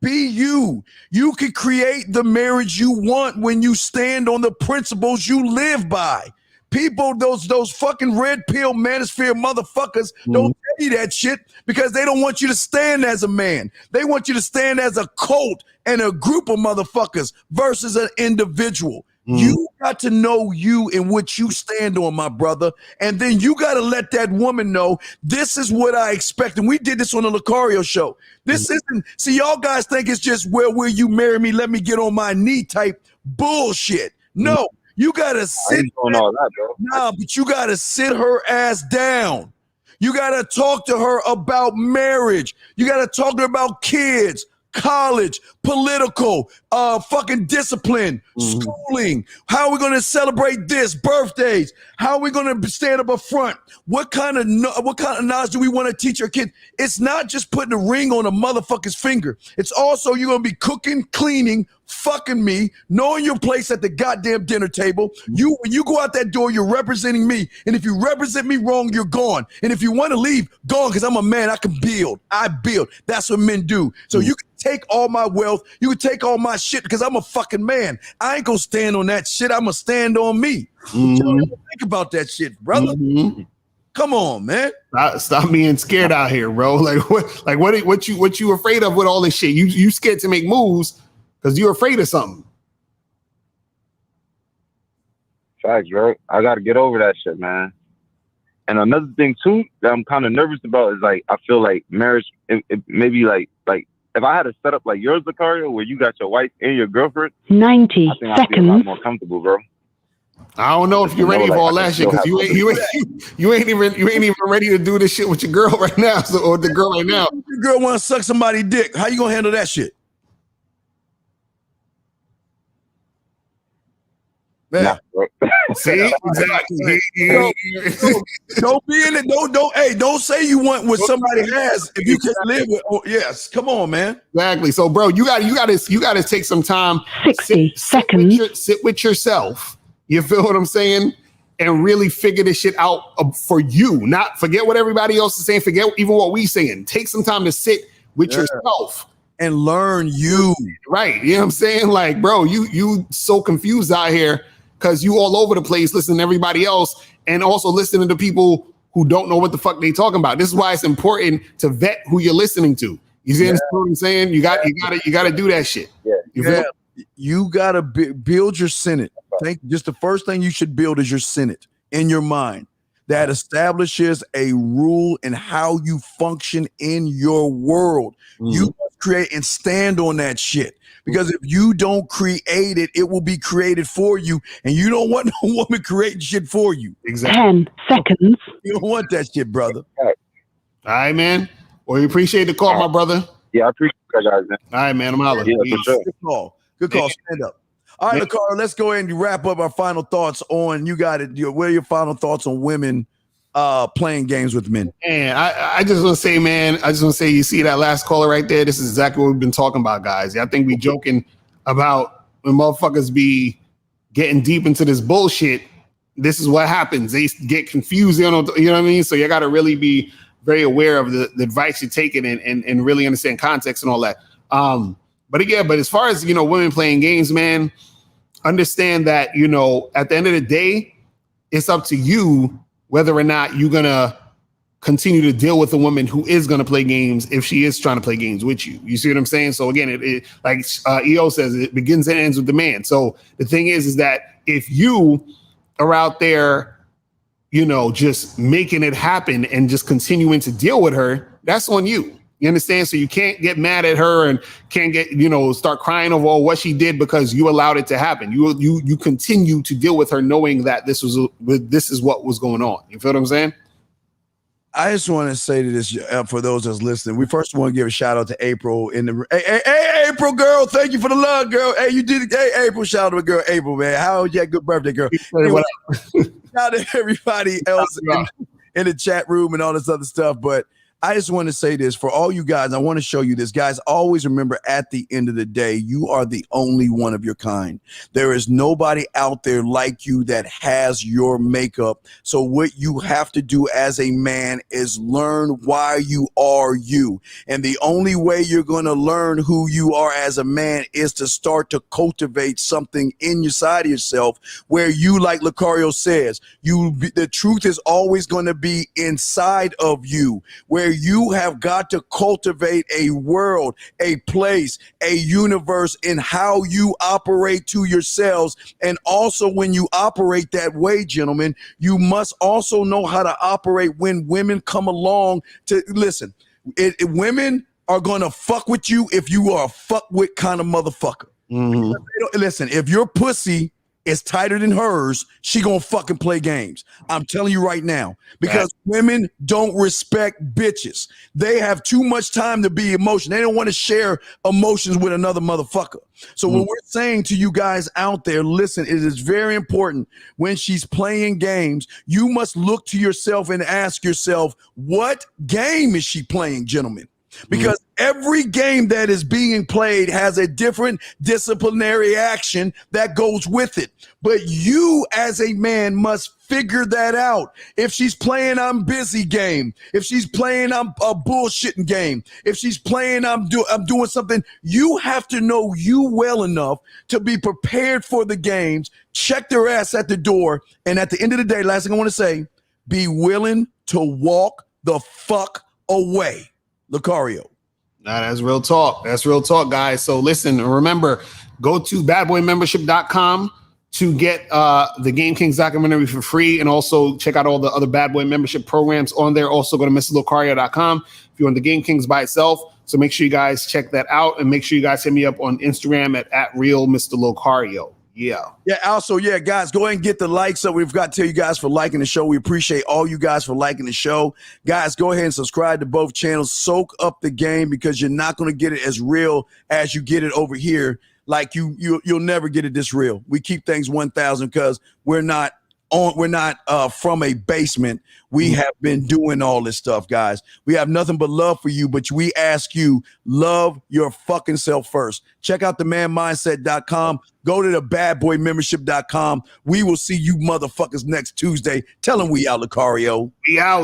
Be you. You can create the marriage you want when you stand on the principles you live by. People, those fucking red pill manosphere motherfuckers don't tell you that shit because they don't want you to stand as a man. They want you to stand as a cult and a group of motherfuckers versus an individual. You got to know you and what you stand on, my brother. And then you got to let that woman know this is what I expect. And we did this on the Lucario show. This isn't, see, y'all guys think it's just, well, will you marry me? Let me get on my knee type bullshit. No, you got to sit. All that, bro. Nah, but you got to sit her ass down. You got to talk to her about marriage. You got to talk to her about kids, college, political, fucking discipline, schooling. How are we going to celebrate this? Birthdays. How are we going to stand up up front? What kind of knowledge do we want to teach our kids? It's not just putting a ring on a motherfucker's finger. It's also you're going to be cooking, cleaning, fucking me, knowing your place at the goddamn dinner table. When you go out that door, you're representing me. And if you represent me wrong, you're gone. And if you want to leave, gone, because I'm a man. I can build. I build. That's what men do. So you can take all my wealth. You can take all my shit because I'm a fucking man. I ain't going to stand on that shit. I'm going to stand on me. Think about that shit, brother. Come on, man. Stop being scared out here, bro. What you afraid of with all this shit? You scared to make moves because you're afraid of something. Facts, bro. I got to get over that shit, man. And another thing too that I'm kind of nervous about is like I feel like marriage, it maybe like if I had a setup like yours, Lucario, where you got your wife and your girlfriend, 90 I think seconds. I'd be a lot more comfortable, bro. I don't know if you're ready for all that shit because you ain't even ready to do this shit with your girl right now, or the girl right now. Your girl want to suck somebody's dick. How you gonna handle that shit? Man. Nah, see, exactly. Don't be in it. Don't say you want what somebody has if you can live with. Oh, yes, come on, man. Exactly. So, bro, you got to take some time. 60 seconds. Sit with yourself. You feel what I'm saying? And really figure this shit out for you. Not forget what everybody else is saying. Forget even what we saying. Take some time to sit with yourself and learn you. Right. You know what I'm saying? Like, bro, you so confused out here because you all over the place listening to everybody else and also listening to people who don't know what the fuck they talking about. This is why it's important to vet who you're listening to. You see what I'm saying? You got to do that shit. You got to build your Senate. Just the first thing you should build is your Senate in your mind that establishes a rule in how you function in your world. You must create and stand on that shit. Because if you don't create it, it will be created for you. And you don't want no woman creating shit for you. Exactly. 10 seconds. You don't want that shit, brother. All right, man. Well, we appreciate the call, my brother. Yeah, I appreciate that, guys, man. All right, man. I'm out. Yeah, for sure. Good call. Good call. Stand up. All right, Lakara, let's go ahead and wrap up our final thoughts on, you got it. What are your final thoughts on women playing games with men? Man, I just want to say, man, you see that last caller right there? This is exactly what we've been talking about, guys. I think we joking about when motherfuckers be getting deep into this bullshit. This is what happens. They get confused, you know what I mean? So you got to really be very aware of the advice you're taking and really understand context and all that. But again, as far as, women playing games, man, understand that, at the end of the day, it's up to you whether or not you're going to continue to deal with a woman who is going to play games if she is trying to play games with you. You see what I'm saying? So again, it like EO says, it begins and ends with the man. So the thing is that if you are out there, just making it happen and just continuing to deal with her, that's on you. You understand? So you can't get mad at her and can't get, start crying over what she did because you allowed it to happen. You continue to deal with her knowing that this is what was going on. You feel what I'm saying? I just want to say to this for those that's listening. We first want to give a shout out to April in the hey, April girl. Thank you for the love, girl. Hey, you did it. Hey, April, shout out to girl April, man. How was your good birthday, girl? Anyway, shout out to everybody else in the chat room and all this other stuff. But I just want to say this for all you guys. I want to show you this, guys. Always remember, at the end of the day, you are the only one of your kind. There is nobody out there like you that has your makeup. So what you have to do as a man is learn why you are you. And the only way you're going to learn who you are as a man is to start to cultivate something in your side of yourself where you, like Lucario says, the truth is always going to be inside of you, where you have got to cultivate a world, a place, a universe in how you operate to yourselves. And also when you operate that way, gentlemen, you must also know how to operate when women come along to listen. Women are going to fuck with you if you are a fuck with kind of motherfucker. Mm-hmm. Listen, if your pussy is tighter than hers, she gonna fucking play games. I'm telling you right now, because women don't respect bitches. They have too much time to be emotional. They don't want to share emotions with another motherfucker. So when we're saying to you guys out there, listen, it is very important when she's playing games, you must look to yourself and ask yourself, what game is she playing, gentlemen? Because every game that is being played has a different disciplinary action that goes with it. But you as a man must figure that out. If she's playing I'm busy game, if she's playing I'm a bullshitting game, if she's playing I'm doing something, you have to know you well enough to be prepared for the games, check their ass at the door, and at the end of the day, last thing I want to say, be willing to walk the fuck away. Lucario. Nah, that's real talk. That's real talk, guys. So listen, remember, go to badboymembership.com to get the Game Kings documentary for free, and also check out all the other Bad Boy membership programs on there. Also go to MrLucario.com if you want the Game Kings by itself. So make sure you guys check that out, and make sure you guys hit me up on Instagram at real Mr. Lucario. Yeah. Also, guys, go ahead and get the likes up. We've got to tell you guys for liking the show. We appreciate all you guys for liking the show. Guys, go ahead and subscribe to both channels. Soak up the game, because you're not going to get it as real as you get it over here. Like you'll never get it this real. We keep things 1,000 because we're not from a basement. We have been doing all this stuff, guys. We have nothing but love for you, but we ask you, love your fucking self first. Check out themanmindset.com. Go to the badboymembership.com. We will see you motherfuckers next Tuesday. Tell them we out, Lucario. We out.